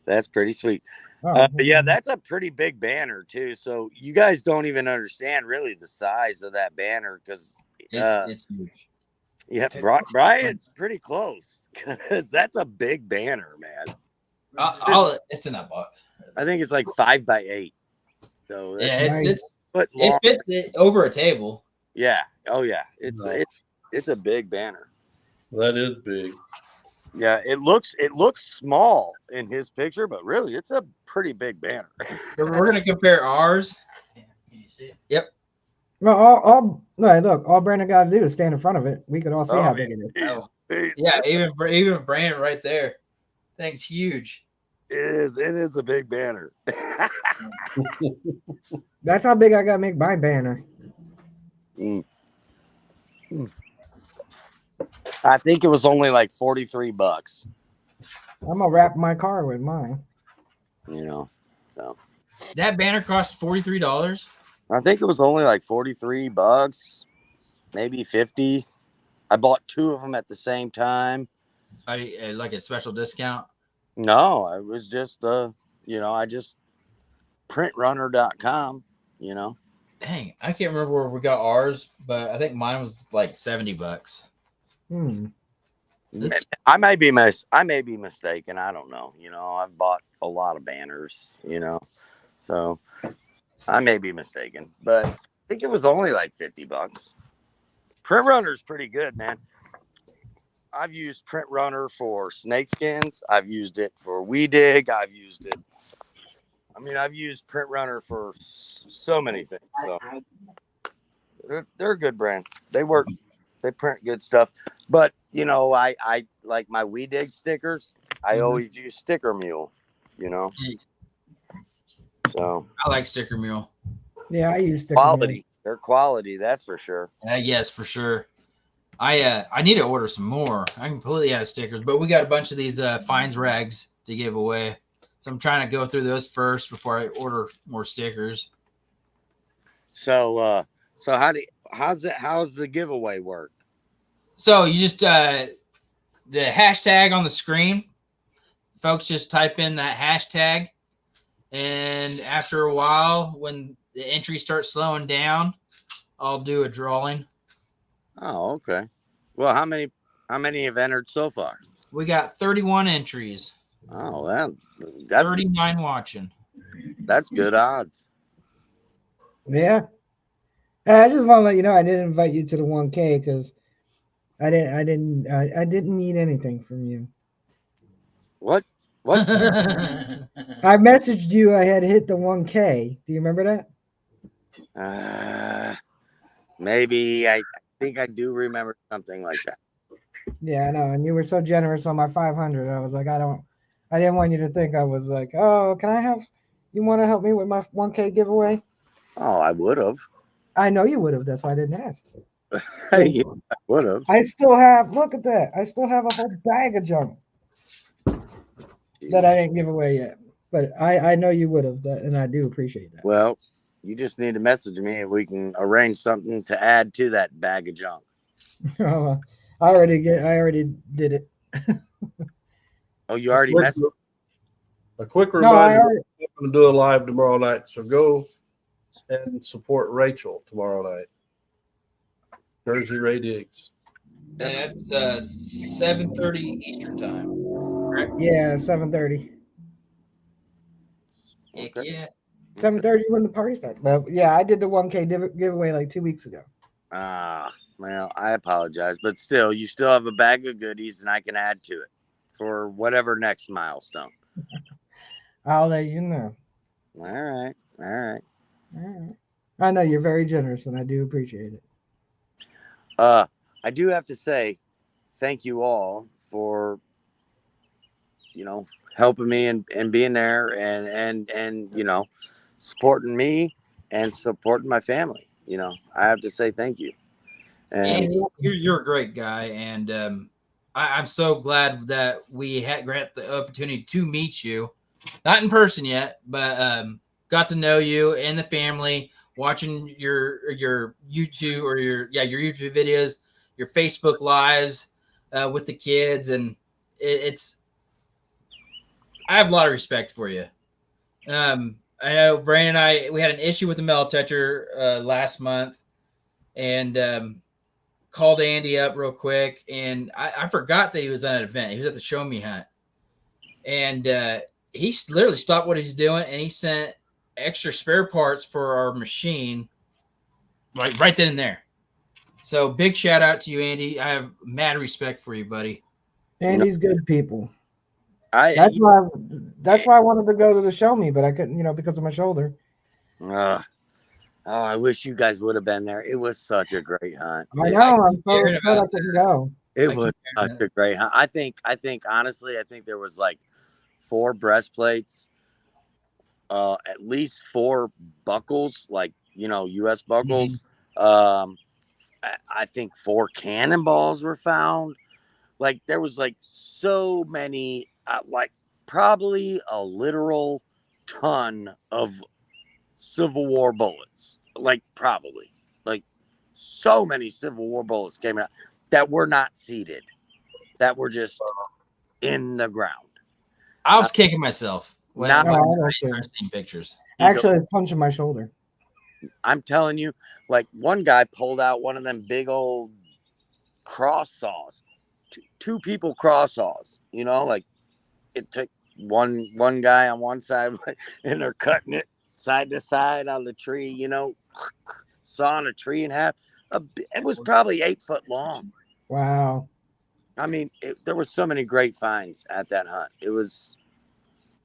That's pretty sweet. Oh, Yeah, that's a pretty big banner too. So you guys don't even understand really the size of that banner because It's huge. yeah, Brian's pretty close because that's a big banner, man. It's in that box. I think it's like 5x8. So that's Yeah, nice. it's foot it long. fits it over a table. Yeah. Oh yeah. It's No. it's a big banner. That is big. Yeah, it looks small in his picture, but really it's a pretty big banner. So we're gonna compare ours. Yeah, can you see it? Yep. Well, no, look, all Brandon got to do is stand in front of it. We could all see how big it is. Yeah, even Brandon right there. Thing's huge. It is a big banner. That's how big I got to make my banner. I think it was only like $43, I'm gonna wrap my car with mine. you know. So That banner cost $43. I think it was only like $43, maybe 50. I bought 2 of them at the same time. Like a special discount. No, it was just I just printrunner.com, you know. Dang, I can't remember where we got ours, but I think mine was like $70. It's- I may be mistaken. I don't know. You know, I've bought a lot of banners, you know. So I may be mistaken, but I think it was only like $50. Print Runner's pretty good, man. I've used Print Runner for snakeskins. I've used it for Weed Dig. I've used Print Runner for so many things. So they're a good brand. They work. They print good stuff. But you know, I like my Weed Dig stickers. I always use Sticker Mule. You know. So I like Sticker Mule. Yeah, I use sticker quality. They're quality. That's for sure. Yes, for sure. I need to order some more. I'm completely out of stickers, but we got a bunch of these fines rags to give away. So I'm trying to go through those first before I order more stickers. So how's the giveaway work? So you just the hashtag on the screen, folks just type in that hashtag, and after a while, when the entry starts slowing down, I'll do a drawing. Oh, okay. Well, how many have entered so far? We got 31 entries. Oh, that's 39 watching. That's good odds. Yeah. I just want to let you know I didn't invite you to the 1K because I didn't need anything from you. What? I messaged you. I had hit the 1K. Do you remember that? Maybe I think I do remember something like that. Yeah, I know. And you were so generous on my 500. I was like, I didn't want you to think I was like, oh, you want to help me with my 1K giveaway? Oh, I would have. I know you would have. That's why I didn't ask. Yeah, I would have. I still have, look at that. I still have a whole bag of junk that I didn't give away yet. but I know you would have, and I do appreciate that. Well, you just need to message me and we can arrange something to add to that bag of junk. I already did it. Oh, you A already quick, messaged? a quick No, I reminder, already, we're going to do a live tomorrow night. So go and support Rachel tomorrow night. Jersey Ray Diggs. And that's 7:30 Eastern time. Correct? yeah, 7:30. Heck Okay. yeah. 7:30 when the party starts. But yeah, I did the 1K giveaway like 2 weeks ago. Well, I apologize, but still, you still have a bag of goodies and I can add to it for whatever next milestone. I'll let you know. All right. All right. All right. I know you're very generous, and I do appreciate it. I do have to say thank you all for, helping me and being there and supporting me and supporting my family. I have to say thank you. And Andy, you're a great guy, and I'm so glad that we had the opportunity to meet you, not in person yet, but got to know you and the family, watching your YouTube or your YouTube videos, your Facebook lives with the kids, and it's I have a lot of respect for you. I know Brandon and we had an issue with the metal detector last month, and called Andy up real quick, and I forgot that he was at an event. He was at the Show Me Hunt, and he literally stopped what he's doing, and he sent extra spare parts for our machine, right then and there. So big shout out to you, Andy. I have mad respect for you, buddy. Andy's good people. I That's why I wanted to go to the Show Me, but I couldn't, because of my shoulder. I wish you guys would have been there. It was such a great hunt. I know. I'm so hearing upset I about couldn't go. It I was keep hearing such a great hunt. I think honestly, there was like 4 breastplates, at least 4 buckles, like U.S. buckles. I think 4 cannonballs were found. Like there was like so many, like probably a literal ton of Civil War bullets. Like probably like so many Civil War bullets came out that were not seated, that were just in the ground. I was kicking myself when Not- I I started seeing pictures. Actually, I was punching my shoulder. I'm telling you, like one guy pulled out one of them big old cross saws, two people cross saws, like it took one guy on one side and they're cutting it side to side on the tree, sawing a tree in half. It was probably 8 foot long. Wow. I mean, there were so many great finds at that hunt. It was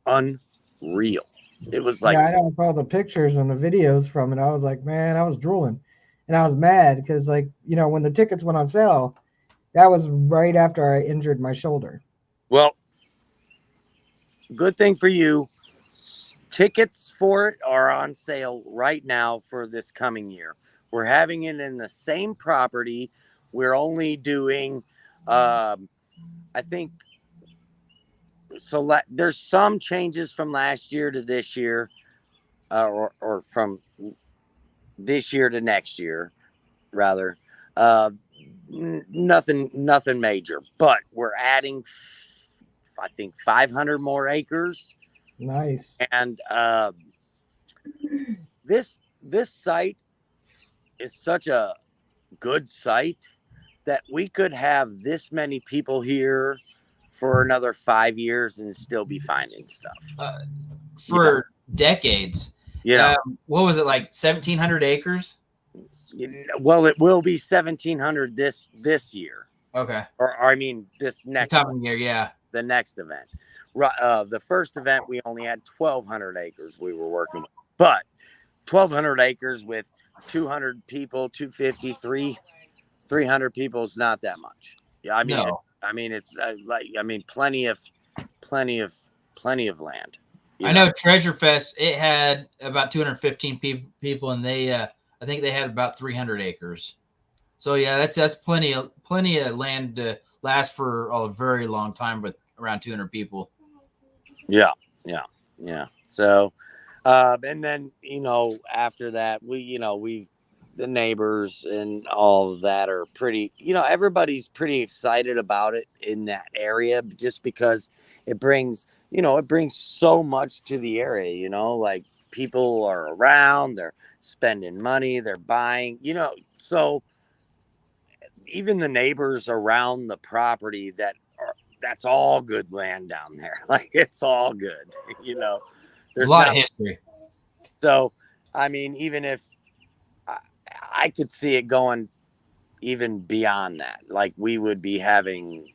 unreal. It was like, Yeah, I know. I saw the pictures and the videos from it. I was like, man, I was drooling, and I was mad because, when the tickets went on sale, that was right after I injured my shoulder. well, good thing for you. Tickets for it are on sale right now for this coming year. We're having it in the same property. We're only doing, I think, so there's some changes from last year to this year, or from this year to next year, rather. Nothing major, but we're adding, I think, 500 more acres. Nice. And this site is such a good site that we could have this many people here for another 5 years and still be finding stuff For decades. what was it, like 1,700 acres? Well, it will be 1,700 this year, Okay. or I mean this next coming year, yeah. the next event. The first event we only had 1,200 acres we were working with, but 1,200 acres with 200 people, 250, 300 people is not that much. Yeah, I mean, it's plenty of land. I know Treasure Fest, it had about 215 people, and they I think they had about 300 acres. So yeah, that's plenty of land to last for a very long time with around 200 people. Yeah. Yeah. So, and then, after that, the neighbors and all of that are pretty, everybody's pretty excited about it in that area just because it brings so much to the area, like people are around, they're spending money, they're buying, so even the neighbors around the property that's all good land down there. Like it's all good, A there's lot of not. history. So, I mean, even if I, I could see it going even beyond that, like we would be having,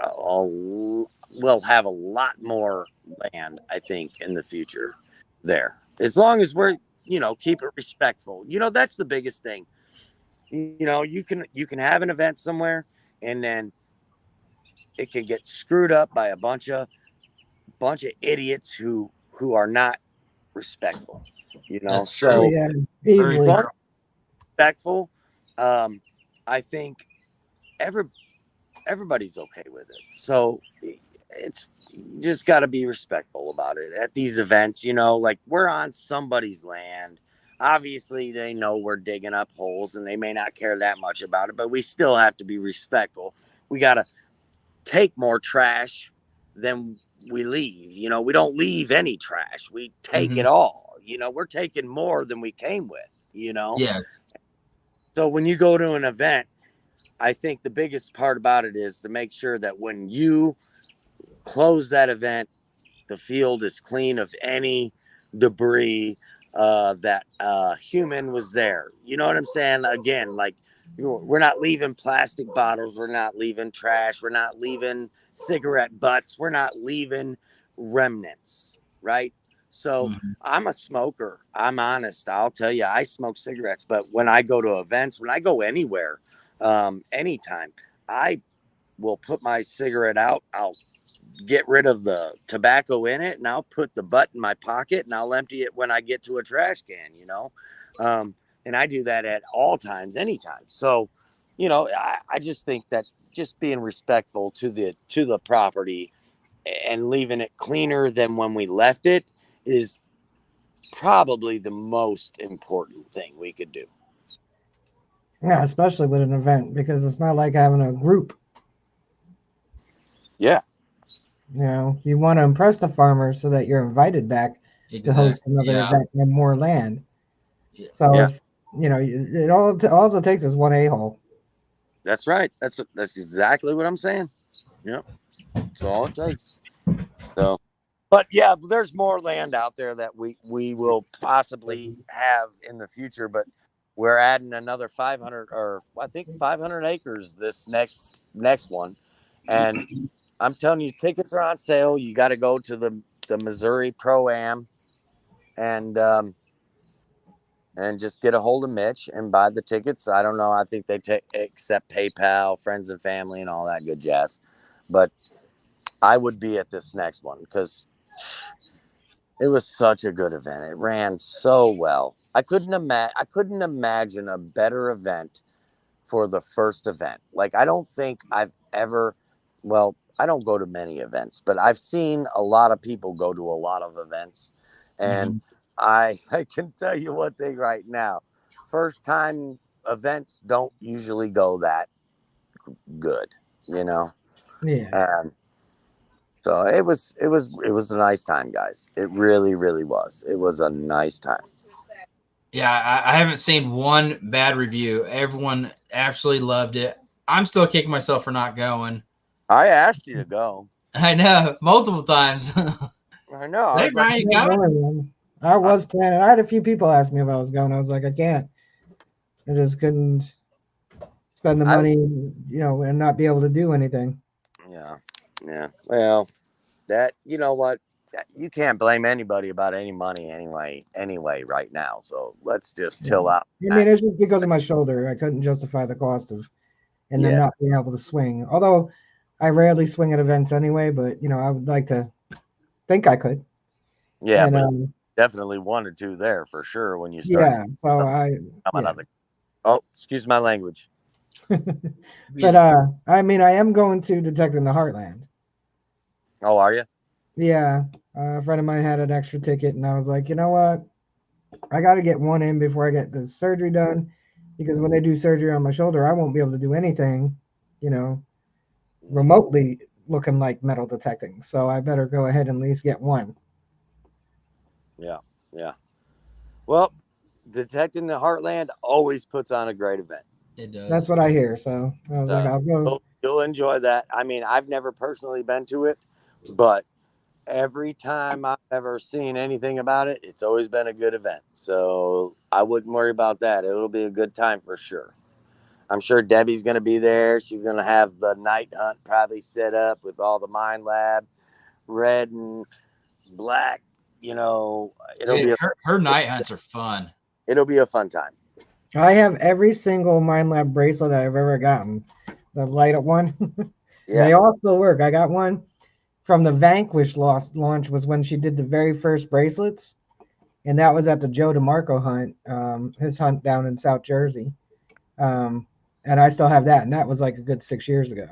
we'll have a lot more land, I think, in the future there, as long as we're, keep it respectful. That's the biggest thing. You can have an event somewhere, and then it can get screwed up by a bunch of idiots who are not respectful. That's Oh true. So yeah, Very easily. true. respectful. I think every everybody's okay with it. So it's you just got to be respectful about it at these events. Like we're on somebody's land. Obviously, they know we're digging up holes, and they may not care that much about it, but we still have to be respectful. We got to take more trash than we leave. We don't leave any trash. We take Hmm. it all. We're taking more than we came with. Yes. So when you go to an event, I think the biggest part about it is to make sure that when you close that event, the field is clean of any debris that human was there. You know what I'm saying? Again, like we're not leaving plastic bottles, we're not leaving trash, we're not leaving cigarette butts, we're not leaving remnants, right? So Hmm. I'm a smoker. I'm honest. I'll tell you, I smoke cigarettes, but when I go to events, when I go anywhere, anytime, I will put my cigarette out. I'll get rid of the tobacco in it, and I'll put the butt in my pocket, and I'll empty it when I get to a trash can. And I do that at all times, anytime. So, I just think that just being respectful to the property and leaving it cleaner than when we left it is probably the most important thing we could do. Yeah, especially with an event because it's not like having a group. Yeah. You want to impress the farmers so that you're invited back to host Exactly. another Yeah. event and more land. Yeah. So Yeah. if it all it takes is one a-hole. That's right. That's exactly what I'm saying. Yep. That's all it takes. So, but yeah, there's more land out there that we will possibly have in the future. But we're adding another 500, or I think 500 acres this next one, and I'm telling you, tickets are on sale. You got to go to the Missouri Pro Am and just get a hold of Mitch and buy the tickets. I don't know. I think they accept PayPal, friends and family, and all that good jazz. But I would be at this next one because it was such a good event. It ran so well. I couldn't imagine a better event for the first event. Like I don't think I've ever well, I don't go to many events, but I've seen a lot of people go to a lot of events. And Hmm. I can tell you one thing right now. First time events don't usually go that good, you know. Yeah. And so it was a nice time, guys. It really, really was. It was a nice time. Yeah. I haven't seen one bad review. Everyone absolutely loved it. I'm still kicking myself for not going. I asked you to go. I know multiple times. I know. I Hey, was like, Brian, you Not coming? going, man. I was planning. I had a few people ask me if I was going. I was like, I can't. I just couldn't spend the I money, and not be able to do anything. yeah, yeah. Well, that you know what, you can't blame anybody about any money anyway right now. So let's just Yeah. chill out. I mean, it's just because of my shoulder. I couldn't justify the cost of and then Yeah, not being able to swing. Although I rarely swing at events anyway, but I would like to think I could. yeah, And but definitely wanted to there for sure when you started yeah, so coming yeah. out of. Oh, excuse my language. But Yeah. I mean, I am going to Detecting the Heartland. Oh, are you? Yeah, A friend of mine had an extra ticket, and I was like, you know what? I got to get one in before I get the surgery done, because when they do surgery on my shoulder, I won't be able to do anything, you know, remotely looking like metal detecting. So I better go ahead and at least get one. Yeah. Well, Detecting the Heartland always puts on a great event. It does. That's what I hear. So I was like, I'll go. You'll enjoy that. I mean, I've never personally been to it, but every time I've ever seen anything about it, it's always been a good event. So I wouldn't worry about that. It'll be a good time for sure. I'm sure Debbie's going to be there. She's going to have the night hunt probably set up with all the Mind Lab, red and black. You know, Her night hunts are fun. It'll be a fun time. I have every single Mind Lab bracelet I've ever gotten. The light up one. And they all still work. I got one from the Vanquish launch was when she did the very first bracelets. And that was at the Joe DeMarco hunt, his hunt down in South Jersey. And I still have that. And that was like a good 6 years ago.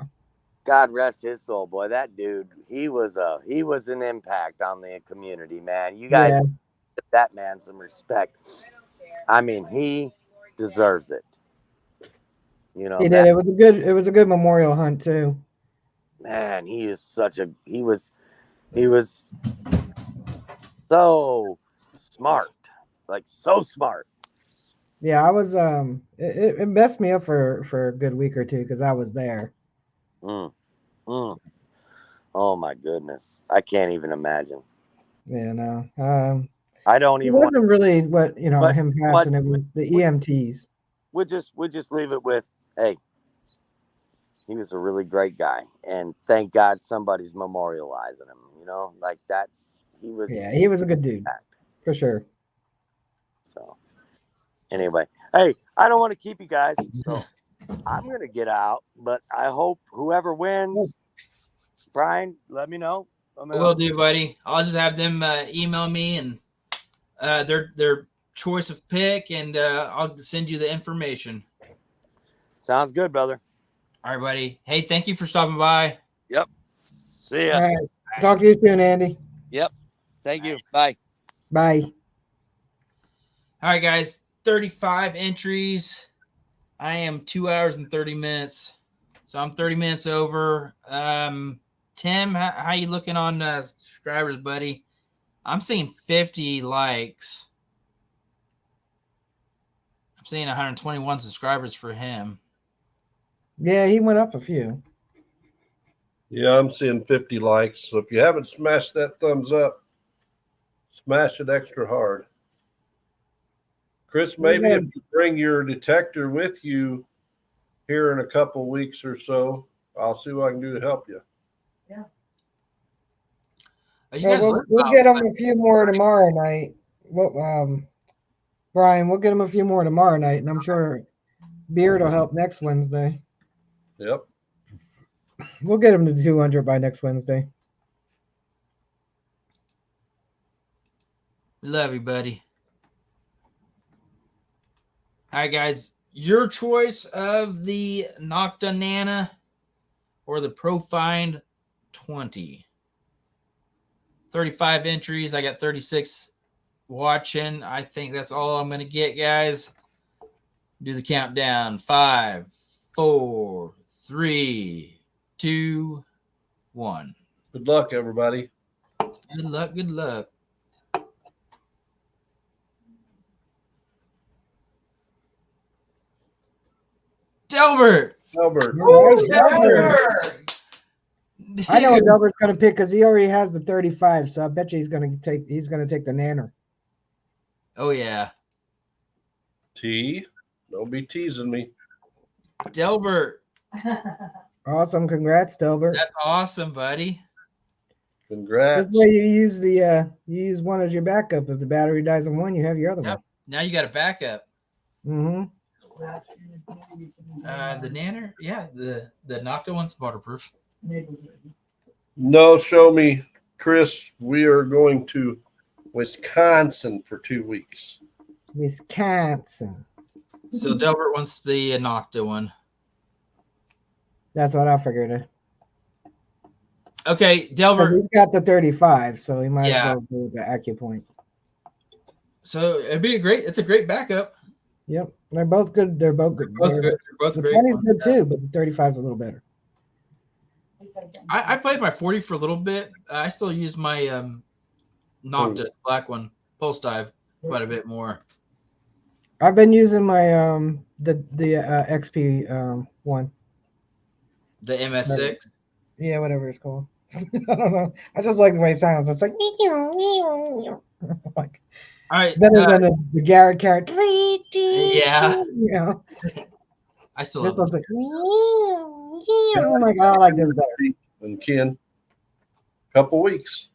God rest his soul, boy. That dude, he was an impact on the community, man. You guys give that man some respect. I mean, he deserves it. You know, he did. It was a good memorial hunt too. Man, he was so smart. Like so smart. Yeah, I was it messed me up for a good week or two because I was there. Oh my goodness. I can't even imagine. Yeah, no. I don't It even wasn't really what but, him passing. It was the EMTs. We'll just leave it with, hey, he was a really great guy, and thank God somebody's memorializing him. You know, like he was a good dude for sure. So anyway, hey, I don't want to keep you guys, so I'm gonna get out. But I hope whoever wins, Brian, let me know. Will do, buddy. I'll just have them email me and their choice of pick, and I'll send you the information. Sounds good, brother. All right, buddy. Hey, thank you for stopping by. Yep. See ya. All right. Talk to you soon, Andy. Yep. Thank you. Bye. Bye. All right, guys. 35 entries. I am 2 hours and 30 minutes. So I'm 30 minutes over. Tim, how you looking on subscribers, buddy? I'm seeing 50 likes. I'm seeing 121 subscribers for him. Yeah, he went up a few. Yeah, I'm seeing 50 likes. So if you haven't smashed that thumbs up, smash it extra hard. Chris, maybe if you bring your detector with you here in a couple weeks or so, I'll see what I can do to help you. Yeah. We'll get him a few more tomorrow night. Brian, we'll get him a few more tomorrow night, and I'm sure Beard will help next Wednesday. Yep. We'll get him to 200 by next Wednesday. Love you, buddy. All right, guys. Your choice of the Nocta Nana or the Profind 20. 35 entries. I got 36 watching. I think that's all I'm going to get, guys. Do the countdown. 5, 4, 3, 2, 1. Good luck, everybody. Good luck. Good luck. Delbert. Delbert. I know what Delbert's going to pick because he already has the 35, so I bet you he's going to take the Nanner. Oh yeah. T. Don't be teasing me. Delbert. Awesome. Congrats, Delbert. That's awesome, buddy. Congrats. This way you use you use one as your backup. If the battery dies on one, you have your other one. Now you got a backup. Mm-hmm. The Nanner, yeah, the Nocta one's waterproof. No, show me, Chris. We are going to Wisconsin for 2 weeks. Wisconsin. So Delbert wants the Nocta one. That's what I figured. Okay, Because Delbert. he's got the 35, so he might as Yeah. well go with the AcuPoint. So it'd be it's a great backup. Yep, they're both good. They're both good. Both good. They're both The great. 20 is good too, but the 35 is a little better. I played my 40 for a little bit. I still use my Noctis black one, Pulse Dive, quite a bit more. I've been using my the XP one. The MS6. Yeah, whatever it's called. I don't know. I just like the way it sounds. It's like like All right. better than the Garrett carrot. Yeah. You know, I still this love one's like oh my god, I like this better. And Ken, couple weeks.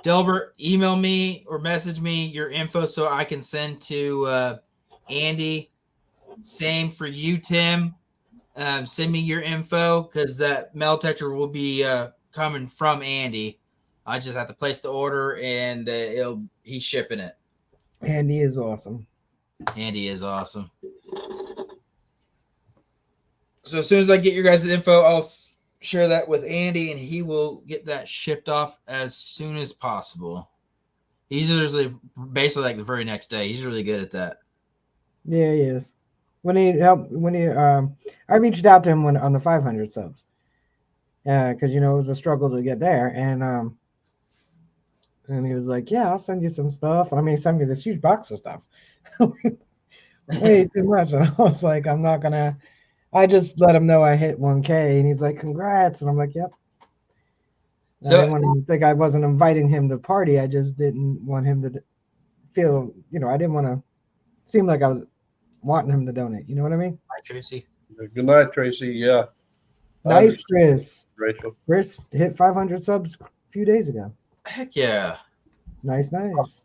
Delbert, email me or message me your info so I can send to Andy. Same for you, Tim. Send me your info because that metal detector will be coming from Andy. I just have to place the order and he's shipping it. Andy is awesome. Andy is awesome. So as soon as I get your guys' info, I'll share that with Andy, and he will get that shipped off as soon as possible. He's usually basically like the very next day. He's really good at that. Yeah, he is. When he I reached out to him on the 500 subs, because it was a struggle to get there, and he was like, "Yeah, I'll send you some stuff." And I mean, he sent me this huge box of stuff, way too much. And I was like, "I'm not gonna." I just let him know I hit 1K, and he's like, "Congrats!" And I'm like, "Yep." So, I didn't want him to think I wasn't inviting him to party. I just didn't want him to feel, I didn't want to seem like I was wanting him to donate. You know what I mean? Hi, Tracy. Good night, Tracy. Yeah. Nice, Chris. Rachel. Chris hit 500 subs a few days ago. Heck yeah. Nice.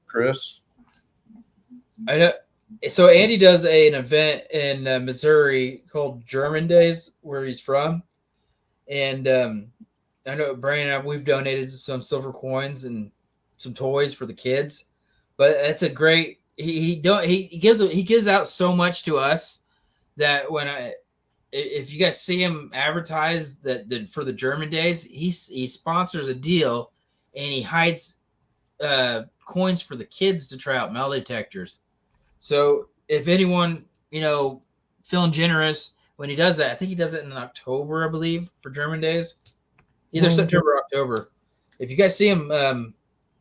Chris. I know. So Andy does an event in Missouri called German Days, where he's from, and I know Brandon, we've donated some silver coins and some toys for the kids, but it's a great. He gives out so much to us that if you guys see him advertise that for the German Days, he sponsors a deal and he hides coins for the kids to try out metal detectors. So if anyone, feeling generous when he does that, I think he does it in October, I believe, for German Days, either September or October. If you guys see him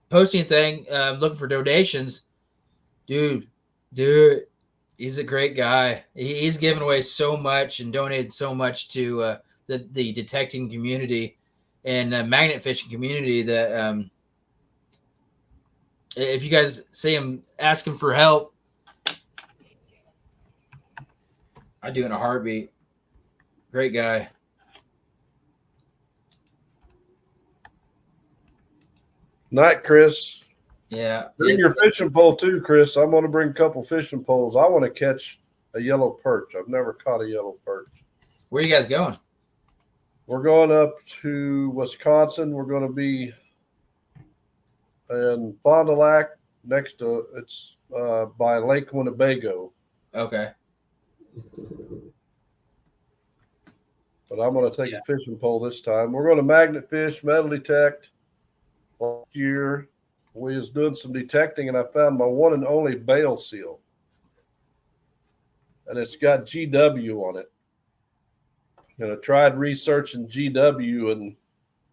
posting a thing, looking for donations, dude, he's a great guy. He's given away so much and donated so much to the detecting community and magnet fishing community that if you guys see him, ask him for help. I do in a heartbeat. Great guy. Night, Chris. Yeah. Bring your fishing pole too, Chris. I'm going to bring a couple fishing poles. I want to catch a yellow perch. I've never caught a yellow perch. Where are you guys going? We're going up to Wisconsin. We're going to be in Fond du Lac it's by Lake Winnebago. Okay. But I'm going to take a fishing pole this time. We're going to magnet fish, metal detect. Last year, we was doing some detecting, and I found my one and only bale seal. And it's got GW on it. And I tried researching GW, and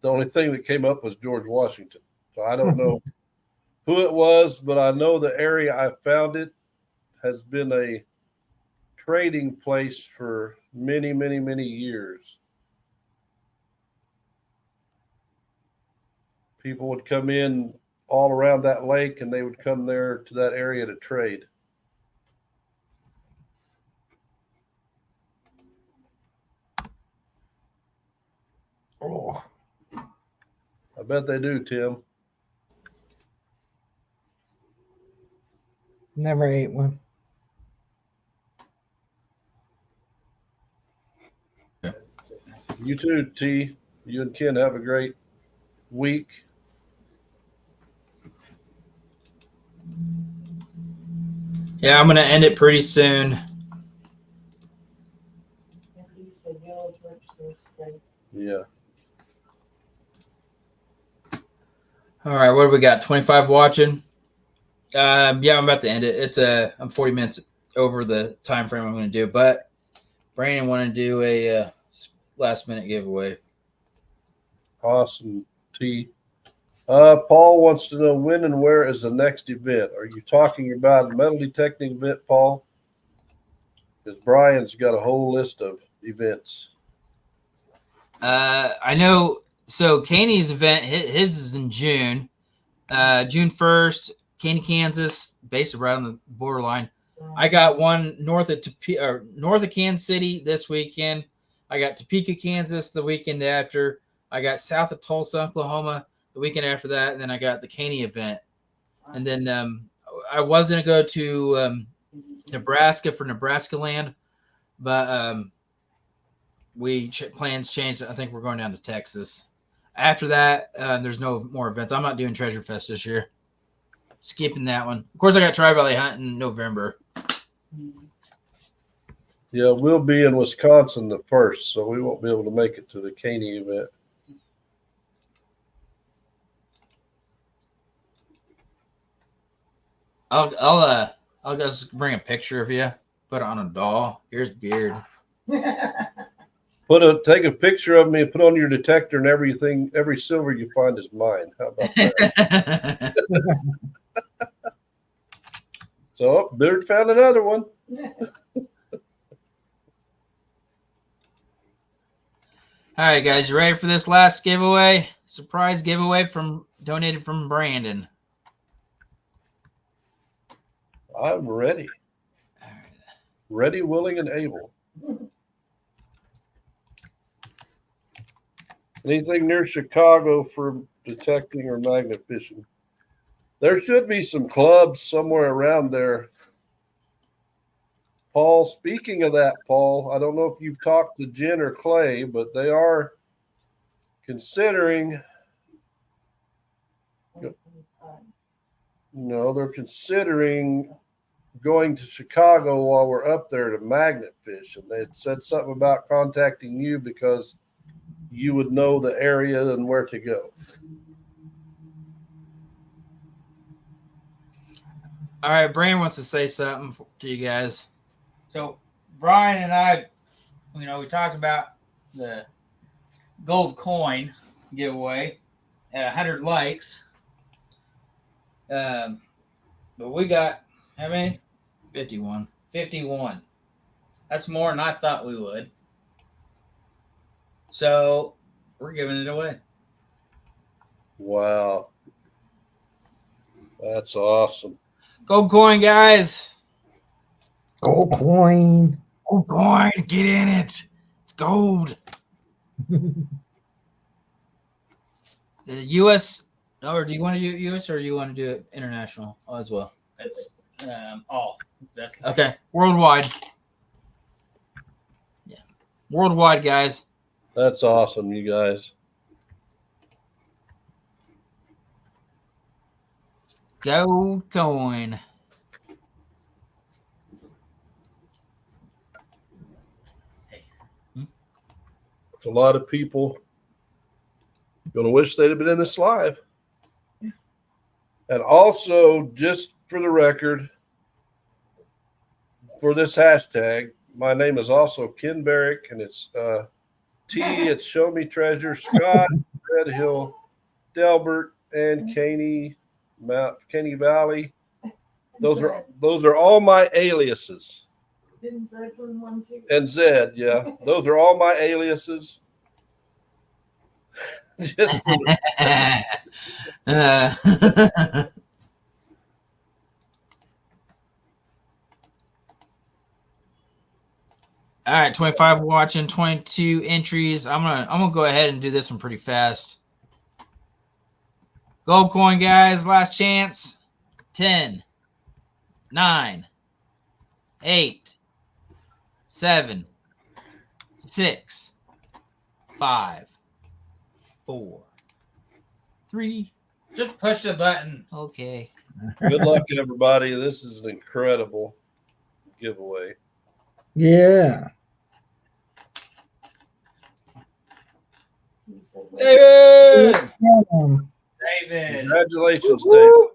the only thing that came up was George Washington. So I don't know who it was, but I know the area I found it has been a trading place for many, many, many years. People would come in all around that lake, and they would come there to that area to trade. Oh, I bet they do, Tim. never ate one. You too, T. You and Ken have a great week. Yeah, I'm going to end it pretty soon. Yeah. All right, what do we got? 25 watching. Yeah, I'm about to end it. It's I'm 40 minutes over the time frame I'm going to do, but Brandon wanted to do a last minute giveaway. Awesome, T. Paul wants to know when and where is the next event. Are you talking about a metal detecting event, Paul? Because Brian's got a whole list of events. I know. So Caney's event, his is in June. June 1st, Caney, Kansas, based right on the borderline. I got one north of Kansas City this weekend. I got Topeka, Kansas the weekend after. I got south of Tulsa, Oklahoma the weekend after that. And then I got the Caney event. And then I was going to go to Nebraska for Nebraska Land, but plans changed. I think we're going down to Texas. After that, there's no more events. I'm not doing Treasure Fest this year. Skipping that one. Of course, I got Tri Valley Hunt in November. Yeah, we'll be in Wisconsin the 1st, so we won't be able to make it to the Caney event. I'll just bring a picture of you. Put it on a doll. Here's Beard. Take a picture of me and put on your detector, and everything, every silver you find is mine. How about that? So Beard found another one. All right, guys, you ready for this last giveaway? Surprise giveaway donated from Brandon. I'm ready. Ready, willing, and able. Anything near Chicago for detecting or magnet fishing? There should be some clubs somewhere around there. Paul, speaking of that, Paul, I don't know if you've talked to Jen or Clay, but they are considering, they're considering going to Chicago while we're up there to magnet fish. And they had said something about contacting you because you would know the area and where to go. All right, Brandon wants to say something to you guys. So Brian and I, we talked about the gold coin giveaway at 100 likes. But we got how many? 51. 51. That's more than I thought we would. So we're giving it away. Wow. That's awesome. Gold coin, guys. Gold coin. Gold coin. Get in it. It's gold. The U.S. Or do you want to do U.S. or do you want to do it international as well? That's all. That's Okay. Worldwide. Yeah. Worldwide, guys. That's awesome, you guys. Gold coin. It's a lot of people going to wish they'd have been in this live. And also, just for the record, for this hashtag, my name is also Ken Barrick, and it's T. It's Show Me Treasure, Scott, Red Hill, Delbert, and Caney Valley. Those are all my aliases. Didn't Zeppelin one too? And Zed, yeah, those are all my aliases. Just for All right, 25 watching, 22 entries. I'm gonna go ahead and do this one pretty fast. Gold coin, guys, last chance. 10, 9, 8, 7, 6, 5, 4, 3. Just push the button. Okay. Good luck, everybody. This is an incredible giveaway. Yeah. said, wait. David. David. Congratulations, Woo, Dave. woo.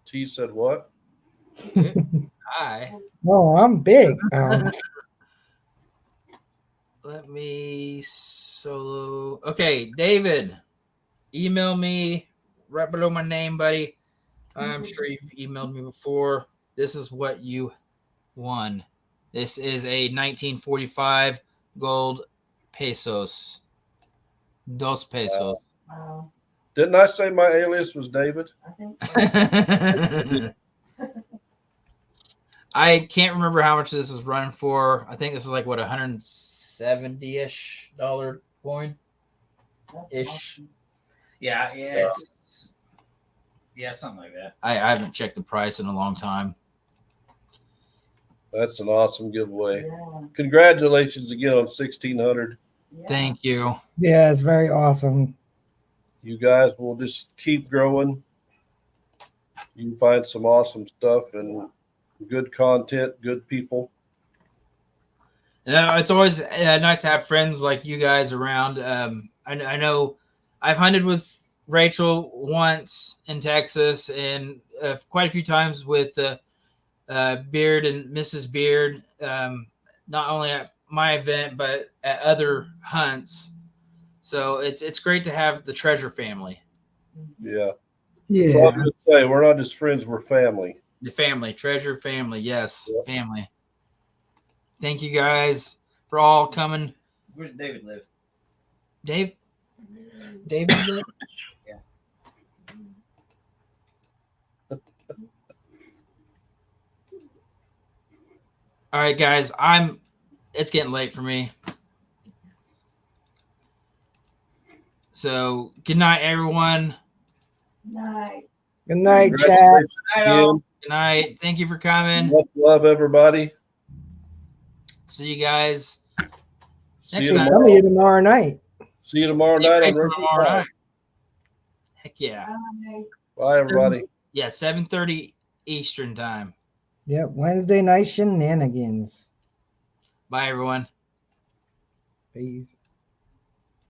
T said what? Hi. Oh, I'm big. Let me solo. Okay, David, email me right below my name, buddy. I'm sure you've emailed me before. This is what you won. This is a 1945 gold pesos. Dos pesos. Wow. Didn't I say my alias was David? I think so. I can't remember how much this is running for. I think this is like what, 170-ish dollar coin. That's Ish. awesome. Yeah, it's something like that. I haven't checked the price in a long time. That's an awesome giveaway. Yeah. Congratulations again on 1600. Yeah. Thank you. Yeah, it's very awesome. You guys will just keep growing. You find some awesome stuff and good content, good people. It's always nice to have friends like you guys around. I know I've hunted with Rachel once in Texas and quite a few times with Beard and Mrs. Beard, not only at my event but at other hunts. So it's great to have the Treasure family, Yeah. Yeah. So I was going to say, we're not just friends, we're family. the family, Treasure family. Yes, Yep. family. Thank you guys for all coming. Where's David live? David live? Yeah. All right, guys. It's getting late for me. So good night, everyone. Night. Good night, chat. Congratulations Hello. Good night. Thank you for coming. Much love, everybody. See you guys. See Next you See time. some of tomorrow. you tomorrow night. See you tomorrow See night on Rachel Rachel tomorrow Live. night. Heck yeah. Bye. Bye, everybody. Yeah, 7:30 Eastern time. Yep, Wednesday night shenanigans. Bye, everyone. Peace.